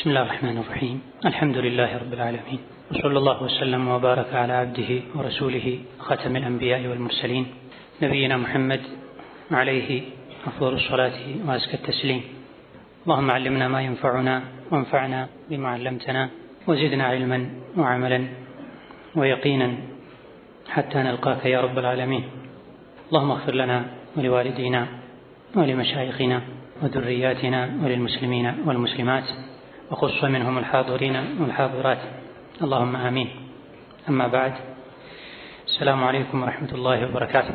بسم الله الرحمن الرحيم الحمد لله رب العالمين وصلى الله وسلم وبارك على عبده ورسوله خاتم الأنبياء والمرسلين نبينا محمد عليه أفضل الصلاة وأزكى التسليم. اللهم علمنا ما ينفعنا وانفعنا بما علمتنا وزدنا علما وعملا ويقينا حتى نلقاك يا رب العالمين. اللهم اغفر لنا ولوالدينا ولمشايخنا وذرياتنا وللمسلمين والمسلمات وخص منهم الحاضرين والحاضرات اللهم آمين. أما بعد، السلام عليكم ورحمة الله وبركاته.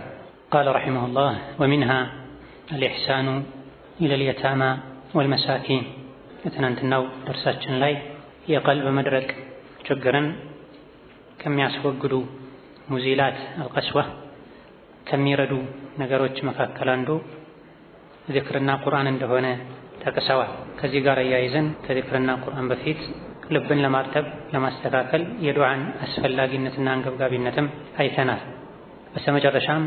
قال رحمه الله: ومنها الإحسان إلى اليتامى والمساكين. يتنانتناو درساتشن لاي የቀልብ መድረቅ ችግርን ከሚያስወግዱ ሙዚላት አልቀስዋ ከሚረዱ ነገሮች መካከል አንዱ ዚክርና ቁርአን እንደሆነ ተቀሰዋል። ከዚህ ጋር ያይዘን ከዚክርና ቁርአን በፊት ልብን ለማርተብ ለማስተካከል የዱዓን አስፈላጊነትና አንገብጋቢነትም አይተናል። በስተመጨረሻም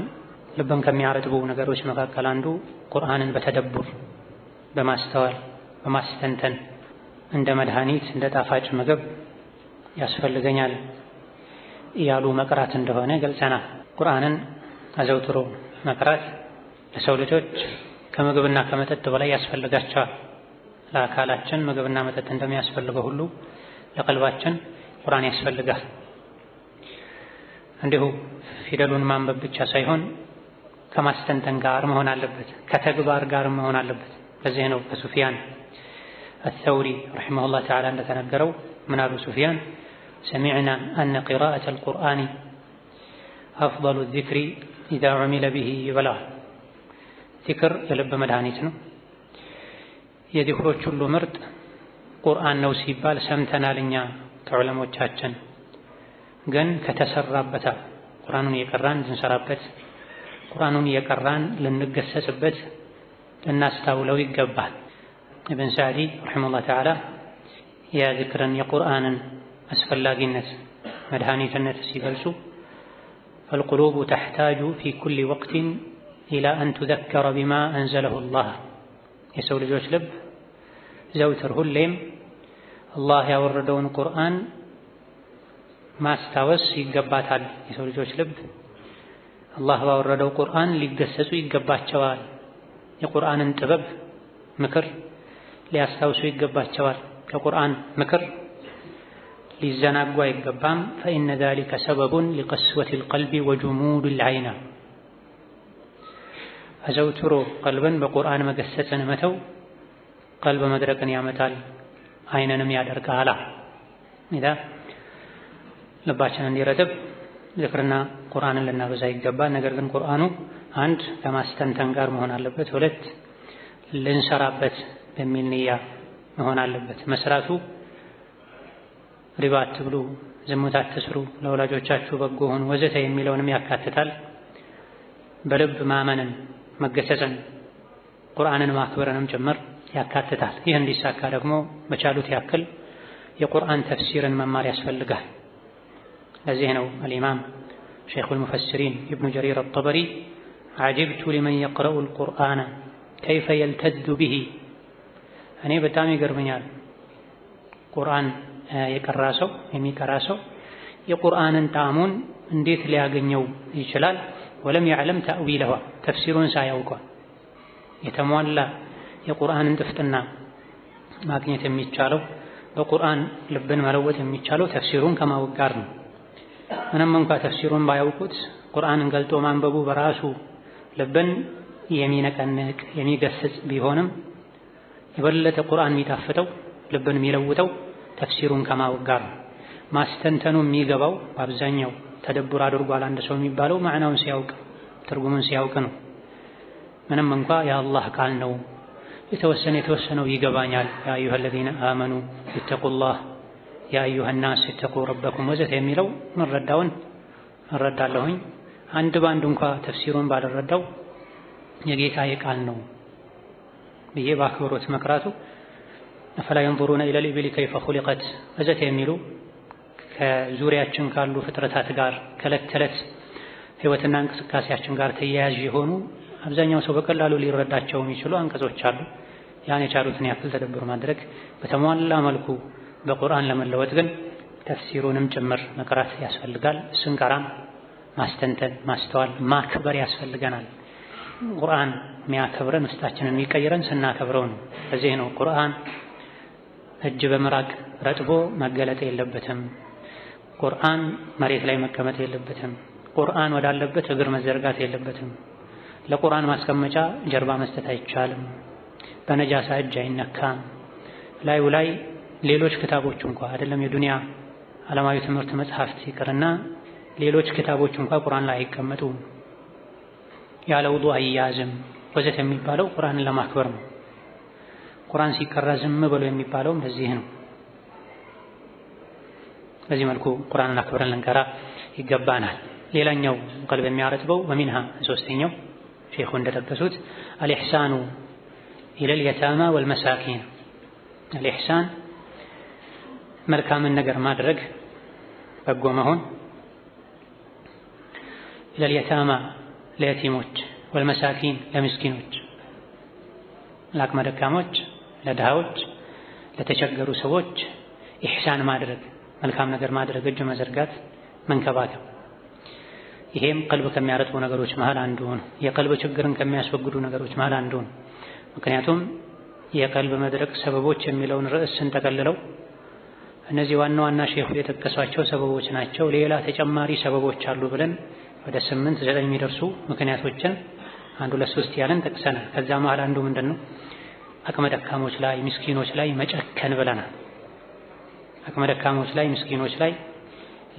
ልብን ከሚያረጥቡ ነገሮች መካከል አንዱ ቁርአንን በተደቡር በማስተዋል በማስተንተን እንደ መድኃኒት እንደ ጣፋጭ ምግብ ያስፈልገኛል ያሉ መቅራት እንደሆነ ገልጸናል። ቁርአንን አዘውትሮ መቅራት ለሰው ልጆች ከምግብና ከመጠጥ በላይ ያስፈልጋቸዋል። ለአካላችን ምግብና መጠጥ እንደሚያስፈልገው ሁሉ ለቀልባችን ቁርአን ያስፈልጋል። እንዲሁ ፊደሉን ማንበብ ብቻ ሳይሆን ከማስተንተን ጋር መሆን አለበት፣ ከተግባር ጋር መሆን አለበት። ለዚህ ነው ከሱፊያን الثوري رحمه الله تعالى እንደተነገረው ምን አሉ ሱፊያን سمعنا أن قراءة القرآن أفضل الذكر إذا عمل به بلا ذكر የልብ መድኃኒት ነው። የዚክሮች ሁሉ ምርጥ ቁርአን ነው ሲባል ሰምተናል እኛ ከዑለሞቻችን። ግን ከተሰራበት ቁርአኑን የቀራን ልንሰራበት፣ ቁርአኑን የቀራን ልንገሰጽበት፣ ልናስታውለው ይገባል። ኢብን ሳዕዲ ረሒመሁላህ ተዓላ የዚክርን የቁርአንን አስፈላጊነት መድኃኒትነት ሲገልጹ فالقلوب تحتاج في كل وقت إلى أن تذكر بما أنزله الله የሰው ልጆች ልብ ዘውትር ሁሌም አላህ ያወረደውን ቁርአን ማስታወስ ይገባታል። የሰው ልጆች ልብ አላህ ባወረደው ቁርአን ሊገሰጹ ይገባቸዋል። የቁርአንን ጥበብ ምክር ሊያስታውሱ ይገባቸዋል። ከቁርአን ምክር ሊዘናጉ አይገባም። فإن ذلك سبب لقسوة القلب وجمود العين አዘውትሮ ቀልብን በቁርአን መገሰጽን መተው ቀልብ መድረቅን ያመጣል፣ አይንንም ያደርቃል። ኢዳ ልባችንን እንዲረጥብ ዚክርና ቁርአንን ልናበዛ ይገባል። ነገር ግን ቁርአኑ አንድ ከማስተንተን ጋር መሆን አለበት፣ ሁለት ልንሰራበት በሚል ንያ መሆን አለበት። መስራቱ ሪባ አትብሉ፣ ዝሙት አትስሩ፣ ለወላጆቻችሁ በጎ ሁኑ ወዘተ የሚለውንም ያካትታል። በልብ ማመንን መገሰጽን ቁርአንን ማክበርንም ጭምር ያካትታል። ይህ እንዲሳካ ደግሞ በቻሉት ያክል የቁርአን ተፍሲርን መማር ያስፈልጋል። ለዚህ ነው አልኢማም ሸይኹል ሙፈሲሪን ኢብኑ ጀሪር አጠበሪ عجبت لمن يقرأ القرآن كيف يلتذ به እኔ በጣም ይገርመኛል ቁርአን የቀራ ሰው የሚቀራ ሰው የቁርአንን ጣዕሙን እንዴት ሊያገኘው ይችላል? ወለም يعلم تأويله ተፍሲሩን ሳያውቀው የተሟላ የቁርአንን ጥፍጥና ማግኘት የሚቻለው በቁርአን ልብን መለወጥ የሚቻለው ተፍሲሩን ከማወቅ ጋር ነው። ምንም እንኳን ተፍሲሩን ባያውቁት ቁርአንን ገልጦ ማንበቡ በራሱ ልብን የሚነቀንቅ የሚገስጽ ቢሆንም የበለጠ ቁርአን የሚጣፍጠው ልብን የሚለውጠው ተፍሲሩን ከማወቅ ጋር ነው። ማስተንተኑ የሚገባው በአብዛኛው ተደቡር አድርጓል አንድ ሰው የሚባለው ማዕናውን ሲያውቅ ትርጉሙን ሲያውቅ ነው። ምንም እንኳን የአላህ ቃል ነው የተወሰነው ይገባኛል፣ ያ አዩሀ الذين آمنوا اتقوا الله يا أيها الناس اتقوا ربكم ወዘተ የሚለው መረዳውን እረዳለሁኝ። አንድ ባንድ እንኳን ተፍሲሩን ባልረዳው የጌታዬ ቃል ነው ብዬ በአክብሮት መቅራቱ أفلا ينظرون إلى الإبل كيف خلقت ወዘተ የሚሉ ከዙሪያችን ካሉ ፍጥረታት ጋር ከዕለት ተዕለት ህይወትና እንቅስቃሴያችን ጋር ተያያዥ የሆኑ አብዛኛው ሰው በቀላሉ ሊረዳቸው የሚችሉ አንቀጾች አሉ። ያን የቻሉትን ያክል ተደብር ማድረግ በተሟላ መልኩ በቁርአን ለመለወጥ ግን ተፍሲሩንም ጭምር መቅራት ያስፈልጋል። ስንቀራም ማስተንተን፣ ማስተዋል፣ ማክበር ያስፈልገናል። ቁርአን የሚያከብረን ውስጣችንን የሚቀይረን ስናከብረው ነው። ለዚህ ነው ቁርአን እጅ በምራቅ ረጥቦ መገለጥ የለበትም። ቁርአን መሬት ላይ መቀመጥ የለበትም። ቁርአን ወዳለበት እግር መዘርጋት የለበትም። ለቁርአን ማስቀመጫ ጀርባ መስጠት አይቻልም። በነጃሳ እጅ አይነካም። ላዩ ላይ ሌሎች ክታቦች እንኳ አይደለም የዱንያ ዓለማዊ ትምህርት መጽሐፍት ይቅርና ሌሎች ክታቦች እንኳ ቁርአን ላይ አይቀመጡም። ያለ ውዱእ አያዝም ወዘተ የሚባለው ቁርአንን ለማክበር ነው። ቁርአን ሲቀራ ዝም ብሎ የሚባለው እንደዚህ ነው። በዚህ መልኩ ቁርአንን አክብረን ልንቀራ ይገባናል። ሌላኛው ቀልብ የሚያረጥበው ወሚንሃ ሶስተኛው ሼኹ እንደጠቀሱት አልኢሕሳኑ ኢለል የታማ ወልመሳኪን። አልኢሕሳን መልካምን ነገር ማድረግ በጎ መሆን፣ ኢለል የታማ ለየቲሞች፣ ወልመሳኪን ለምስኪኖች፣ ለአቅመ ደካሞች፣ ለድሃዎች፣ ለተቸገሩ ሰዎች ኢሕሳን ማድረግ፣ መልካም ነገር ማድረግ፣ እጅ መዘርጋት፣ መንከባከብ። ይሄም ቀልብ ከሚያረጥቡ ነገሮች መሃል አንዱ ነው። የቀልብ ችግርን ከሚያስወግዱ ነገሮች መሃል አንዱ ነው። ምክንያቱም የቀልብ መድረቅ ሰበቦች የሚለውን ርዕስ ስንጠቀልለው እነዚህ ዋና ዋና ሼኹ የጠቀሷቸው ሰበቦች ናቸው። ሌላ ተጨማሪ ሰበቦች አሉ ብለን ወደ 8-9 የሚደርሱ ምክንያቶችን 1-2-3 ያለን ጠቅሰናል። ከዛ መሃል አንዱ ምንድነው? አቅመ ደካሞች ላይ ምስኪኖች ላይ መጨከን ብለናል። አቅመ ደካሞች ላይ ምስኪኖች ላይ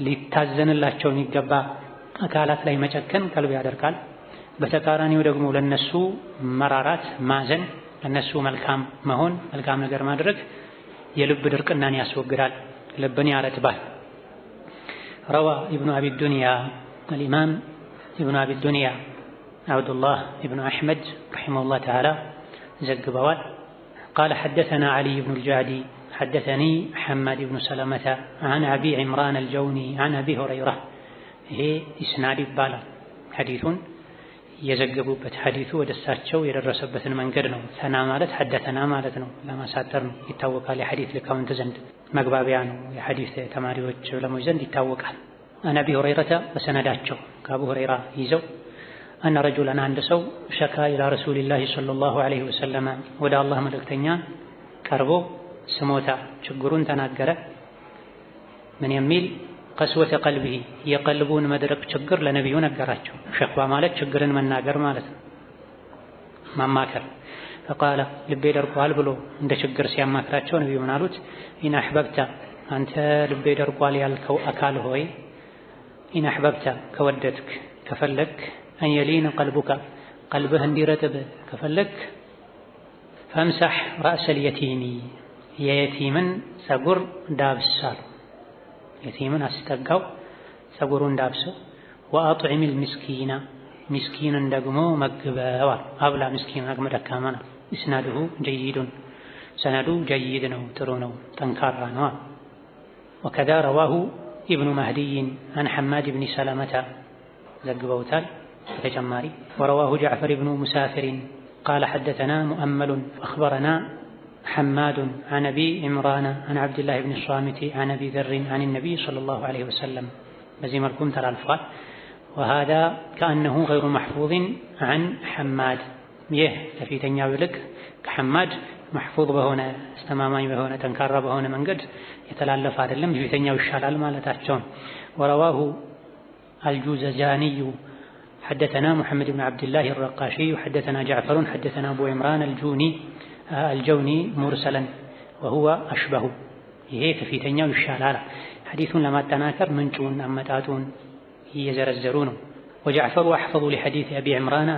ሊታዘንላቸው የሚገባ አካላት ላይ መጨከን ቀልብ ያደርቃል። በተቃራኒው ደግሞ ለነሱ መራራት፣ ማዘን፣ ለነሱ መልካም መሆን፣ መልካም ነገር ማድረግ የልብ ድርቅናን ያስወግዳል፣ ልብን ያረጥባል። ረዋ ኢብኑ አቢ ዱንያ الإمام ابن أبي الدنيا عبد الله ابن أحمد رحمه الله تعالى زقبوال قال حدثنا علي بن الجعدي حدثني حماد بن سلمة عن أبي عمران الجوني عن أبي هريرة. هي إسناد بالا حديث يزقبوبت حديث ودساتشو يدرسبت المنقر ነው ሰና ማለት ሐደተና ማለት ነው። ለማሳጠር ነው ይታወቃል። የሐዲስ ለካውንት ዘንድ መግባቢያ ነው። የሐዲስ ተማሪዎች ለሞይ ዘንድ ይታወቃል። አን አቢ ሁረይረተ በሰነዳቸው ከአቡ ሁረይራ ይዘው አነ ረጁላን አንድ ሰው ሸካ ኢላ ረሱሊላሂ ሰለላሁ ዐለይሂ ወሰለም ወደ አላህ መልእክተኛ ቀርቦ ስሞታ ችግሩን ተናገረ። ምን የሚል ቀስወተ ቀልቢሂ የቀልቡን መድረቅ ችግር ለነቢዩ ነገራቸው። ሸክዋ ማለት ችግርን መናገር ማለት ነው፣ ማማከር። ፈቃለ ልቤ ደርቋል ብሎ እንደ ችግር ሲያማክራቸው ነቢዩ ምን አሉት? ኢን አሕበብተ አንተ ልቤ ደርቋል ያልከው አካል ሆይ ኢን አሕበብተ ከወደድክ ከፈለክ አንየሊነ ቀልቡካ ቀልብህ እንዲረጥብ ከፈለክ ፈምሳሕ ረእሰል የቲሚ የየቲምን ፀጉር ዳብሳል። የቲምን አስጠጋው ፀጉሩን ዳብሰው። ወአጥዒሚል ምስኪና ምስኪንን ደግሞ መግበው አብላ ምስኪን አቅመ ደካማ ነው። ኢስናዱሁ ጀይዱን ሰነዱ ጀይድ ነው፣ ጥሩ ነው፣ ጠንካራ ነው። ወከዛ ረዋሁ ኢብኑ መህዲይን አን ሐማድ ብን ሰለመተ ዘግበውታል። በተጨማሪ ወረዋሁ ጃዕፈር ብኑ ሙሳፊሪን ቃለ ሐደተና ሙአመሉን አኽበረና حماد عن أبي عمران عن عبد الله بن الصامت عن أبي ذر عن النبي صلى الله عليه وسلم بزي ملكم ترى الفقال. وهذا كأنه غير محفوظ عن حماد يه في تنياو لك كحماد محفوظ بهنا استمامي بهنا تنكر بهنا من قد يتلالف هذا اللم في تنياو الشلال ما لتحجون. ورواه الجوزجاني حدثنا محمد بن عبد الله الرقاشي وحدثنا جعفر حدثنا أبو عمران الجوني مرسلا وهو أشبه ይሄ ከፊተኛው ይሻላል። ሐዲሱን ለማጠናከር ምንጩን አመጣጡን እየዘረዘሩ ነው። وجعفر أحفظ لحديث أبي عمران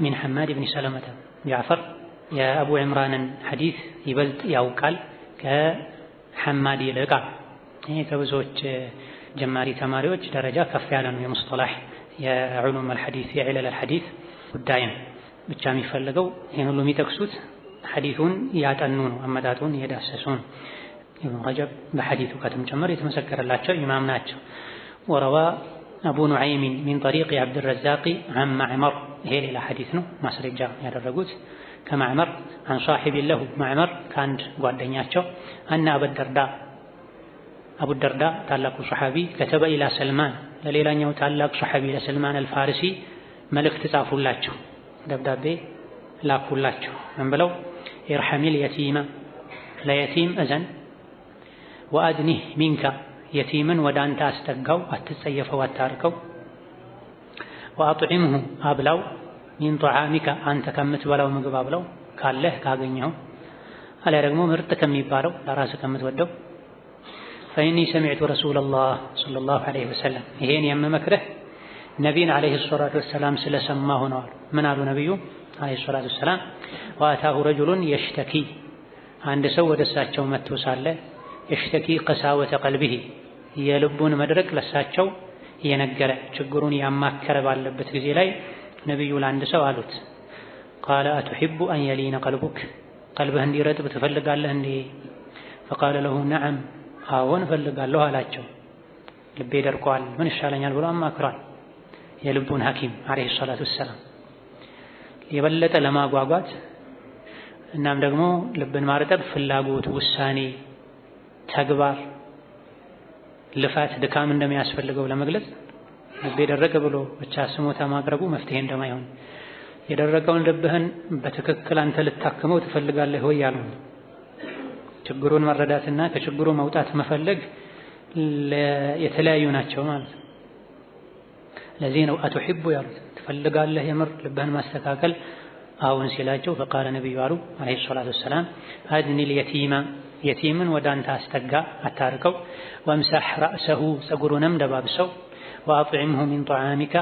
من حماد بن سلمة. جعفر يا أبو عمران حديث يبلط ያውቃል ከሐማድ ይልቅ። ይሄ ከብዙዎች ጀማሪ ተማሪዎች ደረጃ ከፍ ያለ ነው። የሙስጠላህ የዑሉም الحديث የዕለል الحديث ጉዳይ ነው። ብቻ የሚፈልገው ይሄን ሁሉ የሚጠቅሱት ሐዲሱን ያጠኑ ነው፣ አመጣጡን የዳሰሱ ነው። ኢብኑ ረጀብ በሐዲሱ ከተም ጨምር የተመሰከረላቸው ኢማም ናቸው። ወረዋ አቡ ኑዐይም ሚን ጠሪቅ አብዱረዛቅ عن معمر ይሄ ሌላ ሐዲስ ነው ማስረጃ ያደረጉት። ከማዕመር አን ሷሒብ ለሁ ማዕመር ከአንድ ጓደኛቸው አነ አቡ ደርዳ ታላቁ ሰሓቢ ከተበ ኢላ ሰልማን ለሌላኛው ታላቅ ሰሓቢ ለሰልማን አልፋሪሲ መልእክት ጻፉላቸው፣ ደብዳቤ ላኩላቸው። ምን ብለው? ኢርሐሚል የቲመ ለየቲም እዘን፣ ወአድኒህ ሚንካ የቲምን ወደ አንተ አስጠጋው፣ አትጸየፈው፣ አታርቀው። ወአጥዒምሁ አብላው፣ ሚን ጠዓሚካ አንተ ከምትበላው ምግብ አብላው ካለህ ካገኘኸው፣ አሊያ ደግሞ ምርጥ ከሚባለው ለራስህ ከምትወደው። ፈኢኒ ሰሚዕቱ ረሱለላህ ሰለላሁ ዐለይሂ ወሰለም ይሄን የምመክርህ ነቢይን ዐለይሂ ሰላቱ ወሰላም ስለሰማሁ ነው አሉ። ምን አሉ ነቢዩ ዐለይሂ ሰላቱ ወሰላም? ወአታሁ ረጁሉን የሽተኪ አንድ ሰው ወደ እሳቸው መጥቶ ሳለ የሽተኪ ቀሳወተ ቀልቢሂ የልቡን መድረቅ ለሳቸው የነገረ ችግሩን ያማከረ ባለበት ጊዜ ላይ ነቢዩ ለአንድ ሰው አሉት፣ ቃለ አቱሒቡ አን የሊነ ቀልቡክ ቀልብህ እንዲረጥብ ትፈልጋለህ እንዴ? ፈቃለ ለሁ ነዓም አዎን እፈልጋለሁ አላቸው። ልቤ ደርቋል፣ ምን ይሻለኛል ብሎ አማክሯል። የልቡን ሐኪም ዐለይሂ ሰላቱ ወሰላም የበለጠ ለማጓጓት እናም ደግሞ ልብን ማርጠብ ፍላጎት፣ ውሳኔ፣ ተግባር፣ ልፋት፣ ድካም እንደሚያስፈልገው ለመግለጽ ልቤ ደረቀ ብሎ ብቻ ስሞታ ማቅረቡ መፍትሄ እንደማይሆን የደረቀውን ልብህን በትክክል አንተ ልታክመው ትፈልጋለህ ወይ ያሉ። ችግሩን መረዳትና ከችግሩ መውጣት መፈለግ የተለያዩ ናቸው ማለት ነው። ለዚህ ነው አቱሒቡ ያሉት። ትፈልጋለህ የምር ልብህን ማስተካከል? አዎን ሲላቸው ፈቃለ ነቢዩ አሉ ዐለይሂ ሰላቱ ወሰላም አድኒል የቲማ የቲምን ወደ አንተ አስጠጋ፣ አታርቀው። ወምሳሕ ረእሰሁ ፀጉሩንም ደባብሰው። ወአጥዒምሁ ሚን ጠዓሚካ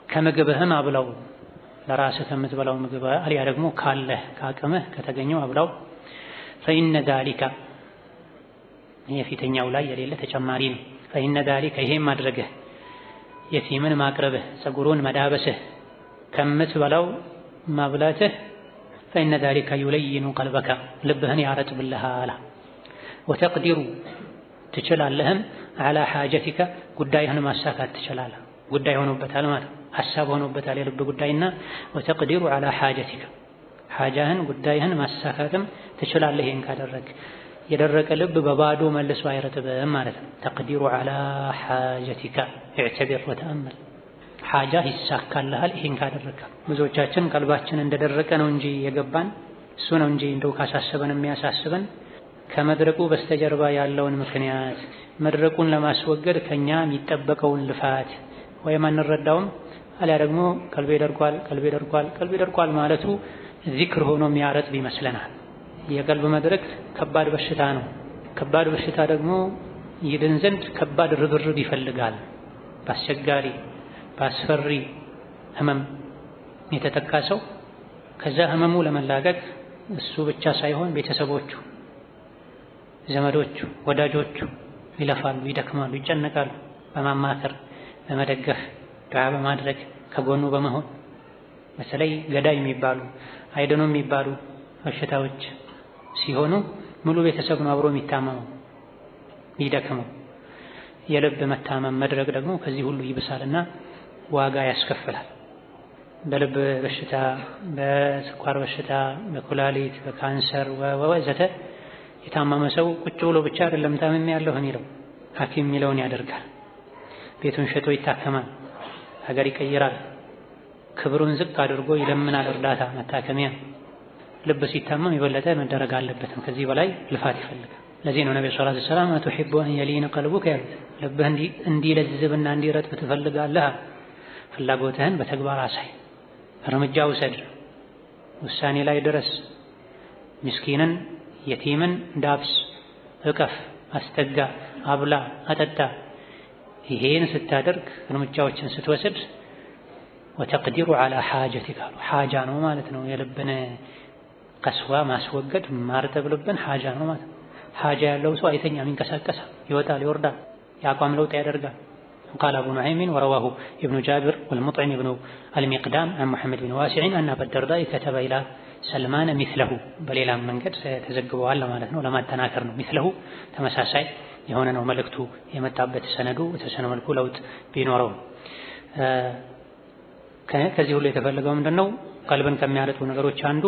ከምግብህም አብላው፣ ለራስህ ከምትበላው ምግብ አልያ ደግሞ ካለህ ከአቅምህ ከተገኘው አብላው። ፈኢነ ዛሊካ የፊተኛው ላይ የሌለ ተጨማሪ ነው። ፈኢነ ዛሊካ ይሄም ማድረግህ የቲምን ማቅረብህ ፀጉሩን መዳበስህ ከምትበላው ማብላትህ ፈኢነ ዛሊካ ዩለይኑ ቀልበካ ልብህን ያረጥብልሃል። ወተቅዲሩ ትችላለህም ዐላ ሓጀቲካ ጉዳይህን ማሳካት ትችላለህ። ጉዳይ ሆኖበታል ማለት ሐሳብ ሆኖበታል የልብ ጉዳይና ወተቅዲሩ ዐላ ሓጀቲካ ሓጃህን ጉዳይህን ማሳካትም ትችላለህ። ይሄን ካደረግ የደረቀ ልብ በባዶ መልሶ አይረጥብም ማለት ነው። ተቅዲሩ ዐላ ሓጀቲካ ኢዕተቢር ወተአመል ሓጃ ይሳካልሃል ይሄን ካደረግ። ብዙዎቻችን ቀልባችን እንደደረቀ ነው እንጂ የገባን እሱ ነው እንጂ እንደው ካሳሰበን የሚያሳስበን ከመድረቁ በስተጀርባ ያለውን ምክንያት መድረቁን ለማስወገድ ከኛ የሚጠበቀውን ልፋት ወይም አንረዳውም። አሊያ ደግሞ ቀልቤ ደርቋል ማለቱ ዚክር ሆኖ የሚያረጥብ ይመስለናል። የቀልብ መድረቅ ከባድ በሽታ ነው። ከባድ በሽታ ደግሞ ይድን ዘንድ ከባድ ርብርብ ይፈልጋል። በአስቸጋሪ በአስፈሪ ህመም የተጠቃ ሰው ከዛ ህመሙ ለመላቀቅ እሱ ብቻ ሳይሆን ቤተሰቦቹ፣ ዘመዶቹ፣ ወዳጆቹ ይለፋሉ፣ ይደክማሉ፣ ይጨነቃሉ። በማማከር በመደገፍ ዱዓ በማድረግ ከጎኑ በመሆን በተለይ ገዳይ የሚባሉ አይደኑ የሚባሉ በሽታዎች ሲሆኑ ሙሉ ቤተሰብ ነው አብሮ የሚታመመው ይደክመው። የልብ መታመም መድረቅ ደግሞ ከዚህ ሁሉ ይብሳልና ዋጋ ያስከፍላል። በልብ በሽታ፣ በስኳር በሽታ፣ በኩላሊት፣ በካንሰር ወዘተ የታመመ ሰው ቁጭ ብሎ ብቻ አይደለም ታመም ያለው የሚለው ሐኪም የሚለውን ያደርጋል። ቤቱን ሸጦ ይታከማል፣ ሀገር ይቀይራል፣ ክብሩን ዝቅ አድርጎ ይለምናል እርዳታ መታከሚያ። ልብ ሲታመም የበለጠ መደረግ አለበትም፣ ከዚህ በላይ ልፋት ይፈልጋል። ለዚህ ነው ነብዩ ሰለላሁ ዐለይሂ ወሰለም አቱሒቡ አን የሊነ ቀልቡከ ያሉት። ልብህ እንዲለዝብና እንዲረጥብ ትፈልጋለህ? ፍላጎትህን በተግባር አሳይ፣ እርምጃ ውሰድ፣ ውሳኔ ላይ ድረስ። ምስኪንን የቲምን ዳብስ፣ እቀፍ፣ አስጠጋ፣ አብላ፣ አጠጣ። ይሄን ስታደርግ እርምጃዎችን ስትወስድ ወተቅዲሩ ዐላ ሓጀቲካ ሓጃ ነው ማለት ነው። የልብን ቀስዋ ማስወገድ ማርጠብ ልብን ሓጃ ነው ማለት ነው። ሓጃ ያለው ሰው አይተኛም፣ ይንቀሳቀሳል፣ ይወጣል፣ ይወርዳል፣ የአቋም ለውጥ ያደርጋል። ቃል አቡ ኑዐይም ወረዋሁ ኢብኑ ጃቢር ወልሙጥዒም ኢብኑ አልሚቅዳም አን ሙሐመድ ብን ዋሲዕን አን አባ ደርዳኢ ከተበ ኢላ ሰልማን ሚስለሁ። በሌላም መንገድ ተዘግበዋል ማለት ነው። ለማጠናከር ነው። ሚስለሁ ተመሳሳይ የሆነ ነው መልእክቱ የመጣበት ሰነዱ የተወሰነ መልኩ ለውጥ ቢኖረው። ከዚህ ሁሉ የተፈለገው ምንድነው? ቀልብን ከሚያረጡ ነገሮች አንዱ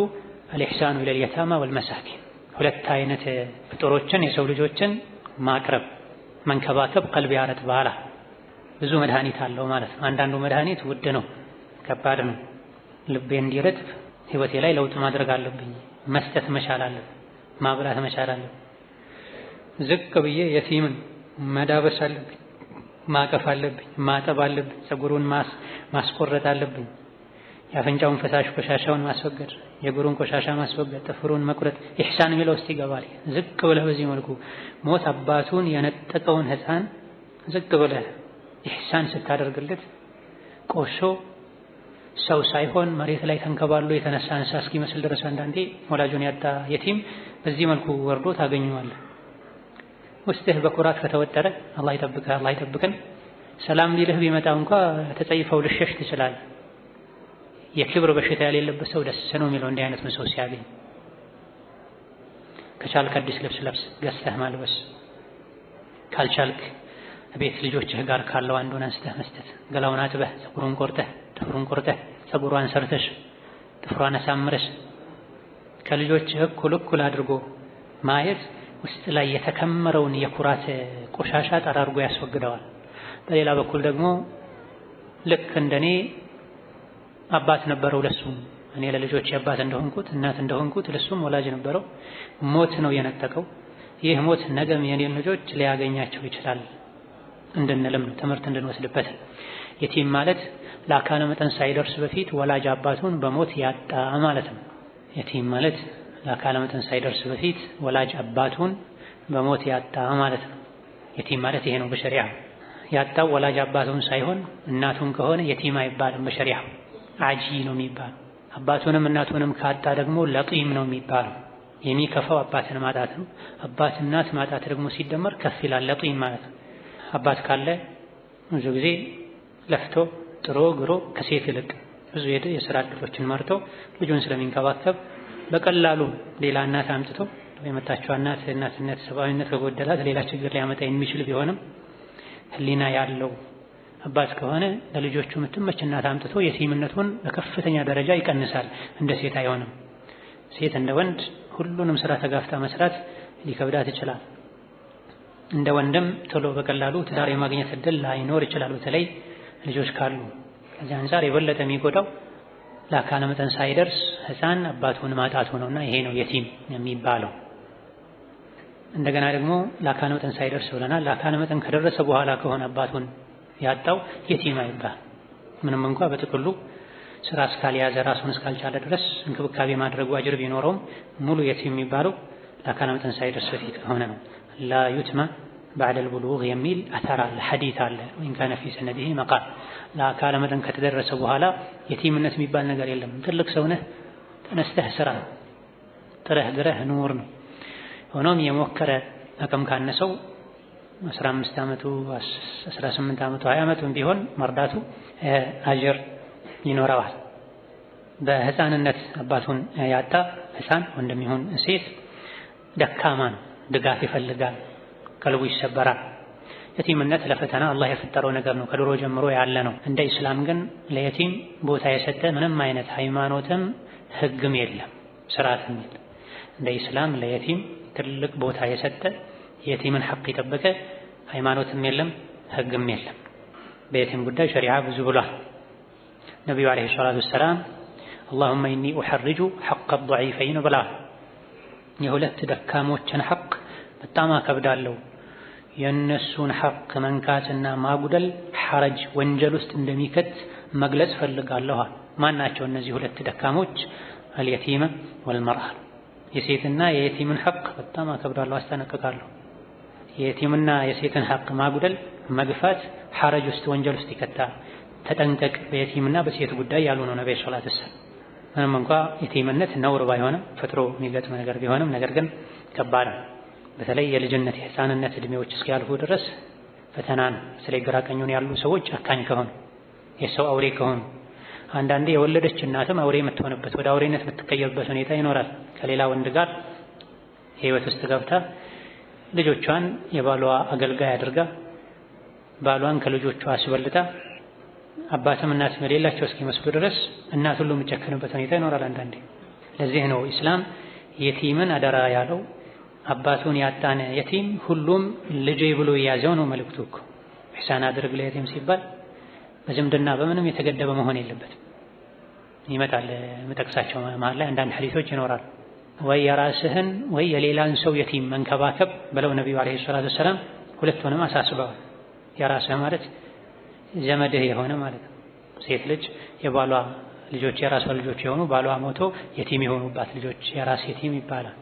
አልኢሕሳኑ ኢለል የታማ ወልመሳኪን ሁለት አይነት ፍጡሮችን የሰው ልጆችን ማቅረብ መንከባከብ ቀልብ ያረጥባል። ብዙ መድኃኒት አለው ማለት ነው። አንዳንዱ መድኃኒት ውድ ነው፣ ከባድ ነው። ልቤ እንዲረጥብ ህይወቴ ላይ ለውጥ ማድረግ አለብኝ፣ መስጠት መቻል አለብኝ፣ ማብላት መቻል አለብኝ። ዝቅ ብዬ የቲምን መዳበስ አለብኝ፣ ማቀፍ አለብኝ፣ ማጠብ አለብኝ፣ ፀጉሩን ማስቆረጥ አለብኝ፣ የአፍንጫውን ፈሳሽ ቆሻሻውን ማስወገድ፣ የእግሩን ቆሻሻ ማስወገድ፣ ጥፍሩን መቁረጥ ኢሕሳን የሚለው ውስጥ ይገባል። ዝቅ ብለህ በዚህ መልኩ ሞት አባቱን የነጠቀውን ህፃን ዝቅ ብለህ ኢሕሳን ስታደርግለት ቆሾ ሰው ሳይሆን መሬት ላይ ተንከባሎ የተነሳ እንስሳ እስኪመስል ድረስ አንዳንዴ ወላጁን ያጣ የቲም በዚህ መልኩ ወርዶ ታገኘዋለህ። ውስጥህ በኩራት ከተወጠረ አላህ ይጠብቅህ፣ አላህ ይጠብቅን። ሰላም ሊልህ ቢመጣ እንኳ ተጸይፈው ልሸሽ ትችላለህ። የክብር በሽታ የሌለበት ሰው ደስ ነው የሚለው እንዲህ አይነት ሰው ሲያገኝ። ከቻልክ አዲስ ልብስ ለብስ ገዝተህ ማልበስ፣ ካልቻልክ ቤት ልጆችህ ጋር ካለው አንዱን አንስተህ መስጠት፣ ገላውን አጥበህ ፀጉሩን ቆርጠህ ጥፍሩን ቆርጠህ ፀጉሯን ሰርተሽ ጥፍሯን አሳምረሽ ከልጆችህ እኩል አድርጎ ማየት ውስጥ ላይ የተከመረውን የኩራት ቆሻሻ ጠራርጎ ያስወግደዋል። በሌላ በኩል ደግሞ ልክ እንደኔ አባት ነበረው ለሱም እኔ ለልጆች አባት እንደሆንኩት እናት እንደሆንኩት ለሱም ወላጅ ነበረው፣ ሞት ነው የነጠቀው። ይህ ሞት ነገም የኔን ልጆች ሊያገኛቸው ይችላል እንድንልም ነው፣ ትምህርት እንድንወስድበት። የቲም ማለት ለአካለ መጠን ሳይደርስ በፊት ወላጅ አባቱን በሞት ያጣ ማለት ነው። የቲም ማለት ለአካለ መጠን ሳይደርስ በፊት ወላጅ አባቱን በሞት ያጣ ማለት ነው። የቲም ማለት ይሄ ነው በሸሪዓ። ያጣው ወላጅ አባቱን ሳይሆን እናቱን ከሆነ የቲም አይባልም በሸሪዓ፣ አጂ ነው የሚባለው። አባቱንም እናቱንም ካጣ ደግሞ ለጢም ነው የሚባለው። የሚከፋው አባትን ማጣት ነው። አባት እናት ማጣት ደግሞ ሲደመር ከፍ ይላል፣ ለጢም ማለት ነው። አባት ካለ ብዙ ጊዜ ለፍቶ ጥሮ ግሮ ከሴት ይልቅ ብዙ የስራ ዕድሎችን መርቶ ልጁን ስለሚንከባከብ በቀላሉ ሌላ እናት አምጥቶ የመጣችው እናትነት ሰብአዊነት ከጎደላት ሌላ ችግር ሊያመጣ የሚችል ቢሆንም ህሊና ያለው አባት ከሆነ ለልጆቹ የምትመች እናት አምጥቶ የቲምነቱን በከፍተኛ ደረጃ ይቀንሳል። እንደ ሴት አይሆንም። ሴት እንደ ወንድ ሁሉንም ስራ ተጋፍታ መስራት ሊከብዳት ይችላል። እንደ ወንድም ቶሎ በቀላሉ ትዳር የማግኘት እድል ላይኖር ይችላል፣ በተለይ ልጆች ካሉ። ከዚህ አንፃር የበለጠ የሚጎዳው ለአካለ መጠን ሳይደርስ ህፃን አባቱን ማጣቱ ነውና ይሄ ነው የቲም የሚባለው። እንደገና ደግሞ ለአካለ መጠን ሳይደርስ ብለናል። ለአካለ መጠን ከደረሰ በኋላ ከሆነ አባቱን ያጣው የቲም አይባል። ምንም እንኳ በጥቅሉ ስራ እስካልያዘ ራሱን እስካልቻለ ድረስ እንክብካቤ ማድረጉ አጅር ቢኖረውም ሙሉ የቲም የሚባለው ለአካለ መጠን ሳይደርስ በፊት ከሆነ ነው። ላ ዩትማ ባዕደ አልቡሉግ የሚል አተር አለ፣ ሐዲት አለ። ወይን ካነ ፊ ሰነዲሂ መቃል። ለአካለ መጠን ከተደረሰ በኋላ የቲምነት የሚባል ነገር የለም። ትልቅ ሰው ነህ ተነስተህ ስራ ጥረህ ግረህ ኑር ነው። ሆኖም የሞከረ አቅም ካነሰው 15 ዓመቱ 18 ዓመቱ 20 ዓመቱም ቢሆን መርዳቱ አጅር ይኖረዋል። በህፃንነት አባቱን ያጣ ህፃን ወንድም ይሁን ሴት ደካማ ነው፣ ድጋፍ ይፈልጋል፣ ቀልቡ ይሰበራል። የቲምነት ለፈተና አላህ የፈጠረው ነገር ነው፣ ከድሮ ጀምሮ ያለ ነው። እንደ ኢስላም ግን ለየቲም ቦታ የሰጠ ምንም አይነት ሃይማኖትም ህግም የለም፣ ስርዓትም የለም። እንደ ኢስላም ለየቲም ትልቅ ቦታ የሰጠ የቲምን ሐቅ የጠበቀ ሃይማኖትም የለም ህግም የለም። በየቲም ጉዳይ ሸሪዓ ብዙ ብሏል። ነቢዩ ዓለይሂ ሰላቱ ወሰላም አላሁመ ኢኒ ኡሐርጁ ሐቀ ضعيفين ብለዋል። የሁለት ደካሞችን ሐቅ በጣም አከብዳለሁ፣ የእነሱን ሐቅ መንካትና ማጉደል ሐረጅ ወንጀል ውስጥ እንደሚከት መግለጽ ፈልጋለሁ። ማን ናቸው እነዚህ ሁለት ደካሞች? አልየቲመ ወልመርአ። የሴትና የየቲምን ሐቅ በጣም አከብዳለሁ፣ አስጠነቅቃለሁ። የየቲምና የሴትን ሐቅ ማጉደል መግፋት ሐረጅ ውስጥ ወንጀል ውስጥ ይከታል። ተጠንቀቅ በየቲምና በሴት ጉዳይ ያሉ ነው ነብዩ ሰለላሁ ዐለይሂ ወሰለም። ምንም እንኳ የቲምነት ነውር ባይሆንም ፈጥሮ የሚገጥም ነገር ቢሆንም ነገር ግን ከባድ ነው። በተለይ የልጅነት የህፃንነት እድሜዎች እስኪያልፉ ድረስ ፈተና ነው። ስለዚህ ግራ ቀኙን ያሉ ሰዎች ጨካኝ ከሆኑ የሰው አውሬ ከሆኑ አንዳንዴ የወለደች እናትም አውሬ የምትሆንበት ወደ አውሬነት የምትቀየርበት ሁኔታ ይኖራል። ከሌላ ወንድ ጋር ህይወት ውስጥ ገብታ ልጆቿን የባሏ አገልጋይ አድርጋ ባሏን ከልጆቿ አስበልጣ አባትም እናትም የሌላቸው እስኪመስሉ ድረስ እናት ሁሉ የሚጨክንበት ሁኔታ ይኖራል አንዳንዴ። ለዚህ ነው ኢስላም የቲምን አደራ ያለው። አባቱን ያጣነ የቲም ሁሉም ልጄ ብሎ የያዘው ነው መልእክቱ እኮ። ኢህሳን አድርግ ለየቲም ሲባል በዝምድና በምንም የተገደበ መሆን የለበትም። ይመጣል መጠቅሳቸው መሃል ላይ አንዳንድ ሐዲሶች ይኖራል። ወይ የራስህን ወይ የሌላን ሰው የቲም መንከባከብ ብለው ነብዩ አለይሂ ሰላቱ ወሰላም ሁለቱንም አሳስበዋል። የራስህ ማለት ዘመድህ የሆነ ማለት ነው። ሴት ልጅ የባሏ ልጆች የራሷ ልጆች የሆኑ ባሏ ሞቶ የቲም የሆኑባት ልጆች የራስ የቲም ይባላል።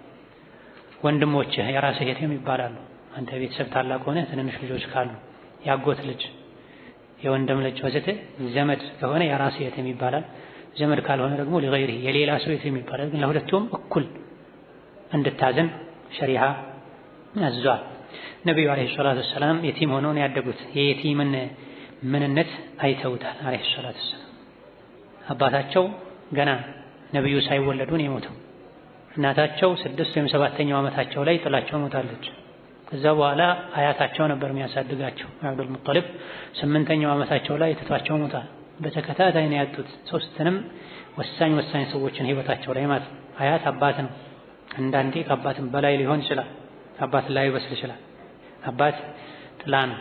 ወንድሞችህ የራስህ የቲም ይባላሉ። አንተ ቤተሰብ ታላቅ ሆነ ትንንሽ ልጆች ካሉ ያጎት ልጅ፣ የወንድም ልጅ ወዘተ ዘመድ ከሆነ የራስ የቲም ይባላል። ዘመድ ካልሆነ ደግሞ ለغيره የሌላ ሰው የቲም ይባላል። ግን ለሁለቱም እኩል እንድታዘን ሸሪዓ አዟል። ነብዩ አለይሂ ሰላቱ ወሰላም የቲም ሆነው ነው ያደጉት። የየቲምን ምንነት አይተውታል አለይሂ ሰላቱ ወሰላም። አባታቸው ገና ነብዩ ሳይወለዱ ነው የሞተው። እናታቸው 6 ወይም 7ኛው ዓመታቸው ላይ ጥላቸው ሞታለች። ከዛ በኋላ አያታቸው ነበር የሚያሳድጋቸው አብዱል ሙጠሊብ 8ኛው ዓመታቸው ላይ ትቷቸው ሞታል። በተከታታይ ነው ያጡት። ሶስትንም ወሳኝ ሰዎችን ህይወታቸው ላይ ማለት አያት አባት ነው። አንዳንዴ ከአባትም በላይ ሊሆን ይችላል። አባት ላይ ይበስል ይችላል። አባት ጥላ ነው።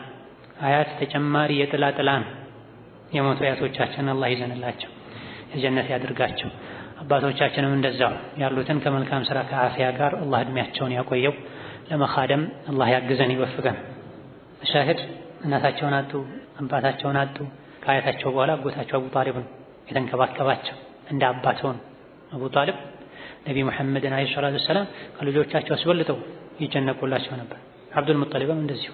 አያት ተጨማሪ የጥላ ነው። የሞቱ አያቶቻችን አላህ ይዘንላቸው የጀነት ያድርጋቸው። አባቶቻችንም እንደዛው ያሉትን ከመልካም ስራ ከአፊያ ጋር አላህ እድሜያቸውን ያቆየው። ለመኻደም አላህ ያግዘን ይወፍቀን። ሻሂድ እናታቸውን አጡ፣ አባታቸውን አጡ። ከአያታቸው በኋላ አጎታቸው አቡ ጣሊብ ነው የተንከባከባቸው እንደ አባት ሆኖ። አቡ ጣሊብ ነቢ ሙሐመድን አለይሂ ሰላቱ ወሰላም ከልጆቻቸው አስበልጠው ይጨነቁላቸው ነበር። አብዱል ሙጠሊብም እንደዚሁ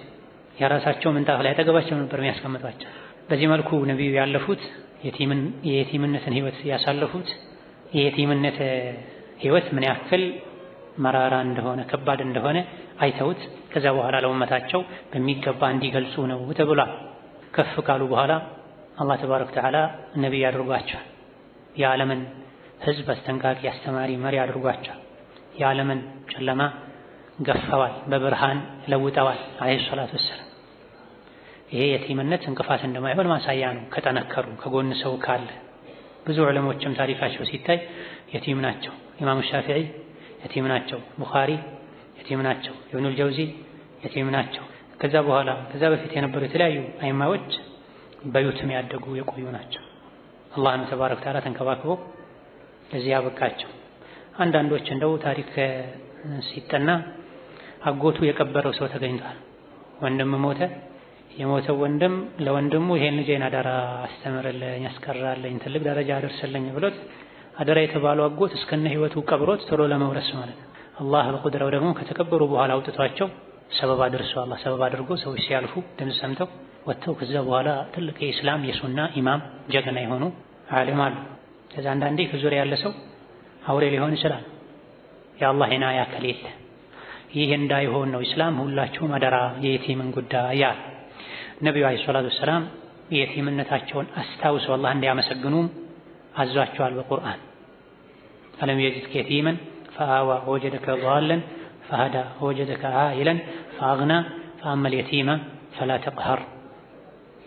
የራሳቸው ምንጣፍ ላይ አጠገባቸው ነበር የሚያስቀምጧቸው። በዚህ መልኩ ነብዩ ያለፉት የየቲምነትን ህይወት ያሳለፉት የየቲምነት ህይወት ምን ያክል መራራ እንደሆነ ከባድ እንደሆነ አይተውት ከዛ በኋላ ለኡመታቸው በሚገባ እንዲገልጹ ነው ተብሏል። ከፍ ካሉ በኋላ አላህ ተባረከ ወተዓላ ነብይ አድርጓቸዋል። የዓለምን ህዝብ አስጠንቃቂ አስተማሪ መሪ አድርጓቸዋል። የዓለምን ጨለማ ገፈዋል፣ በብርሃን ለውጠዋል አለይሂ ሰላቱ ወሰላም። ይሄ የቲምነት እንቅፋት እንደማይሆን ማሳያ ነው። ከጠነከሩ ከጎን ሰው ካለ ብዙ ዑለሞችም ታሪካቸው ሲታይ የቲም ናቸው። ኢማሙ ሻፊዒ የቲም ናቸው። ቡኻሪ የቲም ናቸው። ኢብኑል ጀውዚ የቲም ናቸው። ከዛ በፊት የነበሩ የተለያዩ አይማዎች በዩትም ያደጉ የቆዩ ናቸው። አላህም ተባረከ ወተዓላ ተንከባክቦ ለዚህ ያበቃቸው። አንዳንዶች እንደው ታሪክ ሲጠና አጎቱ የቀበረው ሰው ተገኝቷል። ወንድም ሞተ። የሞተው ወንድም ለወንድሙ ይሄን ልጄን አደራ አስተምርልኝ፣ ያስቀራልኝ፣ ትልቅ ደረጃ አደርስልኝ ብሎት አደራ የተባለው አጎት እስከነ ህይወቱ ቀብሮት ቶሎ ለመውረስ ማለት ነው። አላህ በቁድራው ደግሞ ከተቀበሩ በኋላ አውጥቷቸው ሰበብ አድርጎ ሰዎች ሲያልፉ ድምፅ ሰምተው ወጥተው ከዛ በኋላ ትልቅ የኢስላም የሱና ኢማም ጀግና የሆኑ ዓሊም አሉ። ከዛ አንዳንዴ ከዙሪያ ያለ ሰው አውሬ ሊሆን ይችላል። የአላህ ዒናያ ከሌለ ይህ እንዳይሆን ነው ኢስላም ሁላችሁም አደራ የየቲምን ጉዳይ ያለ። ነብዩ አለይሂ ሰላቱ ወሰላም የየቲምነታቸውን አስታውሰው አላህ እንዲያመሰግኑ አዟቸዋል በቁርአን። አለም የጅድከ የቲመን ፈአዋ ወጀደከ ዷለን ፈሀዳ ወጀደከ ዓኢለን ፈአግና ፈአመል የቲመ ፈላ ተቅሀር።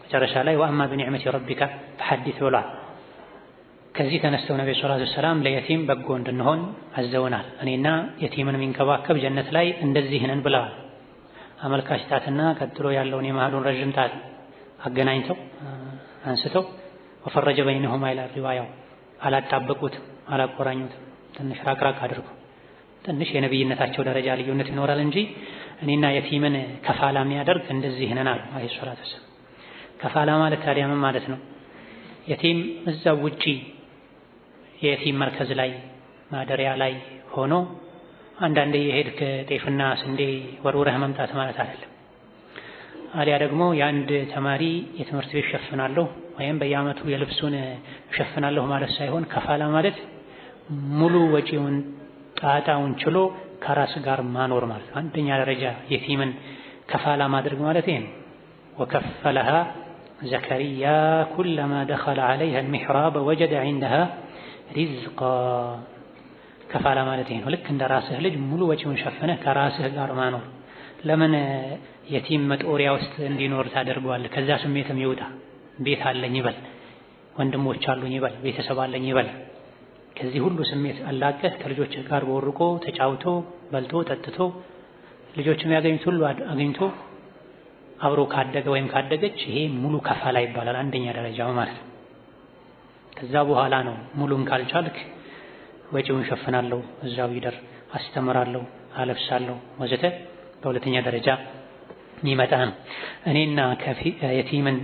መጨረሻ ላይ ወአማ ቢኒዕመቲ ረቢከ ፈሐዲስ ብሏል። ከዚህ ተነስተው ነብዩ ሰለላሁ ዐለይሂ ወሰለም ለየቲም በጎ እንድንሆን አዘውናል። እኔና የቲምን የሚንከባከብ ጀነት ላይ እንደዚህ ነን ብለዋል። አመልካች ጣትና ቀጥሎ ያለውን የመሃሉን ረጅም ጣት አገናኝተው አንስተው ወፈረጀ በይነሁማ ኢላ ሪዋያው አላጣበቁትም፣ አላቆራኙትም። ትንሽ ራቅራቅ አድርጎ ትንሽ የነብይነታቸው ደረጃ ልዩነት ይኖራል እንጂ እኔና የቲምን ከፋላ የሚያደርግ እንደዚህ ነን አሉ አለይሂ ሰላቱ ወሰለም። ከፋላ ማለት ታዲያ ምን ማለት ነው? የቲም እዛው ውጪ የቲም መርከዝ ላይ ማደሪያ ላይ ሆኖ አንዳንዴ የሄድክ ጤፍና ስንዴ ወርውረህ መምጣት ማለት አይደለም። አሊያ ደግሞ የአንድ ተማሪ የትምህርት ቤት ሸፍናለሁ ወይም በየዓመቱ የልብሱን ሸፍናለሁ ማለት ሳይሆን ከፋላ ማለት ሙሉ ወጪውን ጣጣውን ችሎ ከራስ ጋር ማኖር ማለት። አንደኛ ደረጃ የቲምን ከፋላ ማድረግ ማለት ይሄ ነው። ወከፈለሃ ዘከሪያ ኩለማ ደኸለ ዐለይሃ አልሚሕራብ ወጀደ ዐንደሃ ሪዝቃ። ከፋላ ማለት ይሄ ነው። ልክ እንደ ራስህ ልጅ ሙሉ ወጪውን ሸፍነህ ከራስህ ጋር ማኖር። ለምን የቲም መጦሪያ ውስጥ እንዲኖር ታደርገዋለህ? ከዛ ስሜትም ይውጣ፣ ቤት አለኝ ይበል። ወንድሞች አሉኝ ይበል፣ ቤተሰብ አለኝ ይበል። ከዚህ ሁሉ ስሜት አላቀህ ከልጆች ጋር ቦርቆ ተጫውቶ በልቶ ጠጥቶ ልጆችም ያገኙት ሁሉ አግኝቶ አብሮ ካደገ ወይም ካደገች ይሄ ሙሉ ከፋላ ይባላል። አንደኛ ደረጃው ማለት ነው። ከዛ በኋላ ነው ሙሉን ካልቻልክ ወጪውን ሸፍናለሁ፣ እዛው ይደር፣ አስተምራለሁ፣ አለብሳለሁ ወዘተ በሁለተኛ ደረጃ የሚመጣ ነው። እኔና የቲምን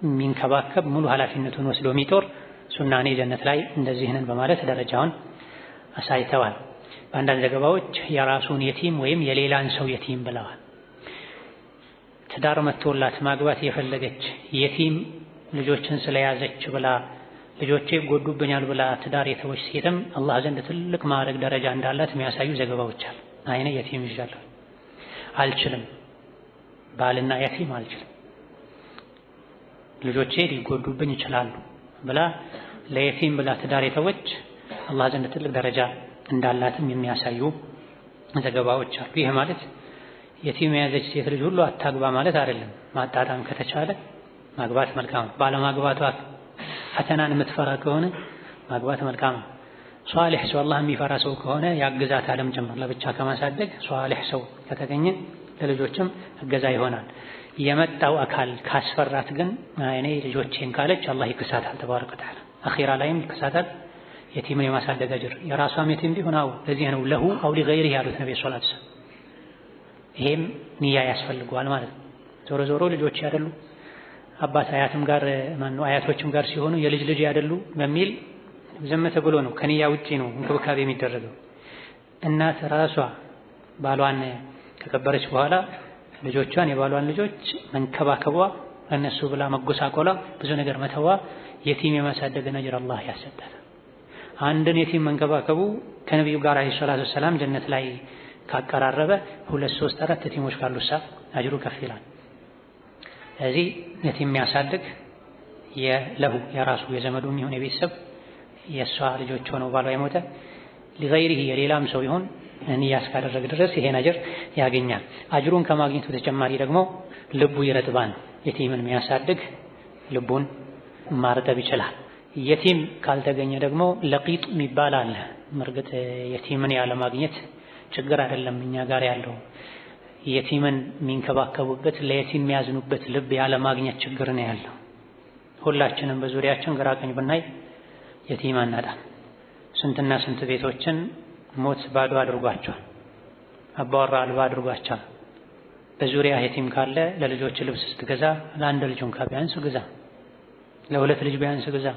የሚንከባከብ ሙሉ ኃላፊነቱን ወስዶ የሚጦር ሱና እኔ ጀነት ላይ እንደዚህ ነን በማለት ደረጃውን አሳይተዋል። በአንዳንድ ዘገባዎች የራሱን የቲም ወይም የሌላን ሰው የቲም ብለዋል። ትዳር መጥቶላት ማግባት የፈለገች የቲም ልጆችን ስለያዘች ብላ ልጆቼ ጎዱብኛል ብላ ትዳር የተወች ሴትም አላህ ዘንድ ትልቅ ማዕረግ ደረጃ እንዳላት የሚያሳዩ ዘገባዎች አሉ። አይኔ የቲም ይዣለሁ አልችልም፣ ባልና የቲም አልችልም፣ ልጆቼ ሊጎዱብኝ ይችላሉ ብላ ለየቲም ብላ ትዳር የተወች አላህ ዘንድ ትልቅ ደረጃ እንዳላትም የሚያሳዩ ዘገባዎች አሉ። ይህ ማለት የቲም የያዘች ሴት ልጅ ሁሉ አታግባ ማለት አይደለም። ማጣጣም ከተቻለ ማግባት መልካም ነው። ባለማግባቷ ፈተናን የምትፈራ ከሆነ ማግባት መልካም ነው። ሷሊህ ሰው አላህ የሚፈራ ሰው ከሆነ ያግዛት አለም ጭምር ለብቻ ከማሳደግ ሷሊህ ሰው ከተገኘ ለልጆችም እገዛ ይሆናል። የመጣው አካል ካስፈራት ግን እኔ ልጆቼን ካለች አላህ ይክሳታል ተባረከ ወተዓላ። አኺራ ላይም ይክሳታል። የቲምን የማሳደግ አጅር የራሷም የቲም ቢሆን ለዚህ ነው ለሁ አው ሊገይሪህ ያሉት ነብዩ ሰለላሁ ዐለይሂ ወሰለም። ይሄም ንያ ያስፈልገዋል ማለት ነው። ዞሮ ዞሮ ልጆች ያደሉ አባት አያትም ጋር አያቶችም ጋር ሲሆኑ የልጅ ልጅ ያደሉ በሚል ዝም ተብሎ ነው ከንያ ውጪ ነው እንክብካቤ የሚደረገው። እናት ራሷ ባሏን ከቀበረች በኋላ ልጆቿን የባሏን ልጆች መንከባከቧ እነሱ ብላ መጎሳቆላ ብዙ ነገር መተዋ የቲም የማሳደግ አጅር አላህ ያሰጣል። አንድን የቲም መንከባከቡ ከነብዩ ጋር አለይሂ ሰላቱ ሰላም ጀነት ላይ ካቀራረበ 2 3 4 የቲሞች ካሉሳ አጅሩ ከፍ ይላል። ስለዚህ የቲም የሚያሳድግ የለሁ የራሱ የዘመዱ ይሁን የቤተሰብ የሷ ልጆች ሆነው ባሏ የሞተ ለገይሪህ የሌላም ሰው ይሁን ንያ እስካደረገ ድረስ ይሄን አጅር ያገኛል። አጅሩን ከማግኘቱ ተጨማሪ ደግሞ ልቡ ይረጥባል። የቲምን የሚያሳድግ ልቡን ማርጠብ ይችላል። የቲም ካልተገኘ ደግሞ ለቂጥ የሚባል አለ። መርገጥ የቲምን ያለ ማግኘት ችግር አይደለም እኛ ጋር ያለው የቲምን የሚንከባከቡበት ለየቲም የሚያዝኑበት ልብ ያለ ማግኘት ችግር ነው ያለው። ሁላችንም በዙሪያችን ግራ ቀኝ ብናይ የቲም አናጣም። ስንትና ስንት ቤቶችን ሞት ባዶ አድርጓቸዋል፣ አባወራ አልባ አድርጓቸዋል። በዙሪያ የቲም ካለ ለልጆች ልብስ ስትገዛ ለአንድ ልጅ እንኳን ቢያንስ ግዛ፣ ለሁለት ልጅ ቢያንስ ግዛ።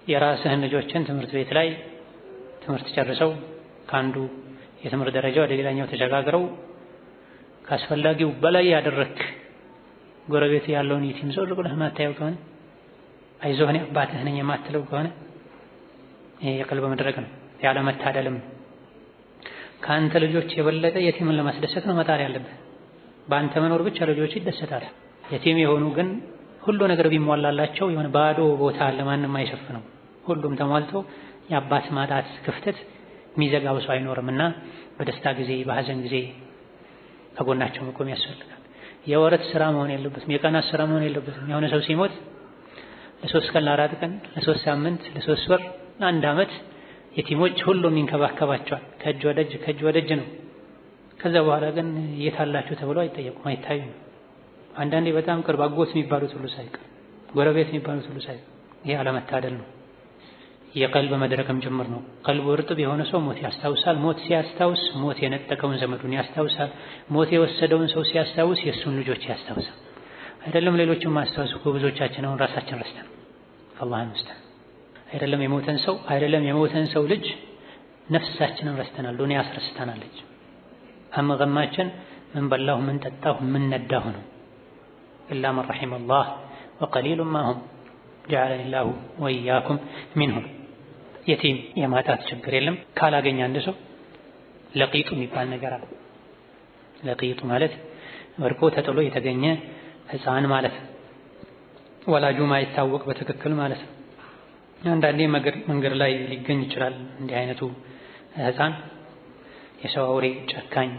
የራስህን ልጆችን ትምህርት ቤት ላይ ትምህርት ጨርሰው ከአንዱ የትምህርት ደረጃ ወደ ሌላኛው ተሸጋግረው ካስፈላጊው በላይ ያደረክ ጎረቤት ያለውን የቲም ሰው ብለህ ማታየው ከሆነ አይዞህ እኔ አባትህ ነኝ የማትለው ከሆነ ይሄ የቀልብ መድረክ ነው፣ ያለ መታደልም። ከአንተ ልጆች የበለጠ የቲምን ለማስደሰት ነው መጣር ያለብህ። በአንተ መኖር ብቻ ልጆች ይደሰታል። የቲም የሆኑ ግን ሁሉ ነገር ቢሟላላቸው የሆነ ባዶ ቦታ ለማንም አይሸፍነው። ሁሉም ተሟልቶ የአባት ማጣት ክፍተት የሚዘጋው ሰው አይኖርምና በደስታ ጊዜ በሐዘን ጊዜ ከጎናቸው መቆም ያስፈልጋል። የወረት ስራ መሆን የለበትም፣ የቀናት ስራ መሆን የለበትም። የሆነ ሰው ሲሞት ለ3 ቀን ለ4 ቀን ለ3 ሳምንት ለ3 ወር ለ1 ዓመት የቲሞች ሁሉም ይንከባከባቸዋል። ከእጅ ወደ እጅ ነው። ከዛ በኋላ ግን የታላችሁ ተብሎ አይጠየቁም፣ አይታዩም። አንዳንዴ በጣም ቅርብ አጎት የሚባሉት ሁሉ ሳይቀር ጎረቤት የሚባሉት ሁሉ ሳይቀር ይሄ አለመታደል ነው። የቀልብ መድረክም ጭምር ነው። ቀልቡ እርጥብ የሆነ ሰው ሞት ያስታውሳል። ሞት ሲያስታውስ ሞት የነጠቀውን ዘመዱን ያስታውሳል። ሞት የወሰደውን ሰው ሲያስታውስ የእሱን ልጆች ያስታውሳል። አይደለም ሌሎችም ማስታወስ እኮ ብዙዎቻችን አሁን ራሳችን ረስተን አላህ ይመስገን። አይደለም የሞተን ሰው ልጅ ነፍሳችንን ረስተናል። ዱንያ አስረስተናለች። አመገማችን ምን በላሁ ምን ጠጣሁ ምን ነዳሁ ነው። ኢላ መን ረሒመ አላህ ወቀሊሉን ማ ሁም ጀዐለኒ ላሁ ወኢያኩም ሚንሁም። የቲም የማጣት ችግር የለም። ካላገኘ አንድ ሰው ለቂጡ የሚባል ነገር አለ። ለቂጡ ማለት ወድቆ ተጥሎ የተገኘ ሕፃን ማለት ነው። ወላጁ ማይታወቅ በትክክል ማለት ነው። አንዳንዴ መንገድ ላይ ሊገኝ ይችላል እንዲህ አይነቱ ሕፃን። የሰው አውሬ፣ ጨካኝ፣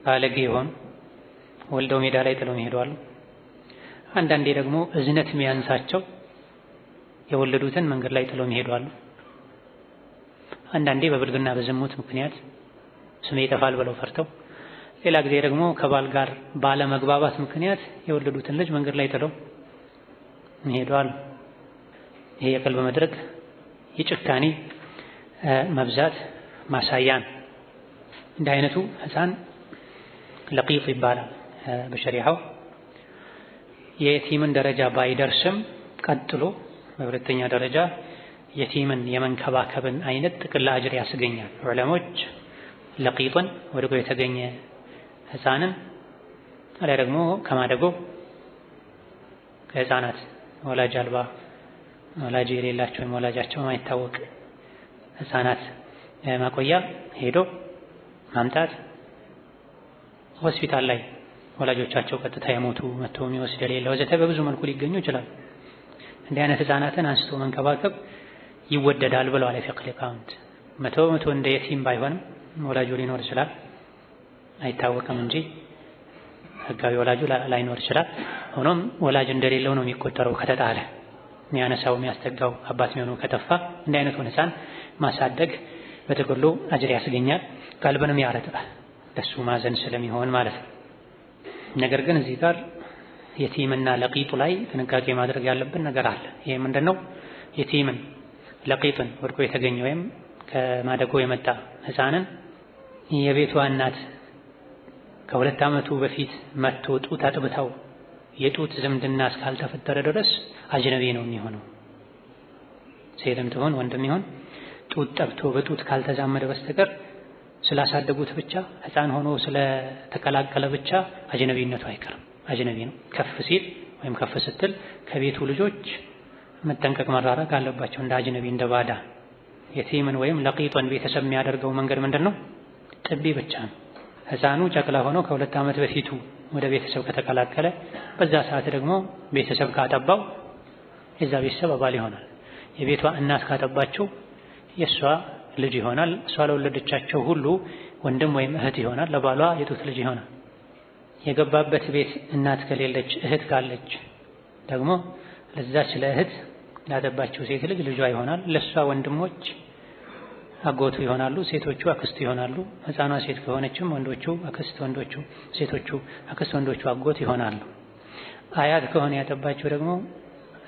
ባለጌ ይሆን ወልደው ሜዳ ላይ ጥለው ይሄዳሉ። አንዳንዴ ደግሞ እዝነት የሚያንሳቸው የወለዱትን መንገድ ላይ ጥለው ይሄዳሉ። አንዳንዴ በብልግና በዝሙት ምክንያት ስሜ ይጠፋል ብለው ፈርተው፣ ሌላ ጊዜ ደግሞ ከባል ጋር ባለመግባባት ምክንያት የወለዱትን ልጅ መንገድ ላይ ጥለው ይሄዳሉ። ይሄ የቀልብ መድረክ የጭካኔ መብዛት ማሳያ ነው። እንዲህ አይነቱ ህፃን ለቂጥ ይባላል በሸሪዓው። የየቲምን ደረጃ ባይደርስም ቀጥሎ በሁለተኛ ደረጃ የቲምን የመንከባከብን አይነት ጥቅል አጅር ያስገኛል። ዑለሞች ለቂጥን ወድቆ የተገኘ ህፃንን አሊያ ደግሞ ከማደጎ ከህፃናት ወላጅ አልባ ወላጅ የሌላቸው ወይም ወላጃቸው የማይታወቅ ህፃናት ማቆያ ሄዶ ማምጣት፣ ሆስፒታል ላይ ወላጆቻቸው ቀጥታ የሞቱ መጥቶ የሚወስድ የሌለ ወዘተ በብዙ መልኩ ሊገኙ ይችላል። እንዲህ አይነት ህፃናትን አንስቶ መንከባከብ ይወደዳል ብለዋል የፊቅህ ሊቃውንት። መቶ እንደ የቲም ባይሆንም ወላጁ ሊኖር ይችላል፣ አይታወቅም እንጂ ህጋዊ ወላጁ ላይኖር ይችላል። ሆኖም ወላጅ እንደሌለው ነው የሚቆጠረው ከተጣለ። የሚያነሳው የሚያስጠጋው አባት የሚሆነው ከጠፋ እንዲህ አይነቱን ህፃን ማሳደግ በጥቅሉ አጅር ያስገኛል፣ ቀልብንም ያረጥባል፣ ለሱ ማዘን ስለሚሆን ማለት ነው። ነገር ግን እዚህ ጋር የቲምና ለቂጡ ላይ ጥንቃቄ ማድረግ ያለብን ነገር አለ። ይሄ ምንድነው? የቲምን ለቂጥን ወድቆ የተገኘ ወይም ከማደጎ የመጣ ህፃንን የቤቷ እናት ከ2 ዓመቱ በፊት መጥቶ ጡት አጥብታው የጡት ዝምድና እስካልተፈጠረ ድረስ አጅነቢ ነው የሚሆነው። ሴትም ትሆን ወንድም ይሆን ጡት ጠብቶ በጡት ካልተዛመደ በስተቀር ስላሳደጉት ብቻ ህፃን ሆኖ ስለተቀላቀለ ብቻ አጅነቢነቱ አይቀርም። አጅነቢ ነው። ከፍ ሲል ወይም ከፍ ስትል ከቤቱ ልጆች መጠንቀቅ መራራቅ አለባቸው፣ እንደ አጅነቢ እንደ ባዳ። የቲምን ወይም ለቂጦን ቤተሰብ የሚያደርገው መንገድ ምንድነው? ጥቢ ብቻ ነው። ህፃኑ ጨቅላ ሆኖ ከ2 ዓመት በፊቱ ወደ ቤተሰብ ከተቀላቀለ በዛ ሰዓት ደግሞ ቤተሰብ ካጠባው የዛ ቤተሰብ አባል ይሆናል። የቤቷ እናት ካጠባቸው የሷ ልጅ ይሆናል። እሷ ለወለደቻቸው ሁሉ ወንድም ወይም እህት ይሆናል። ለባሏ የጡት ልጅ ይሆናል። የገባበት ቤት እናት ከሌለች እህት ካለች ደግሞ ለዛች ለእህት ላጠባቸው ሴት ልጅ ልጇ ይሆናል። ለሷ ወንድሞች አጎቱ ይሆናሉ፣ ሴቶቹ አክስቱ ይሆናሉ። ህፃኗ ሴት ከሆነችም ወንዶቹ አክስት፣ ወንዶቹ ሴቶቹ አክስት፣ ወንዶቹ አጎት ይሆናሉ። አያት ከሆነ ያጠባቸው ደግሞ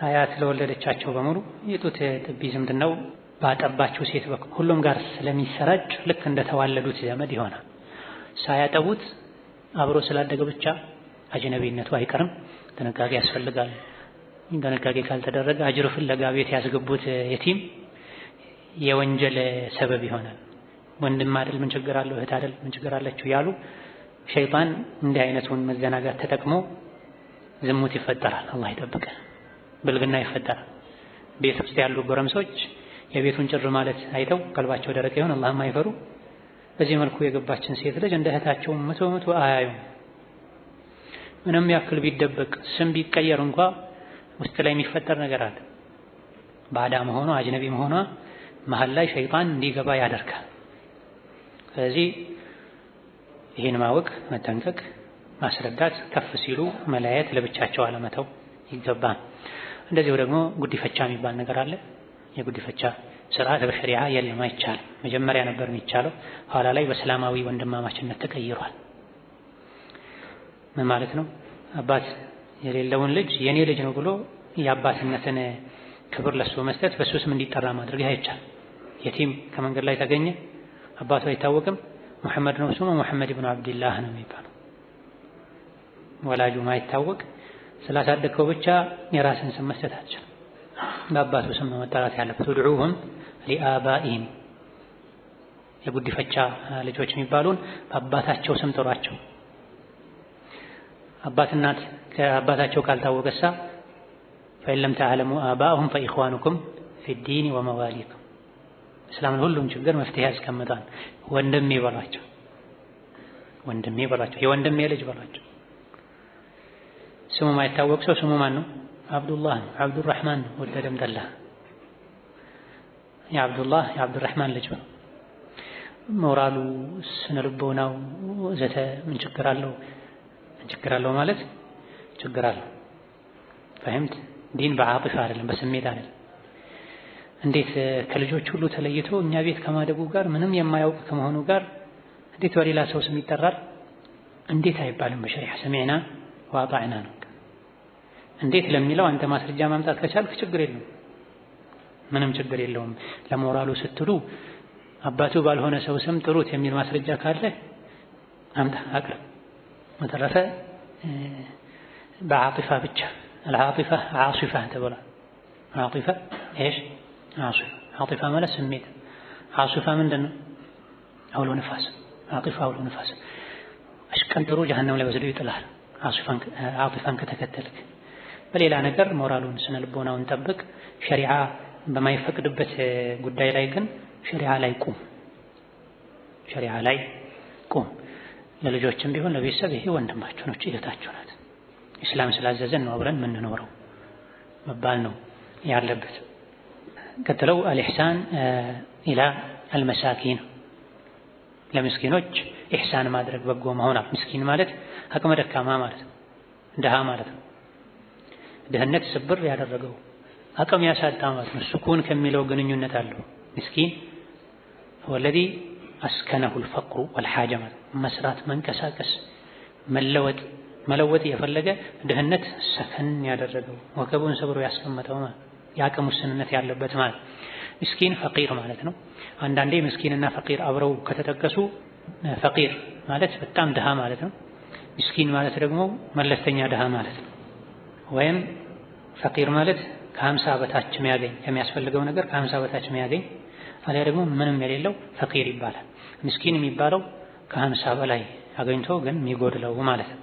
አያት ለወለደቻቸው በሙሉ የጡት ጥቢ ዝምድናው ባጠባቸው ሴት በኩል ሁሉም ጋር ስለሚሰራጭ ልክ እንደተዋለዱት ዘመድ ይሆናል። ሳያጠቡት አብሮ ስላደገ ብቻ አጅነቢነቱ አይቀርም። ጥንቃቄ ያስፈልጋል። ጥንቃቄ ካልተደረገ አጅር ፍለጋ ቤት ያስገቡት የቲም የወንጀል ሰበብ ይሆናል። ወንድም አይደል ምን ችግር አለው፣ እህት አይደል ምን ችግር አለችው ያሉ ሸይጣን እንዲህ አይነቱን መዘናጋት ተጠቅሞ ዝሙት ይፈጠራል። አላህ ይጠብቀን። ብልግና ይፈጠራል። ቤት ውስጥ ያሉ ጎረምሶች የቤቱን ጭር ማለት አይተው ቀልባቸው ደረቅ ይሆን አላህም አይፈሩ። በዚህ መልኩ የገባችን ሴት ልጅ እንደ እህታቸው መቶ አያዩ። ምንም ያክል ቢደበቅ ስም ቢቀየር እንኳ ውስጥ ላይ የሚፈጠር ነገር አለ። ባዳ መሆኗ አጅነቢ መሆኗ መሀል ላይ ሸይጣን እንዲገባ ያደርጋል። ስለዚህ ይህን ማወቅ፣ መጠንቀቅ፣ ማስረዳት፣ ከፍ ሲሉ መለያየት፣ ለብቻቸው አለመተው ይገባል። እንደዚሁ ደግሞ ጉዲፈቻ የሚባል ነገር አለ። የጉዲፈቻ ስርዓት በሸሪዓ የለም፣ አይቻልም። መጀመሪያ ነበር የሚቻለው፣ ኋላ ላይ በእስላማዊ ወንድማማችነት ተቀይሯል። ምን ማለት ነው? አባት የሌለውን ልጅ የኔ ልጅ ነው ብሎ የአባትነትን ክብር ለሱ መስጠት፣ በሱ ስም እንዲጠራ ማድረግ አይቻልም። የቲም ከመንገድ ላይ ተገኘ፣ አባቱ አይታወቅም፣ መሐመድ ነው ስሙ፣ መሐመድ ኢብኑ አብዱላህ ነው የሚባለው። ወላጁ ማይታወቅ ስላሳደግከው ብቻ የራስን ስም መስጠት አትችልም። በአባቱ ስም ነው መጠራት ያለበት። ውድዑሁም ሊአባኢሂም፣ የጉዲፈቻ ልጆች የሚባሉን በአባታቸው ስም ጥሯቸው። አባት እናት ከአባታቸው ካልታወቀሳ ፈኢን ለም ተዕለሙ አባአሁም ፈኢኽዋኑኩም ፊዲን ወመዋሊኩም። እስላምን ሁሉም ችግር መፍትሄ ያስቀምጣል። ወንድሜ በሏቸው፣ ወንድሜ በሏቸው፣ የወንድሜ ልጅ በሏቸው። ስሙ ማይታወቅ ሰው ስሙ ማን ነው? አብዱላህ ነው፣ አብዱራህማን ነው። ወደደም ጠላ የአብዱላህ የአብዱራህማን ልጅ ነው። ሞራሉ ስነ ልቦናው ዘተ ምን ችግር አለው? ምን ችግር አለው ማለት ችግር አለው። ፈህምት? ዲን በዓጢፋ አይደለም፣ በስሜት አይደለም። እንዴት ከልጆች ሁሉ ተለይቶ እኛ ቤት ከማደጉ ጋር ምንም የማያውቅ ከመሆኑ ጋር እንዴት በሌላ ሰው ስም ይጠራል? እንዴት አይባልም። በሸሪዓ ሰሚዕና ወአጣዕና ነው። እንዴት ለሚለው አንተ ማስረጃ ማምጣት ከቻልክ ችግር የለውም፣ ምንም ችግር የለውም። ለሞራሉ ስትሉ አባቱ ባልሆነ ሰው ስም ጥሩት የሚል ማስረጃ ካለ አምጣ አቅርብ። በተረፈ በዓጢፋ ብቻ አልዓጢፋ ዓሲፋ ተብሏል። ዓጢፋ ايش ዓሲፋ ዓጢፋ ማለት ስሜት፣ ዓሲፋ ምንድነው? አውሎ ንፋስ። ዓጢፋ አውሎ ንፋስ አሽቀንጥሮ ጀሃነም ላይ ወስዶ ይጥላል። ዓጢፋን ከተከተልክ በሌላ ነገር ሞራሉን ስነ ልቦናውን ጠብቅ። ሸሪዓ በማይፈቅድበት ጉዳይ ላይ ግን ሸሪዓ ላይ ቁም። ሸሪዓ ላይ ቁም። ለልጆችም ቢሆን ለቤተሰብ ይሄ ወንድማችሁ ነው፣ እህታችሁ ናት፣ ኢስላም ስላዘዘን ነው አብረን የምንኖረው መባል ነው ያለበት። ቀጥለው አልኢሕሳን ኢላ አልመሳኪን፣ ለምስኪኖች ኢሕሳን ማድረግ በጎ መሆን። ምስኪን ማለት አቅመ ደካማ ማለት ነው፣ ድሃ ማለት ነው። ድህነት ስብር ያደረገው አቅም ያሳጣ ማለት ነው። ስኩን ከሚለው ግንኙነት አለው። ምስኪን ወለዚ አስከነሁል ፈቅሩ ወልሓጀ ማለት መስራት፣ መንቀሳቀስ፣ መለወጥ የፈለገ ድህነት ሰከን ያደረገው ወገቡን ሰብሮ ያስቀመጠው ማለት የአቅም ውስንነት ያለበት ማለት። ምስኪን ፈቂር ማለት ነው። አንዳንዴ ምስኪንና ፈቂር አብረው ከተጠቀሱ ፈቂር ማለት በጣም ድሃ ማለት ነው። ምስኪን ማለት ደግሞ መለስተኛ ድሃ ማለት ነው። ወይም ፈቂር ማለት ከ50 በታች የሚያገኝ የሚያስፈልገው ነገር ከ50 በታች የሚያገኝ አሊያ ደግሞ ምንም የሌለው ፈቂር ይባላል። ምስኪን የሚባለው ከ50 በላይ አገኝቶ ግን የሚጎድለው ማለት ነው።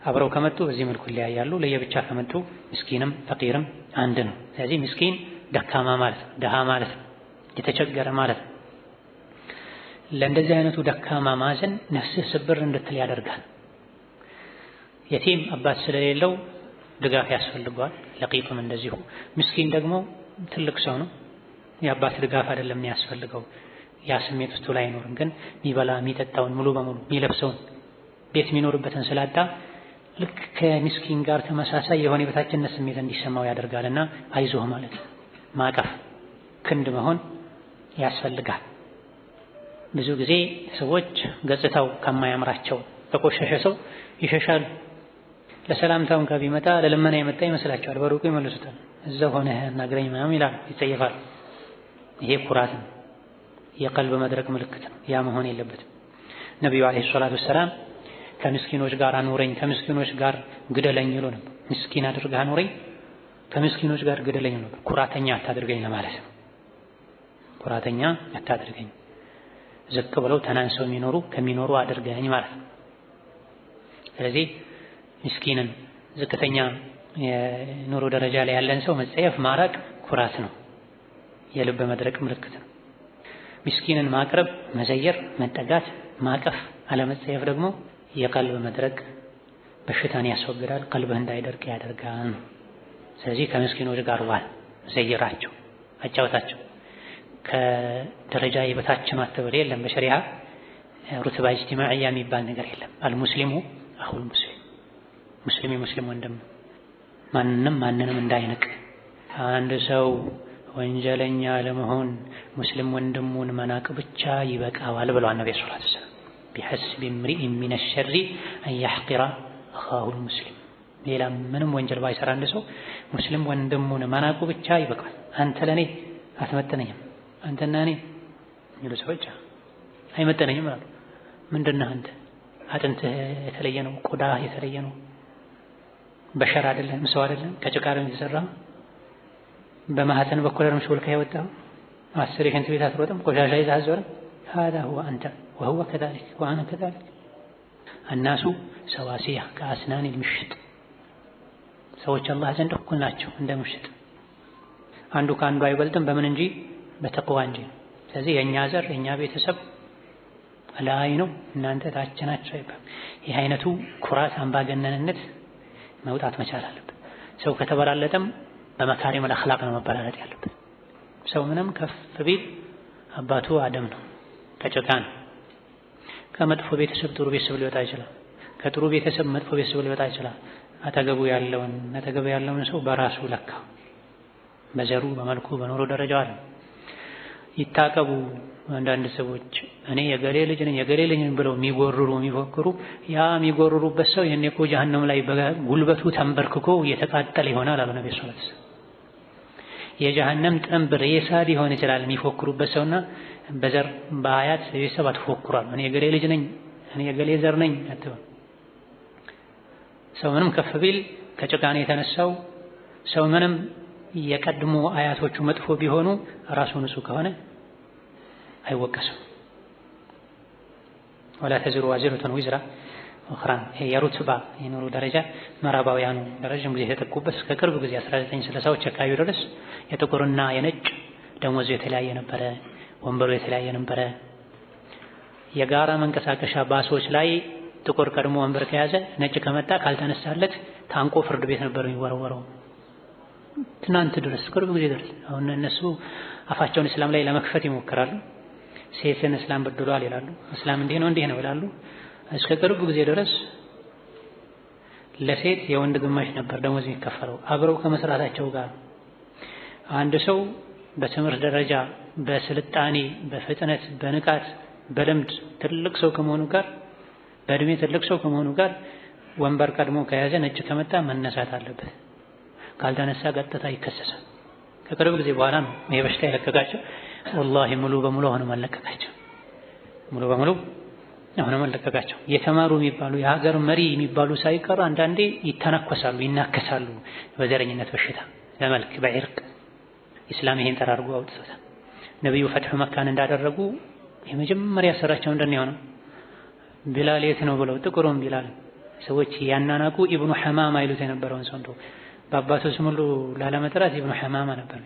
አብረው ከመጡ በዚህ መልኩ ይለያያሉ። ለየብቻ ከመጡ ምስኪንም ፈቂርም አንድ ነው። ስለዚህ ምስኪን ደካማ ማለት ነው፣ ድሃ ማለት ነው፣ የተቸገረ ማለት ነው። ለእንደዚህ አይነቱ ደካማ ማዘን ነፍስህ ስብር እንድትል ያደርጋል። የቲም አባት ስለሌለው ድጋፍ ያስፈልገዋል። ለቂጥም እንደዚሁ። ምስኪን ደግሞ ትልቅ ሰው ነው፣ የአባት ድጋፍ አይደለም የሚያስፈልገው። ያ ስሜት ውስጡ ላይ አይኖርም። ግን የሚበላ የሚጠጣውን ሙሉ በሙሉ የሚለብሰውን ቤት የሚኖርበትን ስላጣ ልክ ከምስኪን ጋር ተመሳሳይ የሆነ የበታችነት ስሜት እንዲሰማው ያደርጋልና አይዞህ ማለት ማቀፍ፣ ክንድ መሆን ያስፈልጋል። ብዙ ጊዜ ሰዎች ገጽታው ከማያምራቸው ተቆሸሸ ሰው ይሸሻሉ። ለሰላምታው እንኳን ቢመጣ ለልመና የመጣ ይመስላቸዋል። በሩቁ ይመልሱታል። እዛው ሆነ እናግረኝ ምናምን ይላል፣ ይጸየፋል። ይሄ ኩራት ነው፣ የቀልብ መድረቅ ምልክት ነው። ያ መሆን የለበትም። ነብዩ አለይሂ ሰላቱ ወሰላም ከምስኪኖች ጋር አኑረኝ፣ ከምስኪኖች ጋር ግደለኝ ይሉ ነበር። ምስኪን አድርገህ አኑረኝ፣ ከምስኪኖች ጋር ግደለኝ ነበር። ኩራተኛ አታድርገኝ ለማለት ነው። ኩራተኛ አታድርገኝ፣ ዝቅ ብለው ተናንሰው ከሚኖሩ አድርገኝ ማለት ነው። ስለዚህ ምስኪንን ዝቅተኛ የኑሮ ደረጃ ላይ ያለን ሰው መጸየፍ፣ ማራቅ ኩራት ነው፣ የልብ መድረቅ ምልክት ነው። ምስኪንን ማቅረብ፣ መዘየር፣ መጠጋት፣ ማቀፍ፣ አለመጸየፍ ደግሞ የቀልብ መድረቅ በሽታን ያስወግዳል፣ ቀልብህ እንዳይደርቅ ያደርጋል። ስለዚህ ከምስኪኖች ጋር ዋል፣ ዘይራቸው፣ አጫውታቸው። ከደረጃ የበታች ማተበል የለም። በሸሪዓ ሩትባ ኢጅቲማዕያ የሚባል ነገር የለም። አልሙስሊሙ አኹል ሙስሊም፣ ሙስሊም የሙስሊም ወንድም፣ ማንንም እንዳይንቅ። አንድ ሰው ወንጀለኛ ለመሆን ሙስሊም ወንድሙን መናቅ ብቻ ይበቃዋል ብለዋል ነብዩ ሰለላሁ ዐለይሂ ወሰለም። ቢሐስቢ እምሪኢን ሚነ ሸሪ አን የሕቂረ አኻሁል ሙስሊም። ሌላ ምንም ወንጀል ባይሰራ አንድ ሰው ሙስሊም ወንድሙን መናቁ ብቻ ይበቃል። አንተ ለኔ አትመጥነኝም፣ አንተና እኔ የሚሉ ሰዎች አይመጥነኝም አሉ። ምንድነው አንተ? አጥንትህ የተለየ ነው፣ ቆዳህ የተለየ ነው። በሸር አይደለም፣ ሰው አይደለም፣ ከጭቃ ነው የተሰራው። በማህፀን በኩል ነው ሾልከህ የወጣው። 10 የሽንት ቤት አትሮጥም፣ ቆሻሻ ይዘህ አትዞርም። هذا هو أنت وهو كذلك وأنا كذلك الناس سواسية كأسنان المشط። ሰዎች አላህ ዘንድ እኩል ናቸው እንደ ምሽጥ። አንዱ ከአንዱ አይበልጥም በምን እንጂ በተቅዋ እንጂ። ስለዚህ የኛ ዘር የኛ ቤተሰብ ላይ ነው፣ እናንተ ታች ናችሁ አይባልም። ይህ አይነቱ ኩራት፣ አምባገነንነት መውጣት መቻል አለበት። ሰው ከተበላለጠም በመካሪም አኽላቅ ነው መበላለጥ ያለበት። ሰው ምንም ከፍ ቢል አባቱ አደም ነው፣ ከጭቃ ነው። ከመጥፎ ቤተሰብ ጥሩ ቤተሰብ ሊወጣ ይችላል። ከጥሩ ቤተሰብ መጥፎ ቤተሰብ ሊወጣ ይችላል። አጠገቡ ያለውን ሰው በራሱ ለካ። በዘሩ በመልኩ በኑሮ ደረጃው አለ። ይታቀቡ አንዳንድ ሰዎች እኔ የገሌ ልጅ ነኝ ብለው የሚፎክሩ ያ የሚጎርሩበት ሰው የኔ እኮ ጀሀነም ላይ በጉልበቱ ተንበርክኮ እየተቃጠለ ይሆናል አሉ ነብዩ ሰለላሁ ዐለይሂ ወሰለም። የጀሀነም ጥንብ ሬሳ ሊሆን ይችላል የሚፎክሩበት ሰውና በዘር በአያት ቤተሰብ አትፎክሯል። እኔ የገሌ ልጅ ነኝ እኔ የገሌ ዘር ነኝ አትበል። ሰው ምንም ከፍ ቢል ከጭቃ ነው የተነሳው። ሰው ምንም የቀድሞ አያቶቹ መጥፎ ቢሆኑ ራሱ ንጹህ ከሆነ አይወቀስም። ወላ ተዝሩ ዋዚረቱን ዊዝራ ኡኽራን። የሩትባ የኑሮ ደረጃ ምዕራባውያኑ ለረጅም ጊዜ የተጠቁበት እስከ ቅርብ ጊዜ 1960ዎች አካባቢ ድረስ የጥቁርና የነጭ ደሞዙ የተለያየ ነበረ፣ ወንበሩ የተለያየ ነበረ። የጋራ መንቀሳቀሻ ባሶች ላይ ጥቁር ቀድሞ ወንበር ከያዘ ነጭ ከመጣ ካልተነሳለት ታንቆ ፍርድ ቤት ነበር የሚወረወረው። ትናንት ድረስ ቅርብ ጊዜ ድረስ። አሁን እነሱ አፋቸውን እስላም ላይ ለመክፈት ይሞክራሉ። ሴትን እስላም በድሏል ይላሉ። እስላም እንዲህ ነው ይላሉ። እስከ ቅርብ ጊዜ ድረስ ለሴት የወንድ ግማሽ ነበር ደሞዝ የሚከፈለው አብረው ከመስራታቸው ጋር። አንድ ሰው በትምህርት ደረጃ በስልጣኔ በፍጥነት በንቃት በልምድ ትልቅ ሰው ከመሆኑ ጋር በእድሜ ትልቅ ሰው ከመሆኑ ጋር ወንበር ቀድሞ ከያዘ ነጭ ከመጣ መነሳት አለበት። ካልተነሳ ቀጥታ ይከሰሳል። ከቅርብ ጊዜ በኋላ ነው ይሄ በሽታ የለቀቃቸው። ወላሂ ሙሉ በሙሉ አሁንም አለቀቃቸው። የተማሩ የሚባሉ የሀገር መሪ የሚባሉ ሳይቀር አንዳንዴ ይተናኮሳሉ፣ ይናከሳሉ በዘረኝነት በሽታ በመልክ በዒርቅ። ኢስላም ይሄን ጠራርጎ አውጥቶታል። ነብዩ ፈትሑ መካን እንዳደረጉ የመጀመሪያ ስራቸው እንደሆነ ቢላል የት ነው ብለው ጥቁሩን ቢላል ሰዎች ያናናቁ ኢብኑ ሐማማ ይሉት የነበረውን ሰው እንደው በአባቱ ስም ሁሉ ላለመጥራት ኢብኑ ሐማማ ነበር።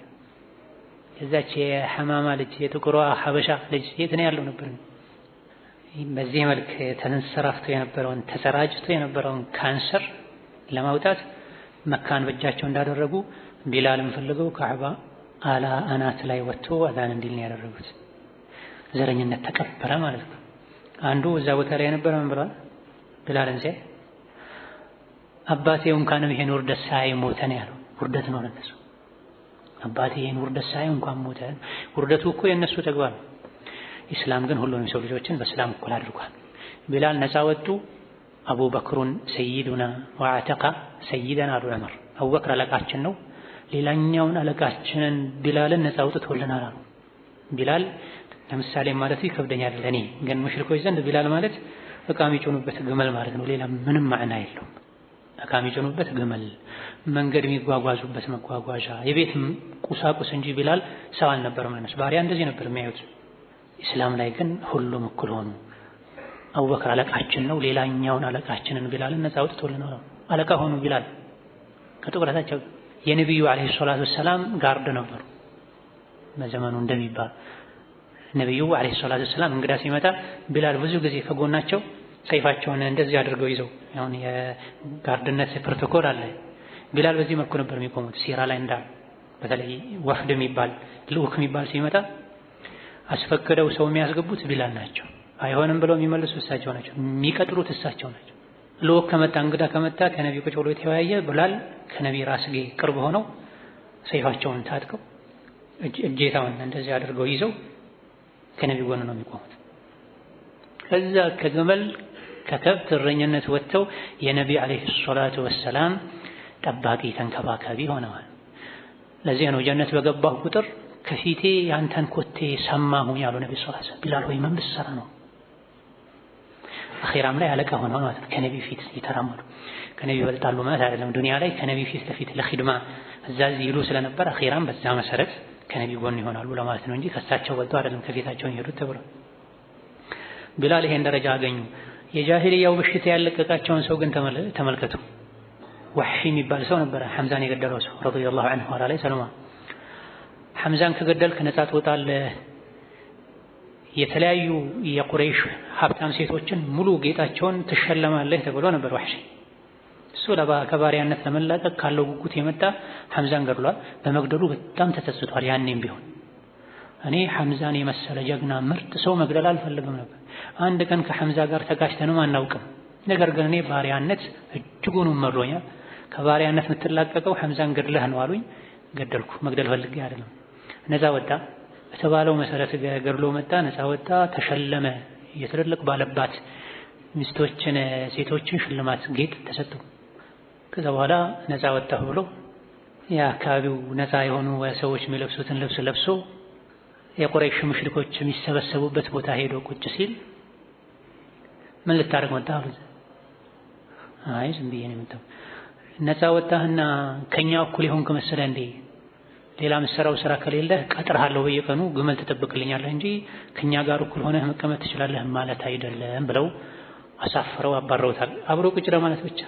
እዛች የሐማማ ልጅ የጥቁሯ ሐበሻ ልጅ የት ነው ያለው ነበር። በዚህ መልክ ተንሰራፍቶ የነበረውን ተሰራጭቶ የነበረውን ካንሰር ለማውጣት መካን በእጃቸው እንዳደረጉ ቢላልን ፈልገው ካዕባ አናት ላይ ወጥቶ አዛን እንዲል ነው ያደረጉት። ዘረኝነት ተቀበረ ማለት ነው። አንዱ እዛ ቦታ ላይ የነበረ ምን ብሏል? ቢላልን ሲያይ አባቴ እንኳን ይሄን ውርደት ሳይ ሞተ ነው ያለው። ውርደት ነው ለነሱ። አባቴ ይሄን ውርደት ሳይ እንኳን ሞተ። ውርደቱ እኮ የነሱ ተግባር ነው። ኢስላም ግን ሁሉንም ሰው ልጆችን በእስላም እኩል አድርጓል። ቢላል ነፃ ወጡ። አቡበክሩን ሰይዱና ወአተቃ ሰይደና አሉ ዑመር። አቡበክር አለቃችን ነው፣ ሌላኛውን አለቃችንን ቢላልን ነፃ አውጥቶልናል አሉ። ቢላል ለምሳሌ ማለት ይከብደኛል ለኔ፣ ግን ሙሽሪኮች ዘንድ ቢላል ማለት እቃ የሚጭኑበት ግመል ማለት ነው። ሌላ ምንም ማዕና የለውም። እቃ የሚጭኑበት ግመል፣ መንገድ የሚጓጓዙበት መጓጓዣ፣ የቤት ቁሳቁስ እንጂ ቢላል ሰው አልነበረም። ለነሱ ባሪያ እንደዚህ ነበር የሚያዩት። ኢስላም ላይ ግን ሁሉም እኩል ሆኑ። አቡበክር አለቃችን ነው፣ ሌላኛውን አለቃችንን ቢላልን ነፃ አውጥቶልናል። አለቃ ሆኑ ቢላል ከጥቁረታቸው። የነብዩ አለይሂ ሰላቱ ወሰላም ጋርድ ነበሩ በዘመኑ እንደሚባል። ነብዩ አለይሂ ሰላቱ ወሰላም እንግዳ ሲመጣ ቢላል ብዙ ጊዜ ከጎናቸው ሰይፋቸውን እንደዚህ አድርገው ይዘው፣ አሁን የጋርድነት ፕሮቶኮል አለ። ቢላል በዚህ መልኩ ነበር የሚቆሙት። ሲራ ላይ እንዳል በተለይ ወፍድ የሚባል ልኡክ የሚባል ሲመጣ አስፈቅደው ሰው የሚያስገቡት ቢላል ናቸው። አይሆንም ብለው የሚመልሱ እሳቸው ናቸው። የሚቀጥሩት እሳቸው ናቸው። ልኡክ ከመጣ እንግዳ ከመጣ ከነብዩ ቁጭ ብሎ የተወያየ ቢላል ከነብዩ ራስጌ ቅርብ ሆነው ሰይፋቸውን ታጥቀው እጄታውን እንደዚህ አድርገው ይዘው ከነብዩ ጎን ነው የሚቆሙት። ከዛ ከግመል ከከብት እረኝነት ወጥተው የነብዩ አለይሂ ሰላቱ ወሰላም ጠባቂ ተንከባካቢ ሆነዋል። ለዚህ ነው ጀነት በገባሁ ቁጥር ከፊቴ ያንተን ኮቴ ሰማሁኝ ያሉ ነብዩ ሰለላሁ ዐለይሂ ወሰለም። ቢላል ሆይ ምን ብትሰራ ነው? አኺራም ላይ አለቃ ሆነው ማለት ነው። ከነብዩ ፊት ይተራመዱ። ከነብዩ ይበልጣሉ ማለት አይደለም። ዱንያ ላይ ከነብዩ ፊት ለፊት ለኺድማ እዛዝ ይሉ ስለነበር አኺራም በዛ መሰረት ከነብዩ ጎን ይሆናሉ ለማለት ነው እንጂ ከሳቸው በልጦ አይደለም ከፊታቸው ይሄዱት ተብሎ። ቢላል ይሄን ደረጃ አገኙ። የጃሂልያው በሽታ ያለቀቃቸውን ሰው ግን ተመልከቱ። ወህሺ የሚባል ሰው ነበረ፣ ሐምዛን የገደለው ሰው ረዲየላሁ ዐንሁ ወራላይ ሰለማ። ሐምዛን ከገደልክ ነፃ ትወጣለህ፣ የተለያዩ የቁረይሽ ሀብታም ሴቶችን ሙሉ ጌጣቸውን ትሸለማለህ ተብሎ ነበር ወህሺ። እሱ ከባሪያነት ለመላቀቅ ካለው ጉጉት የመጣ ሐምዛን ገድሏል። በመግደሉ በጣም ተጸጽቷል። ያኔም ቢሆን እኔ ሐምዛን የመሰለ ጀግና ምርጥ ሰው መግደል አልፈልግም ነበር። አንድ ቀን ከሐምዛ ጋር ተጋጭተንም አናውቅም። ነገር ግን እኔ ባሪያነት እጅጉን መሮኛል። ከባሪያነት የምትላቀቀው ሐምዛን ገድለህ ነው አሉኝ። ገደልኩ መግደል ፈልጌ አይደለም። ነፃ ወጣ፣ በተባለው መሰረት ገድሎ መጣ፣ ነፃ ወጣ፣ ተሸለመ። የትልልቅ ባለባት ሚስቶችን ሴቶችን ሽልማት ጌጥ ተሰጠው። ከዛ በኋላ ነፃ ወጣሁ ብሎ የአካባቢው ነፃ የሆኑ ሰዎች የሚለብሱትን ልብስ ለብሶ የቁረይሽ ሙሽሪኮች የሚሰበሰቡበት ቦታ ሄዶ ቁጭ ሲል ምን ልታደርግ መጣህ አሉት። አይ ዝም ብዬ ነው የመጣሁ። ነፃ ወጣህና ከኛ እኩል የሆንክ መሰለህ እንዴ? ሌላ ምሰራው ስራ ከሌለህ ቀጥርሃለሁ፣ በየቀኑ ግመል ትጠብቅልኛለህ እንጂ ከኛ ጋር እኩል ሆነህ መቀመጥ ትችላለህ ማለት አይደለም ብለው አሳፍረው አባረውታል። አብሮ ቁጭ ለማለት ብቻ፣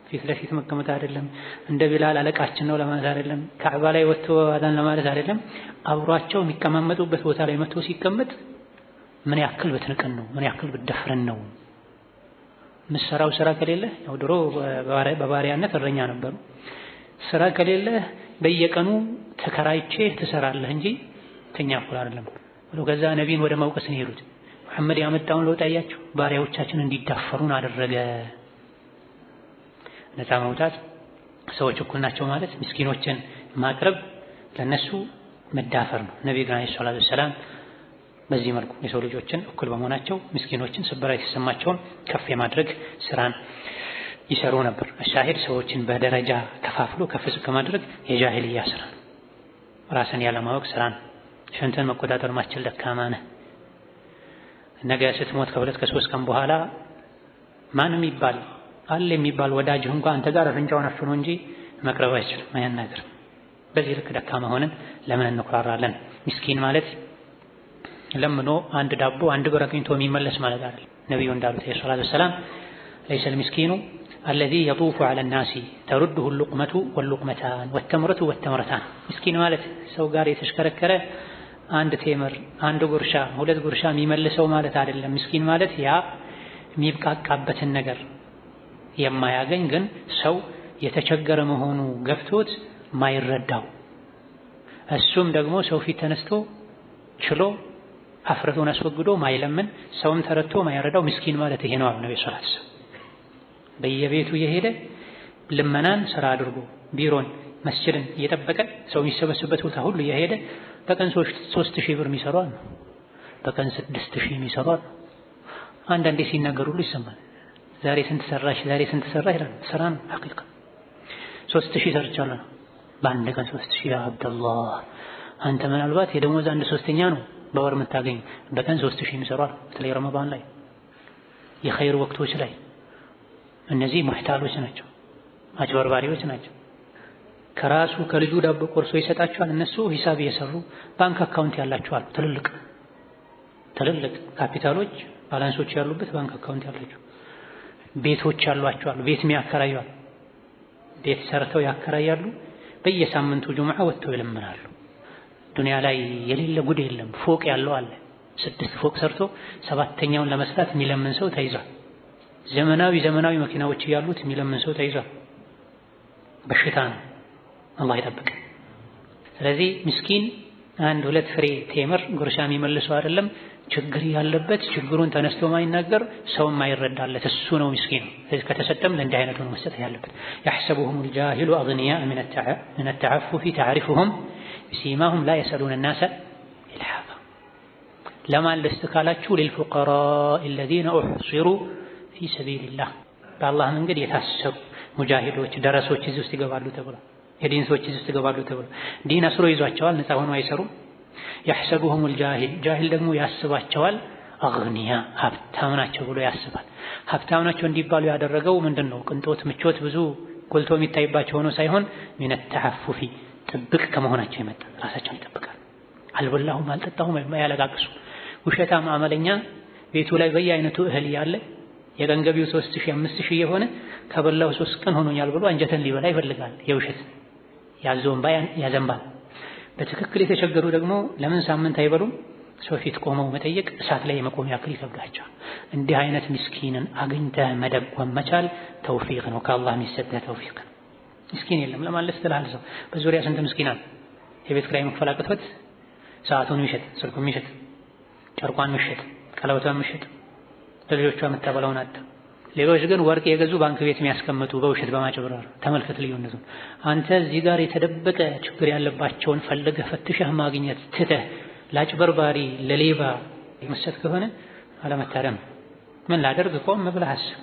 ፊት ለፊት መቀመጥ አይደለም። እንደ ቢላል አለቃችን ነው ለማለት አይደለም። ካዕባ ላይ ወጥቶ አዛን ለማለት አይደለም። አብሯቸው የሚቀማመጡበት ቦታ ላይ መጥቶ ሲቀመጥ ምን ያክል ብትንቀን ነው? ምን ያክል ብትደፍረን ነው? ምሰራው ስራ ከሌለ ያው ድሮ በባሪያነት እረኛ ነበሩ። ስራ ከሌለ በየቀኑ ተከራይቼ ትሰራለህ እንጂ ከኛ እኩል አይደለም ብሎ ከዛ ነቢይን ወደ መውቀስ ነው የሄዱት። መሐመድ ያመጣውን ለውጥ አያችሁ፣ ባሪያዎቻችን እንዲዳፈሩን አደረገ። ነፃ መውጣት፣ ሰዎች እኩል ናቸው ማለት፣ ምስኪኖችን ማቅረብ ለነሱ መዳፈር ነው። ነብዩ አለይሂ ሰላቱ ወሰላም በዚህ መልኩ የሰው ልጆችን እኩል በመሆናቸው ምስኪኖችን ስብራት ሲሰማቸውን ከፍ የማድረግ ስራን ይሰሩ ነበር። ሻሂድ ሰዎችን በደረጃ ከፋፍሎ ከፍ ዝቅ ማድረግ የጃሂልያ ስራ ነው። ራስን ያለማወቅ ስራ ነው። ሽንትን መቆጣጠር ማስችል ደካማ ነህ። ነገ ስትሞት ከሁለት ከሶስት ቀን በኋላ ማንም ይባል አለ የሚባል ወዳጅህ እንኳን አንተ ጋር አፍንጫውን አፍኖ እንጂ መቅረብ አይችልም፣ አያናግርም። በዚህ ልክ ደካማ ሆነን ለምን እንኩራራለን? ምስኪን ማለት ለምኖ አንድ ዳቦ አንድ ብር አግኝቶ የሚመለስ ማለት አይደል። ነብዩ እንዳሉት ሰለላሁ ዐለይሂ ወሰለም ليس المسكين الذي يطوف على الناس ترده اللقمة واللقمتان والتمرة والتمرتان። ምስኪን ማለት ሰው ጋር የተሽከረከረ አንድ ቴምር አንድ ጉርሻ ሁለት ጉርሻ የሚመልሰው ማለት አይደለም። ምስኪን ማለት ያ የሚብቃቃበትን ነገር የማያገኝ ግን ሰው የተቸገረ መሆኑ ገብቶት ማይረዳው፣ እሱም ደግሞ ሰው ፊት ተነስቶ ችሎ አፍረቱን አስወግዶ ማይለምን፣ ሰውም ተረድቶ ማይረዳው ምስኪን ማለት ይሄ ነው አሉ ነብዩ ሰለላሁ ዐለይሂ ወሰለም። በየቤቱ የሄደ ልመናን ስራ አድርጎ ቢሮን መስጂድን እየጠበቀ ሰው የሚሰበስበት ቦታ ሁሉ የሄደ በቀን 3000 ብር የሚሰሩ አሉ፣ በቀን 6000 የሚሰሩ አሉ። አንዳንዴ ሲናገሩ ሁሉ ይሰማል። ዛሬ ስንት ሰራሽ ይላል። ስራ ነው ሐቂቃ 3000 ሰርቻለሁ በአንድ ቀን 3000። ያ አብደላህ አንተ ምናልባት የደሞዝ 1/3 ነው በወር የምታገኝ፣ በቀን 3000 የሚሰሩ አሉ። በተለይ ረመዳን ላይ የኸይር ወቅቶች ላይ እነዚህ ሙህታሎች ናቸው፣ አጭበርባሪዎች ናቸው። ከራሱ ከልጁ ዳቦ ቆርሶ ይሰጣቸዋል። እነሱ ሂሳብ እየሰሩ ባንክ አካውንት ያላቸው አሉ። ትልልቅ ካፒታሎች ባላንሶች ያሉበት ባንክ አካውንት ያላቸው፣ ቤቶች ያሏቸው አሉ። ቤት የሚያከራዩ አሉ። ቤት ሰርተው ያከራያሉ። በየሳምንቱ ጁምዓ ወጥተው ይለምናሉ። ዱንያ ላይ የሌለ ጉድ የለም። ፎቅ ያለው አለ። 6 ፎቅ ሰርቶ 7ኛውን ለመስራት የሚለምን ሰው ተይዟል። ዘመናዊ መኪናዎች ያሉት የሚለምን ሰው ተይዟል። በሽታ ነው። አላህ ይጠብቅ። ስለዚህ ምስኪን አንድ ሁለት ፍሬ ቴምር ጉርሻ የሚመልሰው አይደለም፣ ችግር ያለበት ችግሩን ተነስቶ ማይናገር ሰው ማይረዳለት እሱ ነው ምስኪን። ስለዚህ ከተሰጠም ለእንዲህ አይነቱ ነው መስጠት ያለበት። يحسبهم الجاهل أغنياء من التعفف تعرفهم بسيماهم لا يسألون الناس إلحافا لما الاستقالاتشو للفقراء الذين أحصروا في سبيل الله بالله من قد يتحسب ሙጃሂዶች ደረሶች እዚህ ውስጥ ይገባሉ ተብሎ የዲን ሰዎች እዚህ ውስጥ ይገባሉ ተብሎ ዲን አስሮ ይዟቸዋል። ነፃ ሆኖ አይሰሩም። يحسبهم الجاهل ጃሂል ደግሞ ያስባቸዋል አግኒያ ሀብታም ናቸው ብሎ ያስባል። ሀብታም ናቸው እንዲባሉ ያደረገው ምንድነው? ቅንጦት ምቾት ብዙ ጎልቶ የሚታይባቸው ሆኖ ሳይሆን من التعفف ጥብቅ ከመሆናቸው ይመጣ ራሳቸውን ይጠብቃሉ። አልበላሁም አልጠጣሁም ያለቃቅሱ። ውሸታም አመለኛ ቤቱ ላይ በየአይነቱ እህል ያለ የቀን ገቢው 3000 5000 የሆነ ከበላው 3 ቀን ሆኖኛል ብሎ አንጀተን ሊበላ ይፈልጋል። የውሸት ያዘውን ባያን ያዘንባል። በትክክል የተቸገሩ ደግሞ ለምን ሳምንት አይበሉም? ሰው ፊት ቆመው መጠየቅ እሳት ላይ የመቆም ያክል ይከብዳቸዋል። እንዲህ አይነት ምስኪንን አግኝተህ መደጎም መቻል ተውፊቅ ነው፣ ከአላህ የሚሰጥህ ተውፊቅ ነው። ምስኪን የለም ለማለት ትላል ሰው በዙሪያ ስንት ምስኪን አለ። የቤት ኪራይ መክፈል አቅቶት ሰዓቱን የሚሸጥ ስልኩን የሚሸጥ ጨርቋን የሚሸጥ ቀለበቷን የሚሸጥ ለልጆቿ የምታበላውን አጣ ሌሎች ግን ወርቅ የገዙ ባንክ ቤት የሚያስቀምጡ በውሸት በማጭበርበር። ተመልከት ልዩነቱን። አንተ እዚህ ጋር የተደበቀ ችግር ያለባቸውን ፈልገህ ፈትሸህ ማግኘት ትተህ ለአጭበርባሪ ለሌባ መስጠት ከሆነ አለመታደም። ምን ላደርግ ቆም ብለህ አስብ።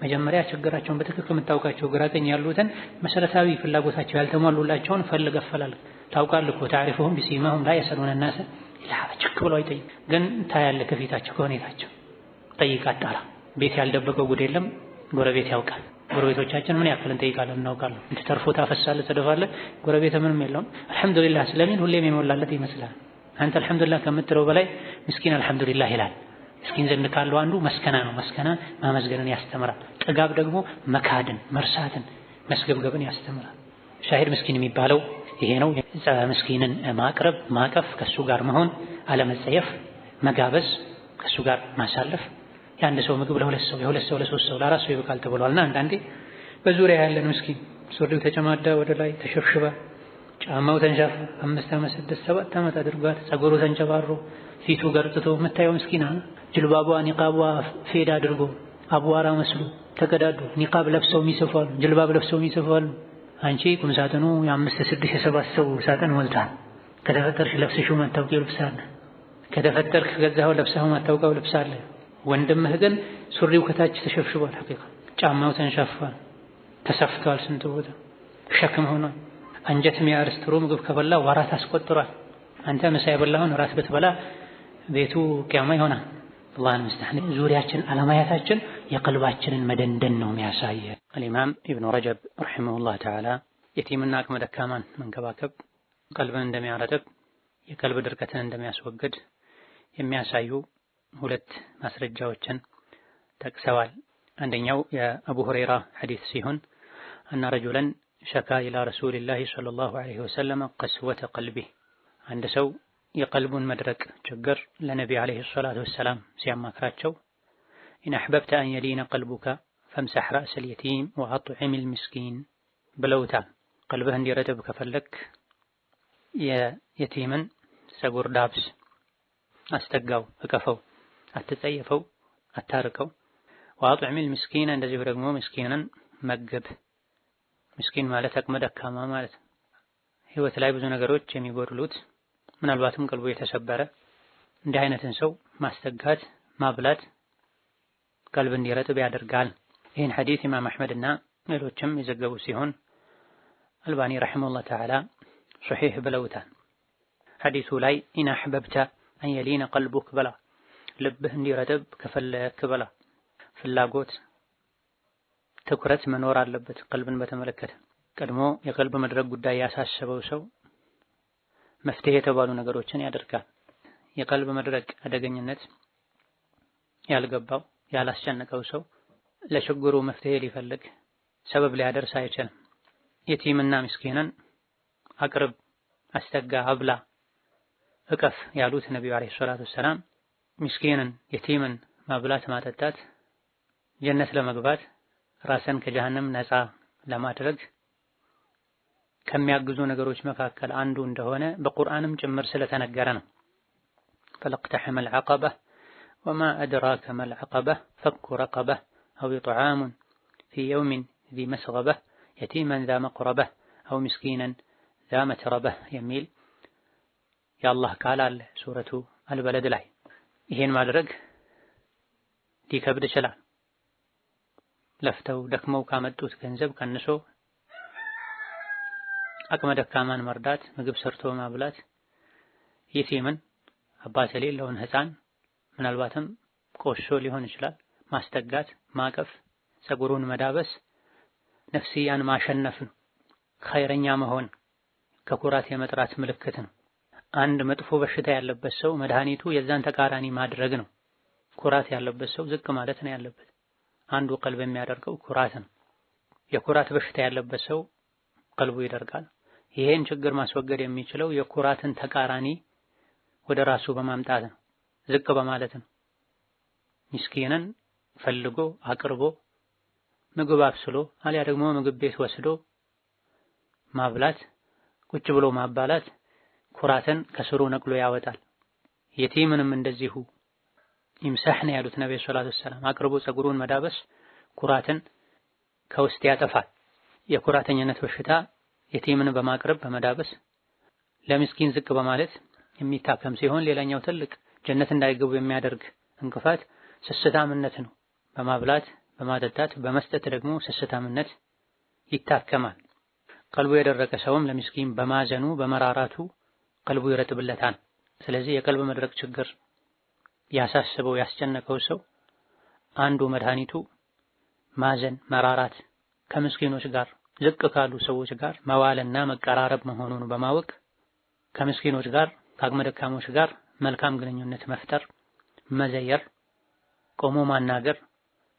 መጀመሪያ ችግራቸውን በትክክል የምታውቃቸው ግራ ቀኝ ያሉትን መሰረታዊ ፍላጎታቸው ያልተሟሉላቸውን ፈልገህ አፈላልግ። ታውቃለህ እኮ ታሪፉሁም ቢሲማሁም ላ የሰሉነ ናስ ኢላ ችክ ብሎ አይጠይቅ። ግን ታያለህ ከፊታቸው ከሁኔታቸው ጠይቅ፣ አጣራ። ቤት ያልደበቀው ጉድ የለም፣ ጎረቤት ያውቃል። ጎረቤቶቻችን ምን ያክል እንጠይቃለን እናውቃለን። እንት ተርፎ ታፈሳለህ ትደፋለህ፣ ጎረቤት ምንም የለውም አልሐምዱሊላህ ስለሚል ሁሌም የሞላለት ይመስላል። አንተ አልሐምዱሊላህ ከምትለው በላይ ምስኪን አልሐምዱሊላህ ይላል። ምስኪን ዘንድ ካለው አንዱ መስከና ነው። መስከና ማመስገንን ያስተምራል። ጥጋብ ደግሞ መካድን፣ መርሳትን፣ መስገብገብን ያስተምራል። ሻሂድ ምስኪን የሚባለው ይሄ ነው። ምስኪንን ማቅረብ፣ ማቀፍ፣ ከሱ ጋር መሆን፣ አለመጸየፍ፣ መጋበዝ፣ ከሱ ጋር ማሳለፍ። የአንድ ሰው ምግብ ለሁለት ሰው፣ የሁለት ሰው ለሶስት ሰው፣ ለአራት ሰው ይበቃል ተብሏልና አንዳንዴ በዙሪያ ያለን ምስኪን ሱሪው ተጨማዳ ወደ ላይ ተሸብሽባ፣ ጫማው ተንሻፋ 5 ዓመት 6 7 ዓመት አድርጓት፣ ጸጉሩ ተንጨባሮ፣ ፊቱ ገርጥቶ የምታየው ምስኪና፣ ጅልባቧ ኒቃቧ ፌድ አድርጎ አቧራ መስሎ ተቀዳዱ፣ ኒቃብ ለብሰው የሚሰፋሉ፣ ጅልባብ ለብሰው የሚሰፋሉ። አንቺ ቁም ሳጥኑ የ5 6 7 ሰው ሳጥን ሞልቷል። ከተፈጠርሽ ለብሰሽው ማታውቂው ልብስ አለ። ከተፈጠርክ ገዛኸው ለብሰኸው ማታውቀው ልብስ አለ። ወንድምህ ግን ሱሪው ከታች ተሸብሽቧል። ሐቂቃ ጫማው ተንሻፏል፣ ተሰፍቷል፣ ስንት ቦታ ሸክም ሆኗል። አንጀት የሚያርስ ጥሩ ምግብ ከበላ ወራት አስቆጥሯል። አንተ ምሳ የበላውን ራት ብትበላ ቤቱ ቂያማ ይሆናል። አላህን መስተሐን ዙሪያችን አለማየታችን የቀልባችንን መደንደን ነው የሚያሳየው። አልኢማም ኢብኑ ረጀብ ረሂመሁላህ ተዓላ የቲምና አቅመ ደካማን መንከባከብ ቀልብን እንደሚያረጥብ የቀልብ ድርቀትን እንደሚያስወግድ የሚያሳዩ ሁለት ማስረጃዎችን ጠቅሰዋል። አንደኛው የአቡ ሁረይራ ሐዲስ ሲሆን አነ ረጁለን ሸካ ኢላ ረሱሊላሂ ሰለላሁ ዐለይሂ ወሰለም ቀስወተ ቀልቢህ፣ አንድ ሰው የቀልቡን መድረቅ ችግር ለነቢ ዐለይሂ ሰላቱ ወሰላም ሲያማክራቸው ኢን አሕበብተ አን የሊነ ቀልቡከ ፈምሰሕ ረእሰል የቲም ወአጥዒሚል ምስኪን ብለውታል። ቀልብህ እንዲረጥብ ከፈለክ የየቲምን ፀጉር ዳብስ፣ አስጠጋው፣ እቀፈው፣ አትጸየፈው፣ አታርቀው። ወአጥዒሚል ምስኪን፣ እንደዚሁ ደግሞ ምስኪንን መግብ። ምስኪን ማለት አቅመ ደካማ ማለት ነው። ህይወት ላይ ብዙ ነገሮች የሚጎድሉት ምናልባትም ቀልቡ የተሰበረ እንዲህ አይነትን ሰው ማስጠጋት፣ ማብላት ቀልብ እንዲረጥብ ያደርጋል። ይህን ሐዲስ ኢማም አሕመድ እና ሌሎችም የዘገቡ ሲሆን አልባኒ ረሒመሁላህ ተዓላ ሶሒህ ብለውታል። ሐዲሱ ላይ ኢን አሕበብተ አን የሊነ ቀልቡክ በላ፣ ልብህ እንዲረጥብ ከፈለክ በላ። ፍላጎት ትኩረት መኖር አለበት። ቀልብን በተመለከተ ቀድሞ የቀልብ መድረቅ ጉዳይ ያሳሰበው ሰው መፍትሄ የተባሉ ነገሮችን ያደርጋል። የቀልብ መድረቅ አደገኝነት ያልገባው ያላስጨነቀው ሰው ለችግሩ መፍትሄ ሊፈልግ ሰበብ ሊያደርስ አይችልም። የቲምና ምስኪንን አቅርብ፣ አስጠጋ፣ አብላ፣ እቀፍ ያሉት ነቢዩ አለይሂ ሰላቱ ወሰላም ምስኪንን የቲምን ማብላት ማጠጣት ጀነት ለመግባት ራስን ከጀሃነም ነፃ ለማድረግ ከሚያግዙ ነገሮች መካከል አንዱ እንደሆነ በቁርአንም ጭምር ስለተነገረ ነው። ፈለቅተሐመል ዐቀበህ ወማ አድራከ መል ዐቀበህ ፈኩ ረቀበህ አው ኢጥዓሙን ፊ የውሚን ዚ መስገበህ የቲመን ዛ መቅረበህ አው ምስኪነን ዛ መትረበህ የሚል የአላህ ቃል አለ ሱረቱ አልበለድ ላይ። ይሄን ማድረግ ሊከብድ ይችላል። ለፍተው ደክመው ካመጡት ገንዘብ ቀንሶ አቅመ ደካማን መርዳት፣ ምግብ ሰርቶ ማብላት፣ የቲምን አባት የሌለውን ሕፃን ምናልባትም ቆሾ ሊሆን ይችላል ማስጠጋት፣ ማቀፍ፣ ፀጉሩን መዳበስ ነፍስያን ማሸነፍ ነው። ኸይረኛ መሆን ከኩራት የመጥራት ምልክት ነው። አንድ መጥፎ በሽታ ያለበት ሰው መድኃኒቱ የዛን ተቃራኒ ማድረግ ነው። ኩራት ያለበት ሰው ዝቅ ማለት ነው ያለበት። አንዱ ቀልብ የሚያደርገው ኩራት ነው። የኩራት በሽታ ያለበት ሰው ቀልቡ ይደርቃል። ይሄን ችግር ማስወገድ የሚችለው የኩራትን ተቃራኒ ወደ ራሱ በማምጣት ነው፣ ዝቅ በማለት ነው። ምስኪንን ፈልጎ አቅርቦ ምግብ አብስሎ አሊያ ደግሞ ምግብ ቤት ወስዶ ማብላት፣ ቁጭ ብሎ ማባላት ኩራትን ከስሩ ነቅሎ ያወጣል። የቲምንም እንደዚሁ ይምሰህ ነው ያሉት ነብዩ ሰለላሁ ዐለይሂ ወሰለም። አቅርቦ ፀጉሩን መዳበስ ኩራትን ከውስጥ ያጠፋል። የኩራተኝነት በሽታ የቲምን በማቅረብ በመዳበስ ለምስኪን ዝቅ በማለት የሚታከም ሲሆን ሌላኛው ትልቅ ጀነት እንዳይገቡ የሚያደርግ እንቅፋት ስስታምነት ነው። በማብላት በማጠጣት በመስጠት ደግሞ ስስታምነት ይታከማል። ቀልቡ የደረቀ ሰውም ለምስኪን በማዘኑ በመራራቱ ቀልቡ ይረጥብለታል። ስለዚህ የቀልብ መድረቅ ችግር ያሳስበው ያስጨነቀው ሰው አንዱ መድኃኒቱ ማዘን፣ መራራት፣ ከምስኪኖች ጋር ዝቅ ካሉ ሰዎች ጋር መዋልና መቀራረብ መሆኑን በማወቅ ከምስኪኖች ጋር ከአቅመ ደካሞች ጋር መልካም ግንኙነት መፍጠር፣ መዘየር፣ ቆሞ ማናገር፣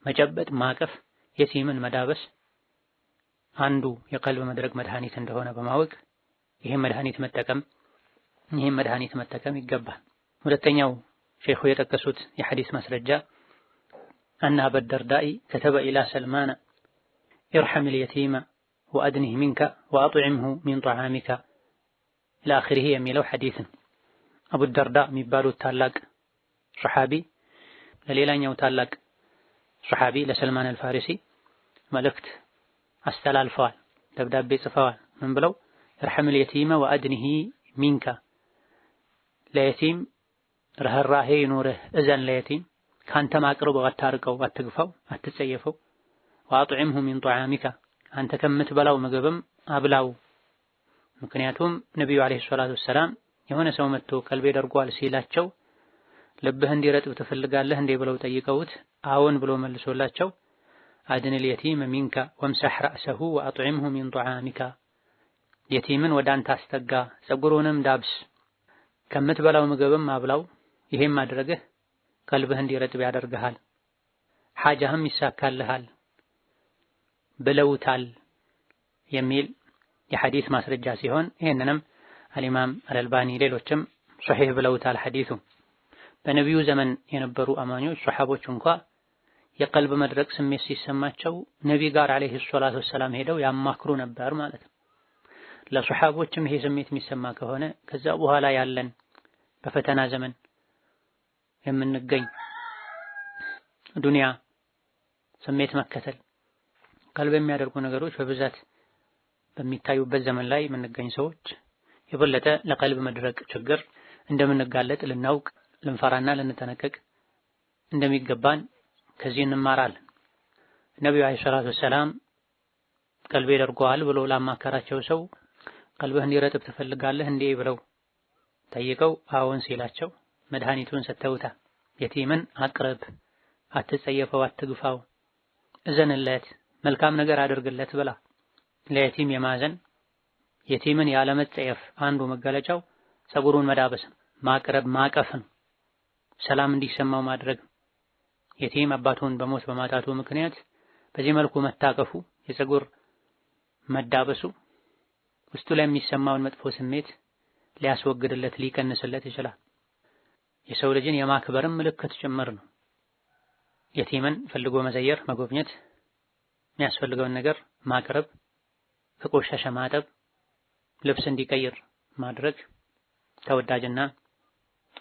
መጨበጥ፣ ማቀፍ፣ የቲምን መዳበስ አንዱ የቀልብ መድረቅ መድኃኒት እንደሆነ በማወቅ ይህን መድኃኒት መጠቀም ይገባል። ሁለተኛው ሼኹ የጠቀሱት የሐዲስ ማስረጃ አነ አበደርዳኢ ከተበ ኢላ ሰልማን ኢርሐሚል የቲመ ወአድኒህ ሚንከ ወአጥዕምሁ ሚን ጠዓሚከ ኢላ አኺሪህ የሚለው ሐዲስ ነው። አቡ ደርዳ የሚባሉት ታላቅ ሰሓቢ ለሌላኛው ታላቅ ሰሓቢ ለሰልማን አልፋሪሲ መልእክት አስተላልፈዋል፣ ደብዳቤ ጽፈዋል። ምን ብለው? ኢርሐሚል የቲመ ወአድኒህ ሚንከ፣ ለየቲም ርህራሄ ይኑርህ፣ እዘን ለየቲም፣ ካንተም አቅርበው፣ አታርቀው፣ አትግፋው፣ አትጸየፈው። ወአጥዕምሁ ሚን ጠዓሚከ፣ አንተ ከምትበላው ምግብም አብላው። ምክንያቱም ነቢዩ ዓለይሂ ሰላቱ ወሰላም የሆነ ሰው መጥቶ ቀልቤ ደርጓል ሲላቸው ልብህ እንዲረጥብ ትፈልጋለህ እንዴ ብለው ጠይቀውት አዎን ብሎ መልሶላቸው አድንል የቲም ሚንከ ወምሰሕ ረእሰሁ ወአጥዕምሁ ሚን ጠዓሚከ፣ የቲምን ወደ አንተ አስጠጋ፣ ፀጉሩንም ዳብስ፣ ከምትበላው ምግብም አብላው። ይሄም ማድረግህ ቀልብህ እንዲረጥብ ያደርግሃል፣ ሓጃህም ይሳካልሃል ብለውታል የሚል የሐዲስ ማስረጃ ሲሆን ይህንንም አልኢማም አልአልባኒ ሌሎችም ሶሒህ ብለውታል ሐዲሱ። በነቢዩ ዘመን የነበሩ አማኞች ሶሐቦች እንኳ የቀልብ መድረቅ ስሜት ሲሰማቸው ነቢ ጋር አለይሂ ሰላቱ ወሰላም ሄደው ያማክሩ ነበር ማለት ነው። ለሶሐቦችም ይሄ ስሜት የሚሰማ ከሆነ ከዛ በኋላ ያለን በፈተና ዘመን የምንገኝ ዱንያ ስሜት መከተል ቀልብ የሚያደርጉ ነገሮች በብዛት በሚታዩበት ዘመን ላይ የምንገኝ ሰዎች የበለጠ ለቀልብ መድረቅ ችግር እንደምንጋለጥ ልናውቅ ልንፈራና ልንጠነቀቅ እንደሚገባን ከዚህ እንማራለን። ነቢዩ አለይሂ ሰላቱ ወሰላም ቀልቤ ደርጓል ብሎ ላማከራቸው ሰው ቀልብህ እንዲረጥብ ትፈልጋለህ እንዴ ብለው ጠይቀው አዎን ሲላቸው መድኃኒቱን ሰጥተውታል። የቲምን አቅርብ፣ አትጸየፈው፣ አትግፋው፣ እዘንለት፣ መልካም ነገር አድርግለት ብላ። ለየቲም የማዘን የቲምን ያለመጸየፍ አንዱ መገለጫው ፀጉሩን መዳበስ፣ ማቅረብ፣ ማቀፍ ነው። ሰላም እንዲሰማው ማድረግ። የቲም አባቱን በሞት በማጣቱ ምክንያት በዚህ መልኩ መታቀፉ፣ የፀጉር መዳበሱ ውስጡ ላይ የሚሰማውን መጥፎ ስሜት ሊያስወግድለት ሊቀንስለት ይችላል። የሰው ልጅን የማክበርም ምልክት ጭምር ነው። የቲምን ፈልጎ መዘየር፣ መጎብኘት፣ የሚያስፈልገውን ነገር ማቅረብ፣ ከቆሻሻ ማጠብ፣ ልብስ እንዲቀይር ማድረግ ተወዳጅና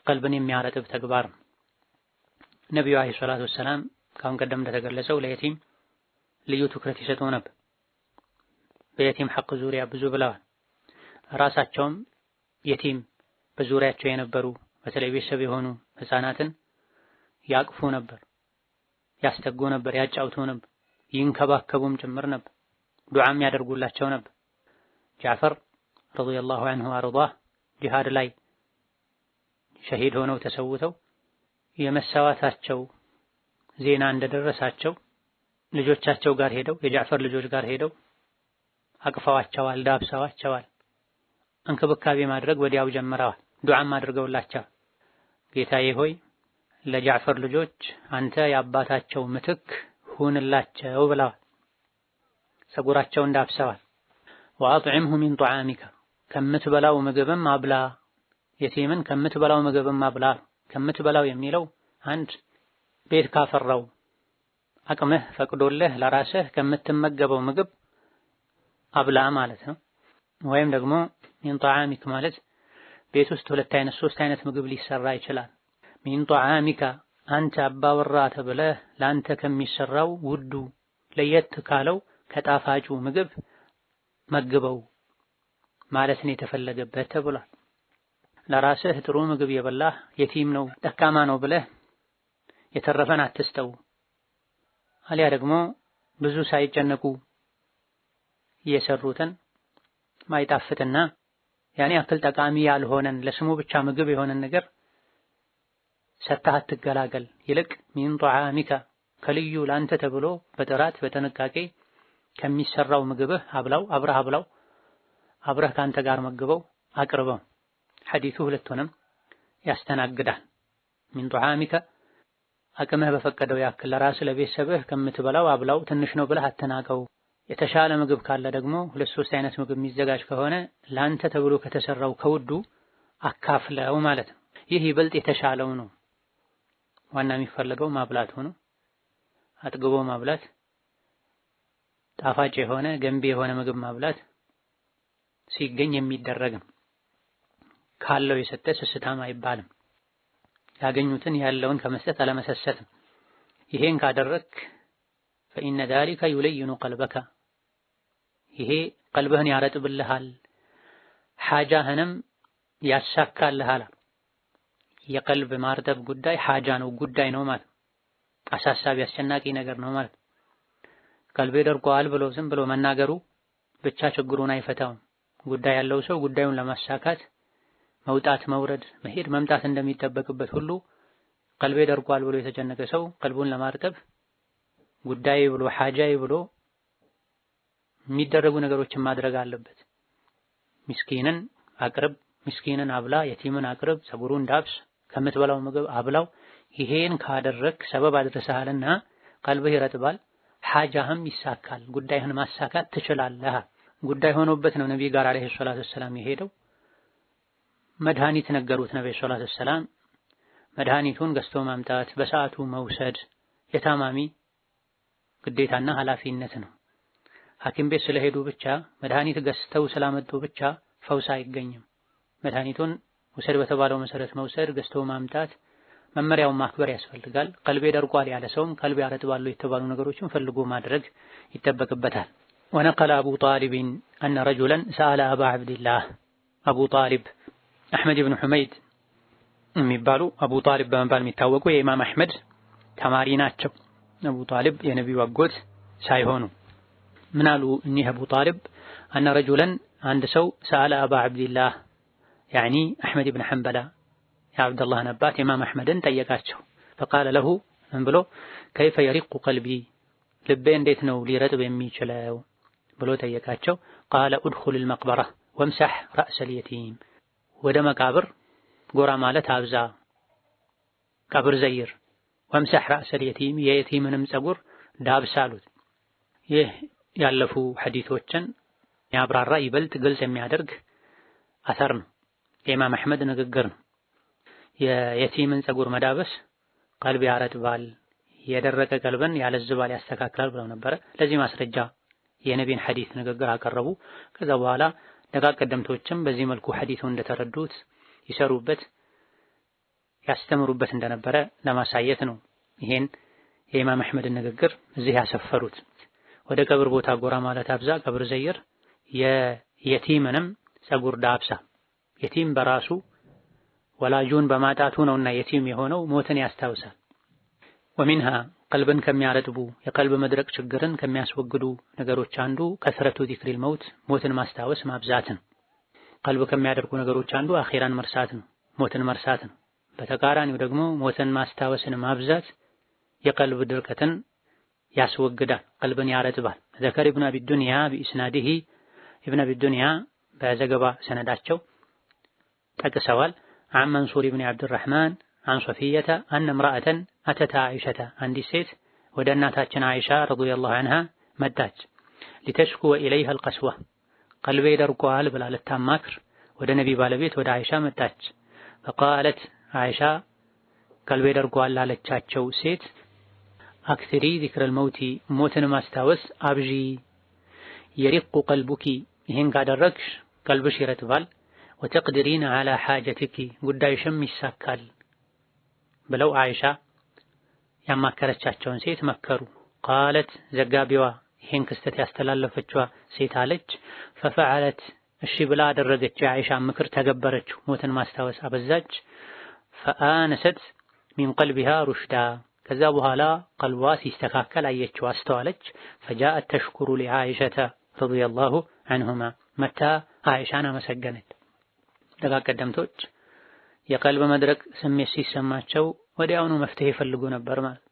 ቀልብን የሚያረጥብ ተግባር ነው። ነቢዩ አለይሂ ሰላቱ ወሰላም ካሁን ቀደም እንደተገለጸው ለየቲም ልዩ ትኩረት ይሰጡ ነበር። በየቲም ሐቅ ዙሪያ ብዙ ብለዋል። ራሳቸውም የቲም በዙሪያቸው የነበሩ በተለይ ቤተሰብ የሆኑ ህፃናትን ያቅፉ ነበር፣ ያስጠጉ ነበር፣ ያጫውቱ ነበር፣ ይንከባከቡም ጭምር ነበር፣ ዱዓም ያደርጉላቸው ነበር። ጃዕፈር ረዲየላሁ ዐንሁ ወአርዷህ ጂሃድ ላይ ሸሂድ ሆነው ተሰውተው የመሰዋታቸው ዜና እንደደረሳቸው ልጆቻቸው ጋር ሄደው የጃዕፈር ልጆች ጋር ሄደው አቅፈዋቸዋል፣ ዳብሰዋቸዋል፣ እንክብካቤ ማድረግ ወዲያው ጀምረዋል። ዱዓም አድርገውላቸው ጌታዬ ሆይ ለጃዕፈር ልጆች አንተ የአባታቸው ምትክ ሁንላቸው ብለዋል። ፀጉራቸውን ዳብሰዋል። ወአጥዕምሁ ሚን ጠዓሚከ ከምትበላው ምግብም አብላ፣ የቲምን ከምትበላው ምግብም አብላ። ከምትበላው የሚለው አንድ ቤት ካፈራው አቅምህ ፈቅዶልህ ለራስህ ከምትመገበው ምግብ አብላ ማለት ነው። ወይም ደግሞ ሚን ጠዓሚክ ማለት ቤት ውስጥ ሁለት አይነት ሶስት አይነት ምግብ ሊሰራ ይችላል። ሚን ጠዓሚከ አንተ አባወራ ተብለህ ለአንተ ከሚሰራው ውዱ ለየት ካለው ከጣፋጩ ምግብ መግበው ማለት ነው የተፈለገበት ተብሏል። ለራስህ ጥሩ ምግብ የበላህ የቲም ነው ደካማ ነው ብለህ የተረፈን አትስተው። አሊያ ደግሞ ብዙ ሳይጨነቁ የሰሩትን ማይጣፍጥና ያኔ አክል ጠቃሚ ያልሆነን ለስሙ ብቻ ምግብ የሆነን ነገር ሰጥተህ አትገላገል። ይልቅ ሚን ጧዓሚከ ከልዩ ላንተ ተብሎ በጥራት በጥንቃቄ ከሚሰራው ምግብህ አብላው፣ አብረህ ካንተ ጋር መግበው፣ አቅርበው። ሐዲሱ ሁለቱንም ያስተናግዳል። ሚን ጧዓሚከ አቅምህ በፈቀደው ያክል ለራስህ ለቤተሰብህ ከምትበላው አብላው፣ ትንሽ ነው ብለህ አትናቀው። የተሻለ ምግብ ካለ ደግሞ 2-3 አይነት ምግብ የሚዘጋጅ ከሆነ ላንተ ተብሎ ከተሰራው ከውዱ አካፍለው ማለት ነው። ይህ ይበልጥ የተሻለው ነው። ዋና የሚፈለገው ማብላት ሆኖ አጥግቦ ማብላት፣ ጣፋጭ የሆነ ገንቢ የሆነ ምግብ ማብላት ሲገኝ የሚደረግም ካለው የሰጠ ስስታም አይባልም። ያገኙትን ያለውን ከመስጠት አለመሰሰትም። ይሄን ካደረክ فإن ذلك يلين قلبك ይሄ ቀልብህን ያረጥብልሃል፣ ሓጃህንም ያሳካልሃል። የቀልብ ማርጠብ ጉዳይ ሓጃ ነው፣ ጉዳይ ነው ማለት አሳሳቢ አስጨናቂ ነገር ነው ማለት። ቀልቤ ደርቋል ብሎ ዝም ብሎ መናገሩ ብቻ ችግሩን አይፈታውም። ጉዳይ ያለው ሰው ጉዳዩን ለማሳካት መውጣት መውረድ መሄድ መምጣት እንደሚጠበቅበት ሁሉ ቀልቤ ደርቋል ብሎ የተጨነቀ ሰው ቀልቡን ለማርጠብ ጉዳይ ብሎ ሓጃይ ብሎ የሚደረጉ ነገሮችን ማድረግ አለበት። ምስኪንን አቅርብ፣ ምስኪንን አብላ፣ የቲምን አቅርብ፣ ፀጉሩን ዳብስ፣ ከምትበላው ምግብ አብላው። ይሄን ካደረክ ሰበብ አድርሰሃልና ቀልብህ ይረጥባል፣ ሓጃህም ይሳካል፣ ጉዳይህን ማሳካት ትችላለህ። ጉዳይ ሆኖበት ነው ነብይ ጋር አለይሂ ሰላቱ ወሰላም የሄደው። መድኃኒት ነገሩት ነብይ ሰለላሁ ዐለይሂ ወሰለም። መድኃኒቱን ገዝቶ ማምጣት በሰዓቱ መውሰድ የታማሚ ግዴታና ኃላፊነት ነው። ሐኪም ቤት ስለሄዱ ብቻ መድኃኒት ገዝተው ስላመጡ ብቻ ፈውስ አይገኝም። መድኃኒቱን ውሰድ በተባለው መሰረት መውሰድ፣ ገዝቶ ማምጣት፣ መመሪያውን ማክበር ያስፈልጋል። ቀልቤ ደርቋል ያለ ሰውም ቀልቤ ያረጥባሉ የተባሉ ነገሮችን ፈልጎ ማድረግ ይጠበቅበታል። ወነቀለ አቡ ጣሊብን አነ ረጁለን ሰአለ አባ ዐብድላህ አቡ ጣሊብ አሕመድ ብን ሑመይድ የሚባሉ አቡ ጣሊብ በመባል የሚታወቁ የኢማም አሕመድ ተማሪ ናቸው። አቡ ጣሊብ የነቢዩ አጎት ሳይሆኑ ምን አሉ እኒህ አቡ ጣሊብ? አነ ረጁለን አንድ ሰው ሰአለ አባ ዐብድላህ ያዕኒ አሕመድ ብን ሐንበላ የዐብደላህን አባት ኢማም አሕመድን ጠየቃቸው። ፈቃለ ለሁ ምን ብሎ ከይፈ የሪቁ ቀልቢ ልቤ እንዴት ነው ሊረጥብ የሚችለው ብሎ ጠየቃቸው። ቃለ ኡድኹል አልመቅበራ ወምሰሕ ረእሰል የቲም ወደ መቃብር ጎራ ማለት አብዛ፣ ቀብር ዘይር፣ ወምሰሕ ረእሰል የቲም የየቲምንም ፀጉር ዳብስ አሉት። ይህ ያለፉ ሐዲሶችን ያብራራ ይበልጥ ግልጽ የሚያደርግ አሰር ነው። የኢማም አሕመድ ንግግር ነው። የየቲምን ፀጉር መዳበስ ቀልብ ያረጥባል፣ የደረቀ ቀልብን ያለዝባል፣ ያስተካክላል ብለው ነበረ። ለዚህ ማስረጃ የነቢይን ሐዲስ ንግግር አቀረቡ። ከዛ በኋላ ደጋግ ቀደምቶችም በዚህ መልኩ ሐዲሱን እንደተረዱት ይሰሩበት ያስተምሩበት እንደነበረ ለማሳየት ነው ይሄን የኢማም አሕመድን ንግግር እዚህ ያሰፈሩት። ወደ ቀብር ቦታ ጎራ ማለት አብዛ፣ ቀብር ዘይር፣ የየቲምንም ፀጉር ዳብሳ። የቲም በራሱ ወላጁን በማጣቱ ነውና የቲም የሆነው ሞትን ያስታውሳል። ወሚንሃ ቀልብን ከሚያረጥቡ የቀልብ መድረቅ ችግርን ከሚያስወግዱ ነገሮች አንዱ ከስረቱ ዚክሪል መውት ሞትን ማስታወስ ማብዛት ነው። ቀልብ ከሚያደርጉ ነገሮች አንዱ አኺራን መርሳት ነው፣ ሞትን መርሳት ነው። በተቃራኒው ደግሞ ሞትን ማስታወስን ማብዛት የቀልብ ድርቀትን ያስወግዳል፣ ቀልብን ያረጥባል። ዘከር ኢብኑ አቢ ዱንያ ቢኢስናዲሂ ኢብኑ አቢ ዱንያ በዘገባ ሰነዳቸው ጠቅሰዋል። አን መንሱር ኢብኑ አብድራህማን አን ሶፊየተ አነ እምራአተን አተታ አይሸተ አንዲት ሴት ወደ እናታችን አይሻ ረዲየላሁ ዐንሃ መጣች። ሊተሽኩወ ኢለይሃ አልቀስዋ ቀልቤ ደርቋል ብላ ልታማክር ወደ ነቢ ባለቤት ወደ አይሻ መጣች። ፈቃለት አይሻ ቀልቤ ደርቋል ላለቻቸው ሴት አክሲሪ ዚክረል መውቲ ሞትን ማስታወስ አብዢ፣ የሪቁ ቀልቡኪ ይህን ካደረግሽ ቀልብሽ ይረጥባል፣ ወተቅድሪን ዐላ ሓጀቲኪ ጉዳይሽም ይሳካል ብለው አይሻ ያማከረቻቸውን ሴት መከሩ። ቃለት ዘጋቢዋ ይሄን ክስተት ያስተላለፈችዋ ሴት አለች ፈፈዐለት እሺ ብላ አደረገች የአኢሻ ምክር ተገበረችው ሞትን ማስታወስ አበዛች ፈአነሰት ሚን ቀልቢሃ ሩሽዳ ከዛ በኋላ ቀልቧ ሲስተካከል አየችው አስተዋለች ፈጃአት ተሽኩሩ ሊዓኢሸተ ረዲየላሁ ዐንሁማ መታ አኢሻን አመሰገነች ደጋግ ቀደምቶች የቀልብ መድረቅ ስሜት ሲሰማቸው ወዲያውኑ መፍትሄ ይፈልጉ ነበር ማለት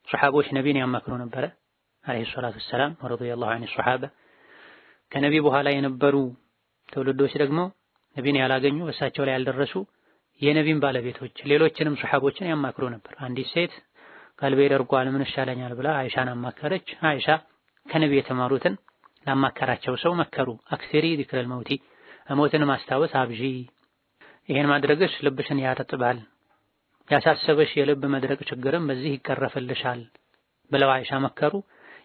ሱሐቦች ነቢን ያማክሩ ነበር አለይሂ ሰላቱ ወሰላም ረዲየላሁ ዐንሁ ሱሐባ ከነቢ በኋላ የነበሩ ትውልዶች ደግሞ ነቢን ያላገኙ እሳቸው ላይ ያልደረሱ የነቢን ባለቤቶች ሌሎችንም ሱሐቦችን ያማክሩ ነበር አንዲት ሴት ቀልቤ ደርቋል ምን ይሻለኛል ብላ አይሻን አማከረች አይሻ ከነቢ የተማሩትን ላማከራቸው ሰው መከሩ አክሲሪ ዚክረል መውቲ ሞትን ማስታወስ አብዢ ይሄን ማድረግሽ ልብሽን ያረጥባል ያሳሰበሽ የልብ መድረቅ ችግርም በዚህ ይቀረፍልሻል ብለው አይሻ መከሩ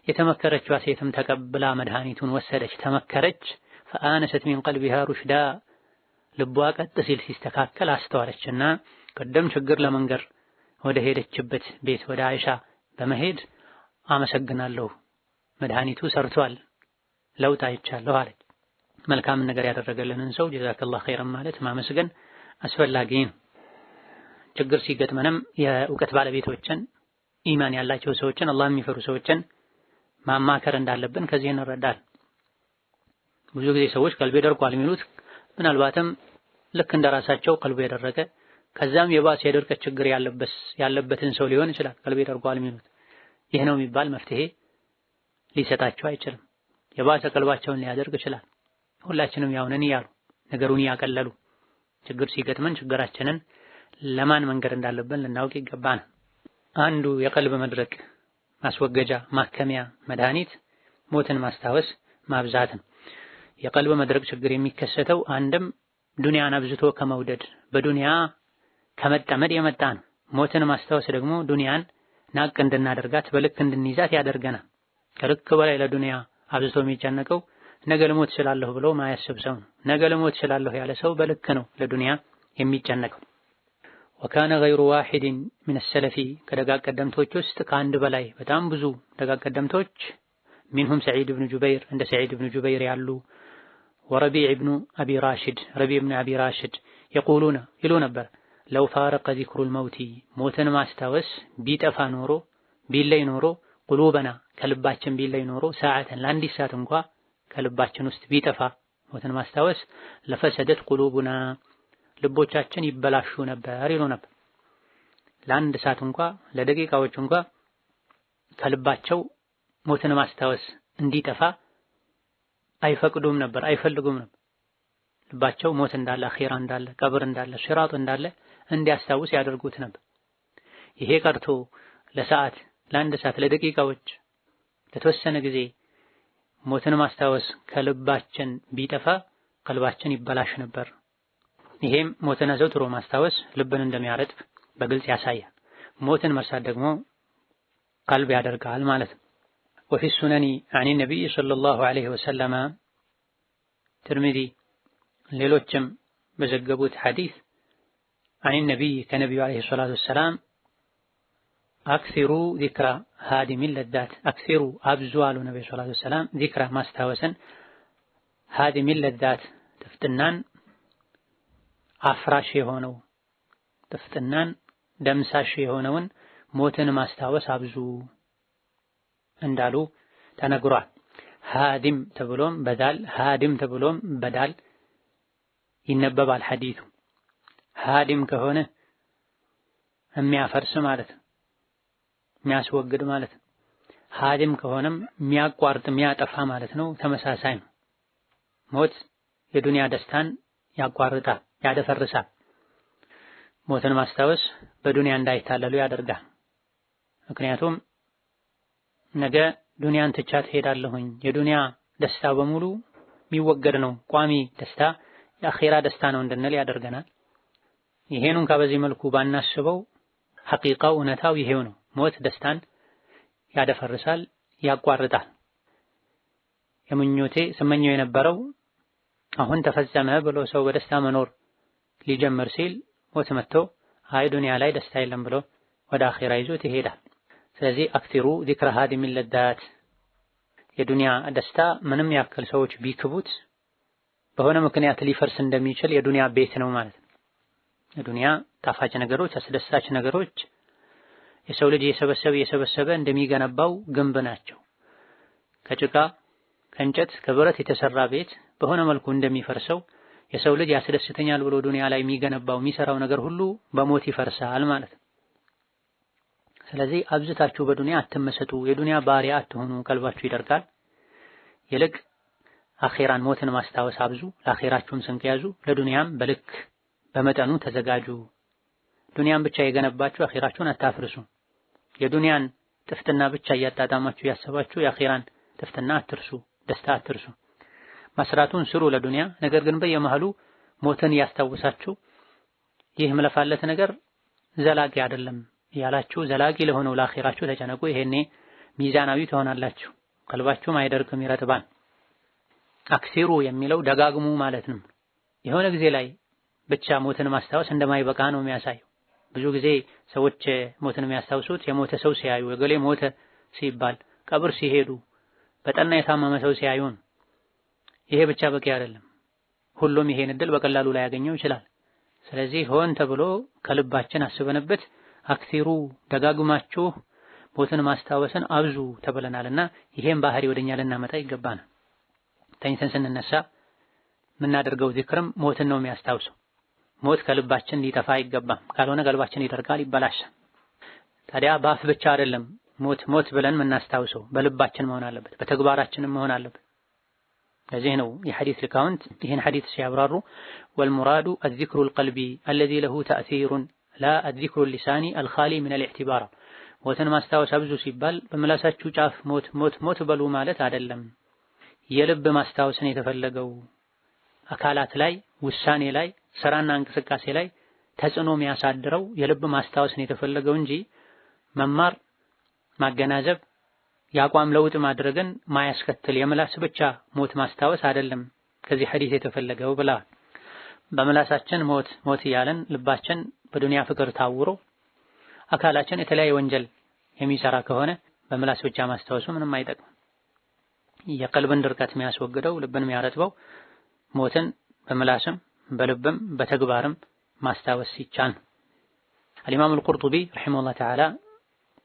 የተመከረችዋ ሴትም ተቀብላ መድኃኒቱን ወሰደች ተመከረች ፈአነሰት ሚን ቀልቢሃ ሩሽዳ ልቧ ቀጥ ሲል ሲስተካከል አስተዋለችና ቀደም ችግር ለመንገር ወደ ሄደችበት ቤት ወደ አይሻ በመሄድ አመሰግናለሁ መድኃኒቱ ሰርቷል ለውጥ አይቻለሁ አለች መልካም ነገር ያደረገልንን ሰው ጀዛከላሁ ኸይረን ማለት ማመስገን አስፈላጊ ነው ችግር ሲገጥመንም የእውቀት ባለቤቶችን ኢማን ያላቸው ሰዎችን አላህ የሚፈሩ ሰዎችን ማማከር እንዳለብን ከዚህ እንረዳለን ብዙ ጊዜ ሰዎች ቀልቤ ደርቋል የሚሉት ምናልባትም ልክ እንደራሳቸው ቀልቡ የደረቀ ከዛም የባሰ የድርቀት ችግር ያለበትን ሰው ሊሆን ይችላል ቀልቤ ደርቋል የሚሉት ይህ ነው የሚባል መፍትሄ ሊሰጣቸው አይችልም የባሰ ቀልባቸውን ሊያደርግ ይችላል ሁላችንም ያው ነን ይያሉ ነገሩን ያቀለሉ ችግር ሲገጥመን ችግራችንን ለማን መንገር እንዳለብን ልናውቅ ይገባናል አንዱ የቀልብ መድረቅ ማስወገጃ ማከሚያ መድኃኒት ሞትን ማስታወስ ማብዛት ነው የቀልብ መድረቅ ችግር የሚከሰተው አንድም ዱንያን አብዝቶ ከመውደድ በዱንያ ከመጠመድ የመጣ ነው ሞትን ማስታወስ ደግሞ ዱንያን ናቅ እንድናደርጋት በልክ እንድንይዛት ያደርገናል ከልክ በላይ ለዱንያ አብዝቶ የሚጨነቀው ነገ ልሞት እችላለሁ ብሎ ማያስብ ሰው ነው ነገ ልሞት እችላለሁ ያለ ሰው በልክ ነው ለዱንያ የሚጨነቀው وكان غير واحد من السلف ከደጋግ ቀደምቶች ውስጥ ከአንድ በላይ በጣም ብዙ ደጋግ ቀደምቶች منهم سعيد بن جبير عند سعيد بن جبير ያሉ وربيع بن أبي راشد ربيع بن أبي راشد يقولون يلو ነበር لو فارق ذكر الموت ሞትን ማስታወስ ቢጠፋ ኖሮ ቢለይ ኖሮ قلوبنا ከልባችን ቢለይ ኖሮ ሰዓትን ለአንዲት ሰዓት እንኳን ከልባችን ውስጥ ቢጠፋ ሞትን ማስታወስ ለፈሰደት قلوبنا ልቦቻችን ይበላሹ ነበር ይሉ ነበር ለአንድ ሰዓት እንኳን ለደቂቃዎች እንኳን ከልባቸው ሞትን ማስታወስ እንዲጠፋ አይፈቅዱም ነበር አይፈልጉም ነበር ልባቸው ሞት እንዳለ አኺራ እንዳለ ቀብር እንዳለ ሲራጥ እንዳለ እንዲያስታውስ ያደርጉት ነበር ይሄ ቀርቶ ለሰዓት ለአንድ ሰዓት ለደቂቃዎች ለተወሰነ ጊዜ ሞትን ማስታወስ ከልባችን ቢጠፋ ቀልባችን ይበላሽ ነበር ይሄም ሞትን አዘውትሮ ማስታወስ ልብን እንደሚያረጥብ በግልጽ ያሳያል ሞትን መርሳት ደግሞ ቀልብ ያደርጋል ማለት ነው وفي السنن عن النبي صلى الله عليه وسلم ترمذي ሌሎችም በዘገቡት ሐዲስ عن النبي كنبي عليه الصلاة والسلام أكثروا ذكر هادم اللذات أكثروا أبزوال النبي صلى الله عليه وسلم ذكر ما استوسن هادم اللذات تفتنان አፍራሽ የሆነው ተፍተናን ደምሳሽ የሆነውን ሞትን ማስታወስ አብዙ እንዳሉ ተነግሯል ሃዲም ተብሎም በዳል ሃዲም ተብሎም በዳል ይነበባል ሐዲሱ ሃዲም ከሆነ የሚያፈርስ ማለት የሚያስወግድ ማለት ሃዲም ከሆነም የሚያቋርጥ የሚያጠፋ ማለት ነው ተመሳሳይ ነው ሞት የዱንያ ደስታን ያቋርጣል ያደፈርሳል ሞትን ማስታወስ በዱንያ እንዳይታለሉ ያደርጋል ምክንያቱም ነገ ዱንያን ትቻት ሄዳለሁኝ የዱንያ ደስታ በሙሉ የሚወገድ ነው ቋሚ ደስታ የአኺራ ደስታ ነው እንድንል ያደርገናል ይሄንን ከበዚህ መልኩ ባናስበው ሐቂቃው እውነታው ይሄው ነው ሞት ደስታን ያደፈርሳል ያቋርጣል የምኞቴ ስመኘው የነበረው አሁን ተፈጸመ ብሎ ሰው በደስታ መኖር ሊጀምር ሲል ሞት መጥቶ አይ ዱንያ ላይ ደስታ የለም ብሎ ወደ አኺራ ይዞት ይሄዳል ስለዚህ አክቲሩ ዚክረ ሃዲሚል ለዳት የዱንያ ደስታ ምንም ያክል ሰዎች ቢክቡት በሆነ ምክንያት ሊፈርስ እንደሚችል የዱንያ ቤት ነው ማለት ነው። የዱንያ ጣፋጭ ነገሮች፣ አስደሳች ነገሮች የሰው ልጅ የሰበሰበ እንደሚገነባው ግንብ ናቸው። ከጭቃ ከእንጨት ከብረት የተሰራ ቤት በሆነ መልኩ እንደሚፈርሰው የሰው ልጅ ያስደስተኛል ብሎ ዱንያ ላይ የሚገነባው የሚሰራው ነገር ሁሉ በሞት ይፈርሳል ማለት ነው። ስለዚህ አብዝታችሁ በዱንያ አትመሰጡ፣ የዱንያ ባሪያ አትሆኑ፣ ቀልባችሁ ይደርቃል። ይልቅ አኺራን ሞትን ማስታወስ አብዙ፣ ለአኺራችሁም ስንቅ ያዙ፣ ለዱንያም በልክ በመጠኑ ተዘጋጁ። ዱንያን ብቻ የገነባችሁ አኺራችሁን አታፍርሱ። የዱንያን ጥፍጥና ብቻ እያጣጣማችሁ ያሰባችሁ የአኺራን ጥፍጥና አትርሱ፣ ደስታ አትርሱ። መስራቱን ስሩ ለዱንያ፣ ነገር ግን በየመሃሉ ሞትን ያስታውሳችሁ ይህ ምለፋለት ነገር ዘላቂ አይደለም ያላችሁ ዘላቂ ለሆነው ለአኺራችሁ ተጨነቁ። ይሄኔ ሚዛናዊ ትሆናላችሁ፣ ቀልባችሁም አይደርቅም፣ ይረጥባል። አክሲሩ የሚለው ደጋግሙ ማለት ነው። የሆነ ጊዜ ላይ ብቻ ሞትን ማስታወስ እንደማይበቃ ነው የሚያሳየው። ብዙ ጊዜ ሰዎች ሞትን የሚያስታውሱት የሞተ ሰው ሲያዩ፣ እገሌ ሞተ ሲባል፣ ቀብር ሲሄዱ፣ በጠና የታመመ ሰው ሲያዩ። ይሄ ብቻ በቂ አይደለም። ሁሉም ይሄን እድል በቀላሉ ላይ ያገኘው ይችላል። ስለዚህ ሆን ተብሎ ከልባችን አስበንበት አክሲሩ ደጋግማችሁ ሞትን ማስታወስን አብዙ ተብለናልና ይሄን ባህሪ ወደኛ ልናመጣ ይገባናል። ተኝተን ስንነሳ የምናደርገው ዚክርም ሞትን ነው የሚያስታውሰው። ሞት ከልባችን ሊጠፋ አይገባም፣ ካልሆነ ቀልባችን ይደርቃል፣ ይበላሻል። ታዲያ በአፍ ብቻ አይደለም ሞት ብለን የምናስታውሰው፣ በልባችን መሆን አለበት፣ በተግባራችንም መሆን አለበት። ለዚህ ነው የሐዲስ ሊቃውንት ይህን ሐዲስ ሲያብራሩ ወልሙራዱ الذكر القلبي الذي له تأثير لا الذكر اللساني الخالي من الاعتبار። ሞትን ማስታወስ አብዙ ሲባል በምላሳችሁ ጫፍ ሞት በሉ ማለት አይደለም። የልብ ማስታወስን የተፈለገው አካላት ላይ፣ ውሳኔ ላይ፣ ስራና እንቅስቃሴ ላይ ተጽዕኖ የሚያሳድረው የልብ ማስታወስን የተፈለገው እንጂ መማር፣ ማገናዘብ፣ የአቋም ለውጥ ማድረግን ማያስከትል የምላስ ብቻ ሞት ማስታወስ አይደለም ከዚህ ሐዲስ የተፈለገው ብላ። በምላሳችን ሞት እያለን ልባችን በዱንያ ፍቅር ታውሮ አካላችን የተለያየ ወንጀል የሚሰራ ከሆነ በምላስ ብቻ ማስታወሱ ምንም አይጠቅም። የቀልብን ድርቀት የሚያስወግደው ልብን የሚያረጥበው ሞትን በምላስም በልብም በተግባርም ማስታወስ ሲቻል። አልኢማም አልቁርጡቢ ረሂመሁላህ ተዓላ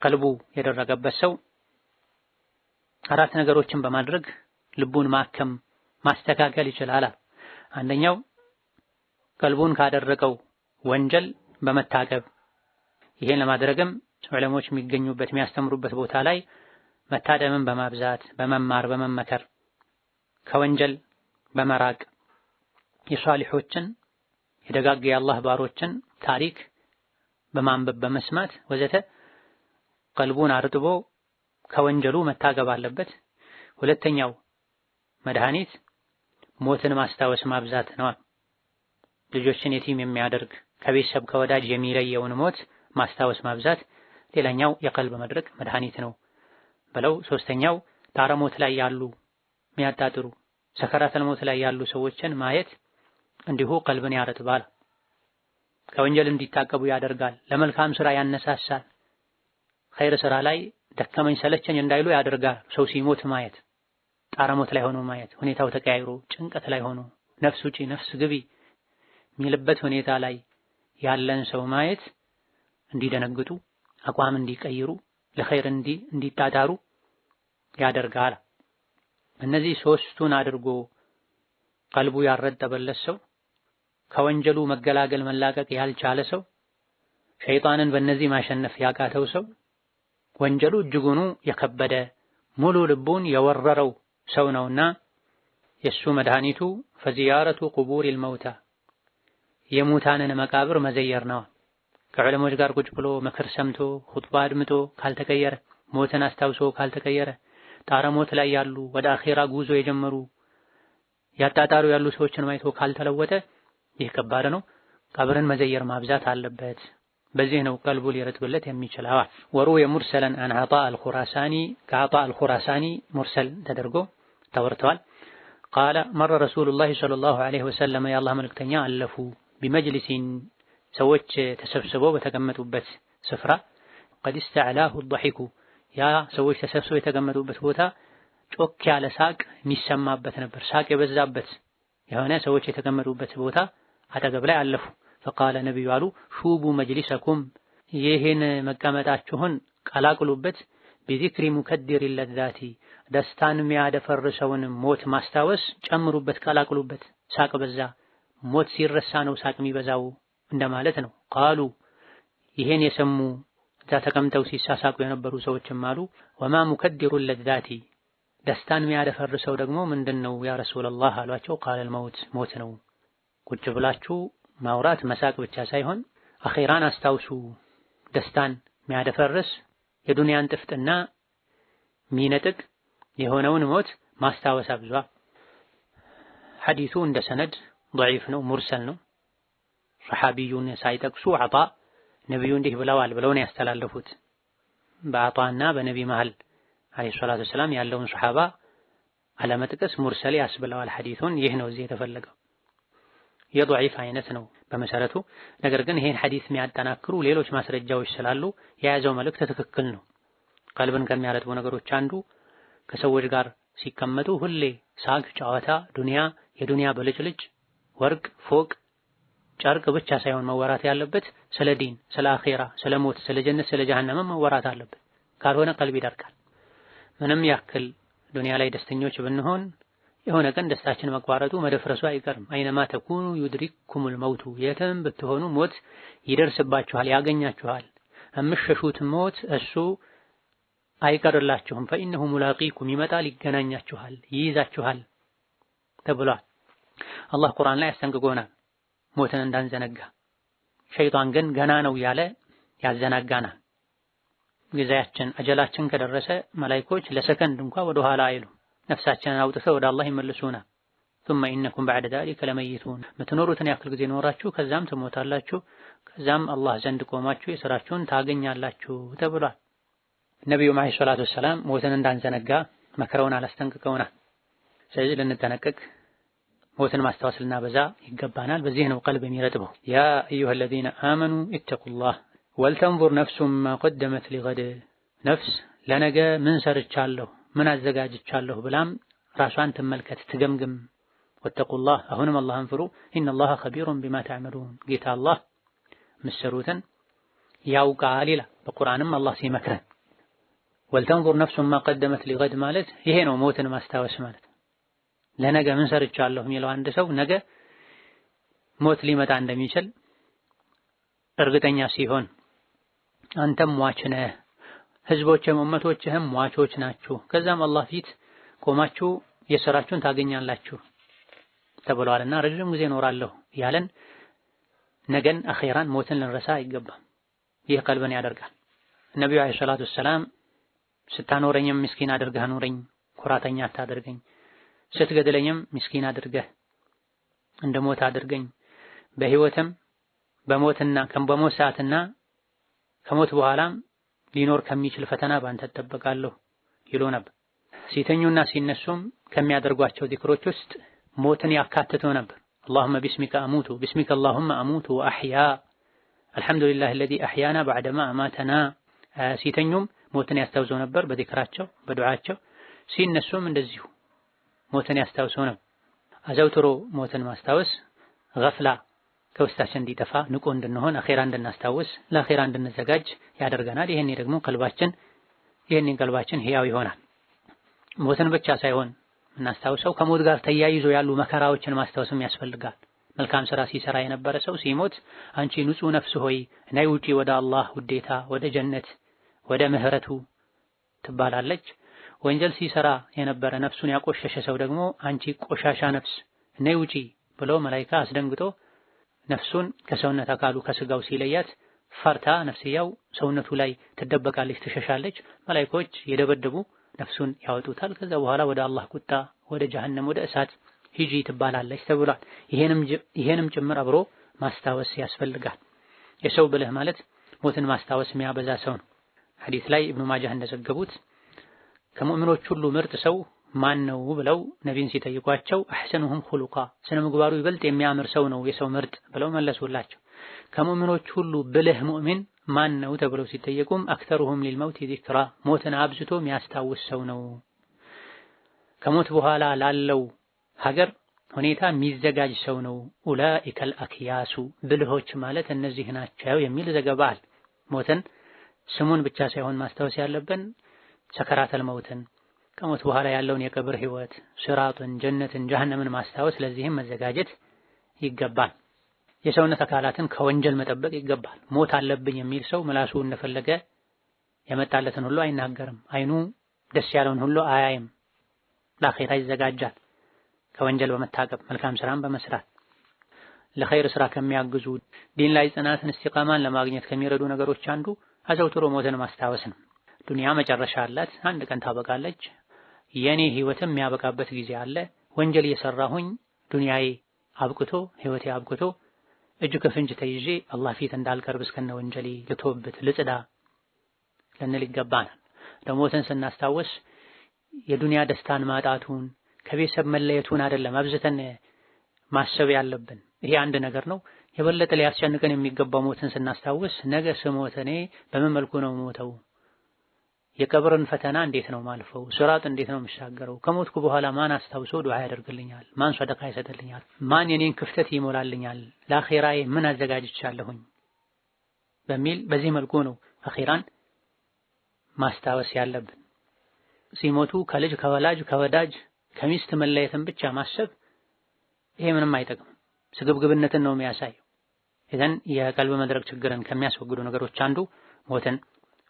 ቀልቡ የደረቀበት ሰው 4 ነገሮችን በማድረግ ልቡን ማከም ማስተካከል ይችላል። አንደኛው ቀልቡን ካደረቀው ወንጀል በመታቀብ፣ ይሄን ለማድረግም ዑለሞች የሚገኙበት የሚያስተምሩበት ቦታ ላይ መታደምን በማብዛት በመማር በመመከር ከወንጀል በመራቅ የሷሊሖችን የደጋግ የአላህ ባሮችን ታሪክ በማንበብ በመስማት ወዘተ ቀልቡን አርጥቦ ከወንጀሉ መታገብ አለበት። ሁለተኛው መድኃኒት ሞትን ማስታወስ ማብዛት ነው። ልጆችን የቲም የሚያደርግ ከቤተሰብ ከወዳጅ የሚለየውን ሞት ማስታወስ ማብዛት ሌላኛው የቀልብ መድረቅ መድኃኒት ነው ብለው፣ ሶስተኛው ጣረሞት ላይ ያሉ የሚያጣጥሩ ሰከራተል ሞት ላይ ያሉ ሰዎችን ማየት እንዲሁ ቀልብን ያረጥባል፣ ከወንጀል እንዲታቀቡ ያደርጋል፣ ለመልካም ስራ ያነሳሳል፣ ኸይር ስራ ላይ ደከመኝ ሰለቸኝ እንዳይሉ ያደርጋል። ሰው ሲሞት ማየት፣ ጣረሞት ላይ ሆኖ ማየት፣ ሁኔታው ተቀያይሮ ጭንቀት ላይ ሆኖ ነፍስ ውጪ ነፍስ ግቢ የሚልበት ሁኔታ ላይ ያለን ሰው ማየት እንዲደነግጡ፣ አቋም እንዲቀይሩ፣ ለኸይር እንዲጣጣሩ ያደርጋል። እነዚህ ሶስቱን አድርጎ ቀልቡ ያረጠበለት ሰው፣ ከወንጀሉ መገላገል መላቀቅ ያልቻለ ሰው፣ ሸይጣንን በእነዚህ ማሸነፍ ያቃተው ሰው፣ ወንጀሉ እጅጉኑ የከበደ ሙሉ ልቡን የወረረው ሰው ነውና የሱ መድኃኒቱ ፈዚያረቱ ቁቡሪል መውታ የሙታንን መቃብር መዘየር ነው። ከዑለሞች ጋር ቁጭ ብሎ ምክር ሰምቶ ኹጥባ አድምጦ ካልተቀየረ፣ ሞትን አስታውሶ ካልተቀየረ፣ ጣረሞት ላይ ያሉ ወደ አኺራ ጉዞ የጀመሩ ያጣጣሩ ያሉ ሰዎችን ማይቶ ካልተለወጠ ይህ ከባድ ነው። ቀብርን መዘየር ማብዛት አለበት። በዚህ ነው ቀልቡ ሊረጥብለት የሚችለው። ወሩየ ሙርሰለን አን ዓጣ አልኹራሳኒ ከዓጣ አልኹራሳኒ ሙርሰል ተደርጎ ተወርተዋል። ቃለ መረ ረሱሉላሂ ሰለላሁ ዐለይሂ ወሰለም የአላህ መልእክተኛ አለፉ ቢመጅሊሲን ሰዎች ተሰብስበው በተቀመጡበት ስፍራ ቀድ ኢስተዕላሁ ضሒኩ ያ ሰዎች ተሰብስበው የተቀመጡበት ቦታ ጮክ ያለ ሳቅ የሚሰማበት ነበር። ሳቅ የበዛበት የሆነ ሰዎች የተቀመጡበት ቦታ አጠገብ ላይ አለፉ። ፈቃለ ነብዩ አሉ ሹቡ መጅሊሰኩም ይህን መቀመጣችሁን ቀላቅሉበት ቢዚክሪ ሙከዲር ለዛቲ ደስታን የሚያደፈርሰውን ሞት ማስታወስ ጨምሩበት፣ ቀላቅሉበት። ሳቅ በዛ፣ ሞት ሲረሳ ነው ሳቅ የሚበዛው እንደማለት ነው። ቃሉ ይሄን የሰሙ እዛ ተቀምጠው ሲሳሳቁ የነበሩ ሰዎችም አሉ ወማ ሙከዲሩ ለዛቲ ደስታን የሚያደፈርሰው ደግሞ ምንድነው ያ ረሱላህ አሏቸው። ቃለል ሞት ነው። ቁጭ ብላችሁ ማውራት መሳቅ ብቻ ሳይሆን አኺራን አስታውሱ። ደስታን የሚያደፈርስ የዱንያን ጥፍጥና ሚነጥቅ የሆነውን ሞት ማስታወስ አብዟ። ሐዲሱ እንደ ሰነድ ضعيف ነው፣ ሙርሰል ነው። ሰሐቢዩን ሳይጠቅሱ አጣ ነብዩ እንዲህ ብለዋል ብለው ነው ያስተላለፉት። በአጣና በነቢ መሃል አለይሂ ሰላቱ ወሰላም ያለውን ሱሐባ አለመጥቀስ ሙርሰል ያስብለዋል ሐዲሱን። ይህ ነው እዚህ የተፈለገው። የضعيف አይነት ነው በመሰረቱ። ነገር ግን ይሄን ሐዲስ የሚያጠናክሩ ሌሎች ማስረጃዎች ስላሉ የያዘው መልእክት ትክክል ነው። ቀልብን ከሚያረጥቡ ነገሮች አንዱ ከሰዎች ጋር ሲቀመጡ ሁሌ ሳቅ፣ ጨዋታ፣ የዱንያ ብልጭልጭ፣ ወርቅ፣ ፎቅ፣ ጨርቅ ብቻ ሳይሆን መወራት ያለበት ስለ ዲን፣ ስለ አኺራ፣ ስለ ሞት፣ ስለ ጀነት፣ ስለ ጀሃነም መወራት አለበት። ካልሆነ ቀልብ ይደርቃል። ምንም ያክል ዱንያ ላይ ደስተኞች ብንሆን የሆነ ቀን ደስታችን መቋረጡ መደፍረሱ አይቀርም። አይነማ ተኩኑ ዩድሪኩሙል መውቱ የትም ብትሆኑ ሞት ይደርስባችኋል፣ ያገኛችኋል። እምሸሹት ሞት እሱ አይቀርላችሁም። ፈኢነሁ ሙላቂኩም ይመጣል፣ ይገናኛችኋል፣ ይይዛችኋል ተብሏል። አላህ ቁርአን ላይ ያስጠንቅቆናል ሞትን እንዳንዘነጋ። ሸይጣን ግን ገና ነው ያለ ያዘናጋናል። ጊዜያችን አጀላችን ከደረሰ መላእክቶች ለሰከንድ እንኳን ወደ ኋላ አይሉ ነፍሳችንን አውጥተው ወደ አላህ ይመልሱናል። ثم انكم بعد ذلك لميتون ምትኖሩትን ያክል ጊዜ ኖራችሁ ከዛም ትሞታላችሁ፣ ከዛም አላህ ዘንድ ቆማችሁ የሥራችሁን ታገኛላችሁ ተብሏል። ነብዩ መሐመድ ሰለላሁ ዐለይሂ ወሰለም ሞትን እንዳንዘነጋ መከረውን አላስጠንቅቀውናል። ስለዚህ ልንጠነቀቅ ሞትን ማስታወስ ልናበዛ ይገባናል። በዚህ ነው ቀልብ የሚረጥበው። ያ አዩሀ الذين آمنوا اتقوا الله ولتنظر نفس ما قدمت لغد ነፍስ ለነገ ምን ሰርቻለሁ ምን አዘጋጅቻለሁ ብላም ራሷን ትመልከት፣ ትገምግም። ወተቁላህ አሁንም አላህን ፍሩ። ኢነላህ ኸቢሩን ቢማ ተዕመሉን ጌታ አላህ ምሰሩትን ያውቃል ይላል በቁርአንም አላህ ሲመክረን። ወልተንዙር ነፍሱን ማ ቀደመት ሊገድ ማለት ይሄ ነው ሞትን ማስታወስ ማለት። ለነገ ምን ሰርቻለሁ የሚለው አንድ ሰው ነገ ሞት ሊመጣ እንደሚችል እርግጠኛ ሲሆን፣ አንተም ሟች ነህ፣ ህዝቦችም ኡመቶችህም ሟቾች ናችሁ፣ ከዛም አላህ ፊት ቆማችሁ የሥራችሁን ታገኛላችሁ ተብሏልና ረጅም ጊዜ እኖራለሁ ያለን ነገን አኺራን ሞትን ልንረሳ አይገባም። ይህ ቀልብን ያደርጋል። ነብዩ አለይሂ ሰላቱ ወሰላም ስታኖረኝም ምስኪን አድርገህ ኑረኝ፣ ኩራተኛ አታድርገኝ፣ ስትገድለኝም ምስኪን አድርገህ እንደ ሞት አድርገኝ፣ በህይወትም በሞትና በሞት ሰዓትና ከሞት በኋላም ሊኖር ከሚችል ፈተና ባንተ ተጠበቃለሁ ይሉ ነበር። ሲተኙና ሲነሱም ከሚያደርጓቸው ዚክሮች ውስጥ ሞትን ያካትቱ ነበር። اللهم باسمك أموت باسمك اللهم أموت وأحيا الحمد لله الذي أحيانا بعدما أماتنا ሲተኙም ሞትን ያስታውሱ ነበር በዚክራቸው በዱዓቸው። ሲነሱም እንደዚሁ ሞትን ያስታውሱ ነበር። አዘውትሮ ሞትን ማስታወስ ገፍላ ከውስጣችን እንዲጠፋ ንቁ እንድንሆን አኺራ እንድናስታውስ ለአኺራ እንድንዘጋጅ ያደርገናል። ይሄኔ ደግሞ ቀልባችን ሕያው ይሆናል። ሞትን ብቻ ሳይሆን እናስታውሰው ከሞት ጋር ተያይዞ ያሉ መከራዎችን ማስታወስም ያስፈልጋል። መልካም ሥራ ሲሰራ የነበረ ሰው ሲሞት አንቺ ንጹህ ነፍስ ሆይ ነይ ውጪ ወደ አላህ ውዴታ፣ ወደ ጀነት፣ ወደ ምህረቱ ትባላለች። ወንጀል ሲሰራ የነበረ ነፍሱን ያቆሸሸ ሰው ደግሞ አንቺ ቆሻሻ ነፍስ ነይ ውጪ ብሎ መላኢካ አስደንግጦ ነፍሱን ከሰውነት አካሉ ከስጋው ሲለያት ፈርታ ነፍስያው ሰውነቱ ላይ ትደበቃለች፣ ትሸሻለች። መላኢኮች የደበደቡ ነፍሱን ያወጡታል። ከዛ በኋላ ወደ አላህ ቁጣ፣ ወደ ጀሃነም፣ ወደ እሳት ሂጂ ትባላለች ተብሏል። ይሄንም ጭምር አብሮ ማስታወስ ያስፈልጋል። የሰው ብልህ ማለት ሞትን ማስታወስ የሚያበዛ ሰው ነው። ሐዲስ ላይ ኢብኑ ማጃህ እንደዘገቡት ከሙእሚኖች ሁሉ ምርጥ ሰው ማን ነው ብለው ነቢይን ሲጠይቋቸው አህሰኑሁም ኹሉቃ ስነ ምግባሩ ይበልጥ የሚያምር ሰው ነው የሰው ምርጥ ብለው መለሱላቸው። ከሙእሚኖች ሁሉ ብልህ ሙእሚን ማን ነው ተብለው ሲጠየቁም አክተሩሁም ሊልመውት ዚክራ ሞትን አብዝቶ የሚያስታውስ ሰው ነው። ከሞት በኋላ ላለው ሀገር ሁኔታ የሚዘጋጅ ሰው ነው። ኡላኢከል አክያሱ ብልሆች ማለት እነዚህ ናቸው የሚል ዘገባ አለ። ሞትን ስሙን ብቻ ሳይሆን ማስታወስ ያለብን ሰከራተል መውትን ከሞት በኋላ ያለውን የቀብር ህይወት፣ ሲራጥን፣ ጀነትን፣ ጀሃነምን ማስታወስ ለዚህም መዘጋጀት ይገባል። የሰውነት አካላትን ከወንጀል መጠበቅ ይገባል። ሞት አለብኝ የሚል ሰው ምላሱ እንደፈለገ የመጣለትን ሁሉ አይናገርም። አይኑ ደስ ያለውን ሁሉ አያይም። ለአኺራ ይዘጋጃል። ከወንጀል በመታቀብ መልካም ስራን በመስራት ለኸይር ስራ ከሚያግዙ ዲን ላይ ጽናትን እስቲቃማን ለማግኘት ከሚረዱ ነገሮች አንዱ አዘውትሮ ሞትን ማስታወስ ነው። ዱንያ መጨረሻ አላት፣ አንድ ቀን ታበቃለች። የኔ ህይወትም የሚያበቃበት ጊዜ አለ። ወንጀል እየሰራሁኝ ዱንያዬ አብቅቶ ህይወቴ አብቅቶ እጅ ከፍንጅ ተይዤ አላህ ፊት እንዳልቀርብ እስከነ ወንጀሌ ልተውበት ልጽዳ ልንል ይገባናል። ሞትን ስናስታውስ የዱንያ ደስታን ማጣቱን ከቤተሰብ መለየቱን አይደለም አብዝተን ማሰብ ያለብን። ይሄ አንድ ነገር ነው። የበለጠ ሊያስጨንቀን የሚገባው ሞትን ስናስታውስ ነገ ስሞት እኔ በምን መልኩ ነው ሞተው? የቀብርን ፈተና እንዴት ነው ማልፈው? ሲራጥ እንዴት ነው የምሻገረው? ከሞትኩ በኋላ ማን አስታውሶ ዱዓ ያደርግልኛል? ማን ሰደቃ ይሰጥልኛል? ማን የኔን ክፍተት ይሞላልኛል? ለአኺራዬ ምን አዘጋጅቻለሁኝ? በዚህ መልኩ ነው አኺራን ማስታወስ ያለብን። ሲሞቱ ከልጅ ከወላጅ ከወዳጅ ከሚስት መለየትን ብቻ ማሰብ ይሄ ምንም አይጠቅም፣ ስግብግብነትን ነው የሚያሳየው። ኢዘን የቀልብ መድረቅ ችግርን ከሚያስወግዱ ነገሮች አንዱ ሞትን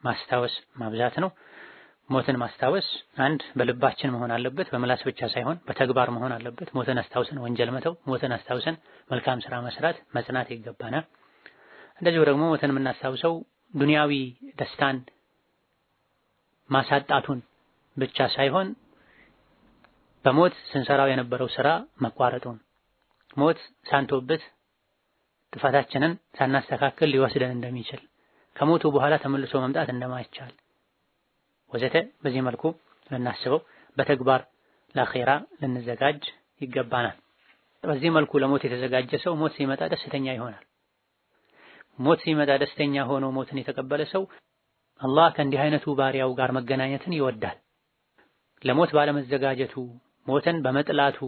ማስታወስ ማብዛት ነው። ሞትን ማስታወስ አንድ በልባችን መሆን አለበት፣ በምላስ ብቻ ሳይሆን በተግባር መሆን አለበት። ሞትን አስታውሰን ወንጀል መተው፣ ሞትን አስታውሰን መልካም ስራ መስራት መጽናት ይገባናል። እንደዚሁ ደግሞ ሞትን የምናስታውሰው ዱንያዊ ደስታን ማሳጣቱን ብቻ ሳይሆን በሞት ስንሰራው የነበረው ስራ መቋረጡን፣ ሞት ሳንቶበት ጥፋታችንን ሳናስተካክል ሊወስደን እንደሚችል፣ ከሞቱ በኋላ ተመልሶ መምጣት እንደማይቻል ወዘተ በዚህ መልኩ ልናስበው በተግባር ለአኺራ ልንዘጋጅ ይገባናል። በዚህ መልኩ ለሞት የተዘጋጀ ሰው ሞት ሲመጣ ደስተኛ ይሆናል። ሞት ሲመጣ ደስተኛ ሆኖ ሞትን የተቀበለ ሰው አላህ ከእንዲህ አይነቱ ባሪያው ጋር መገናኘትን ይወዳል። ለሞት ባለመዘጋጀቱ ሞትን በመጥላቱ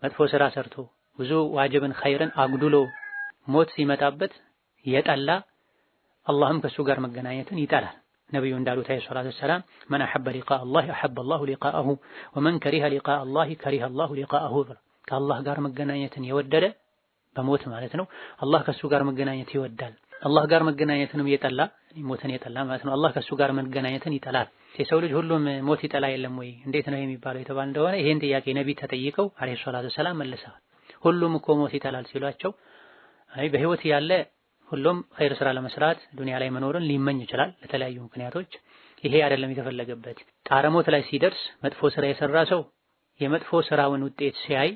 መጥፎ ስራ ሰርቶ ብዙ ዋጅብን ኸይርን አጉድሎ ሞት ሲመጣበት የጠላ አላህም ከሱ ጋር መገናኘትን ይጠላል። ነብዩ እንዳሉት አለይሂ ሰላቱ ወሰላም መን አሐበ ሊቃአ አላህ አሐበ አላሁ ሊቃአሁ ወመን ከሪሀ ሊቃአ አላህ ከሪሀ አላሁ ሊቃአሁ። ከአላህ ጋር መገናኘትን የወደደ በሞት ማለት ነው አላህ ከሱ ጋር መገናኘት ይወዳል። አላህ ጋር መገናኘትንም የጠላ ሞትን የጠላ ማለት ነው አላህ ከሱ ጋር መገናኘትን ይጠላል። የሰው ልጅ ሁሉም ሞት ይጠላ የለም ወይ እንዴት ነው የሚባለው የተባለ እንደሆነ ይሄን ጥያቄ ነብይ ተጠይቀው አለይሂ ሰላቱ ወሰላም መልሰዋል። ሁሉም እኮ ሞት ይጠላል ሲሏቸው በህይወት ያለ ሁሉም ኸይር ስራ ለመስራት ዱንያ ላይ መኖርን ሊመኝ ይችላል ለተለያዩ ምክንያቶች። ይሄ አይደለም የተፈለገበት። ጣረ ሞት ላይ ሲደርስ መጥፎ ስራ የሰራ ሰው የመጥፎ ስራውን ውጤት ሲያይ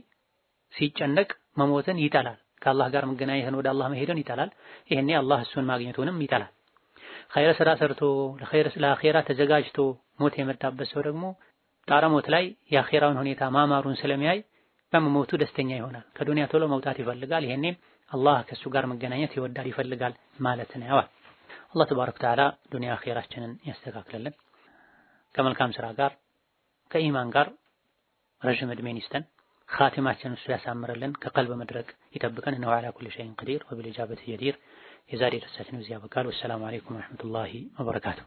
ሲጨነቅ መሞትን ይጠላል። ከአላህ ጋር መገናኘትን ወደ አላህ መሄድን ይጠላል። ይሄኔ አላህ እሱን ማግኘቱንም ይጠላል። ኸይር ስራ ሰርቶ ለአኺራ ተዘጋጅቶ ሞት የመጣበት ሰው ደግሞ ጣረ ሞት ላይ የአኺራውን ሁኔታ ማማሩን ስለሚያይ በመሞቱ ደስተኛ ይሆናል። ከዱንያ ቶሎ መውጣት ይፈልጋል። ይሄኔ አላህ ከሱ ጋር መገናኘት ይወዳል ይፈልጋል ማለት ነው። አላህ ተባረከ ወተዓላ ዱንያ አኺራችንን ያስተካክልልን። ከመልካም ስራ ጋር ከኢማን ጋር ረጅም እድሜን ይስጠን። ኻቲማችንን እሱ ያሳምርልን። ከቀልብ መድረቅ ይጠብቀን። ነው አላ ኩሊ ሸይን ቀዲር ወቢልኢጃበቲ ጀዲር። የዛሬ ደርሳችን እዚህ ያበቃል። ወሰላሙ አለይኩም ወራህመቱላሂ ወበረካቱሁ።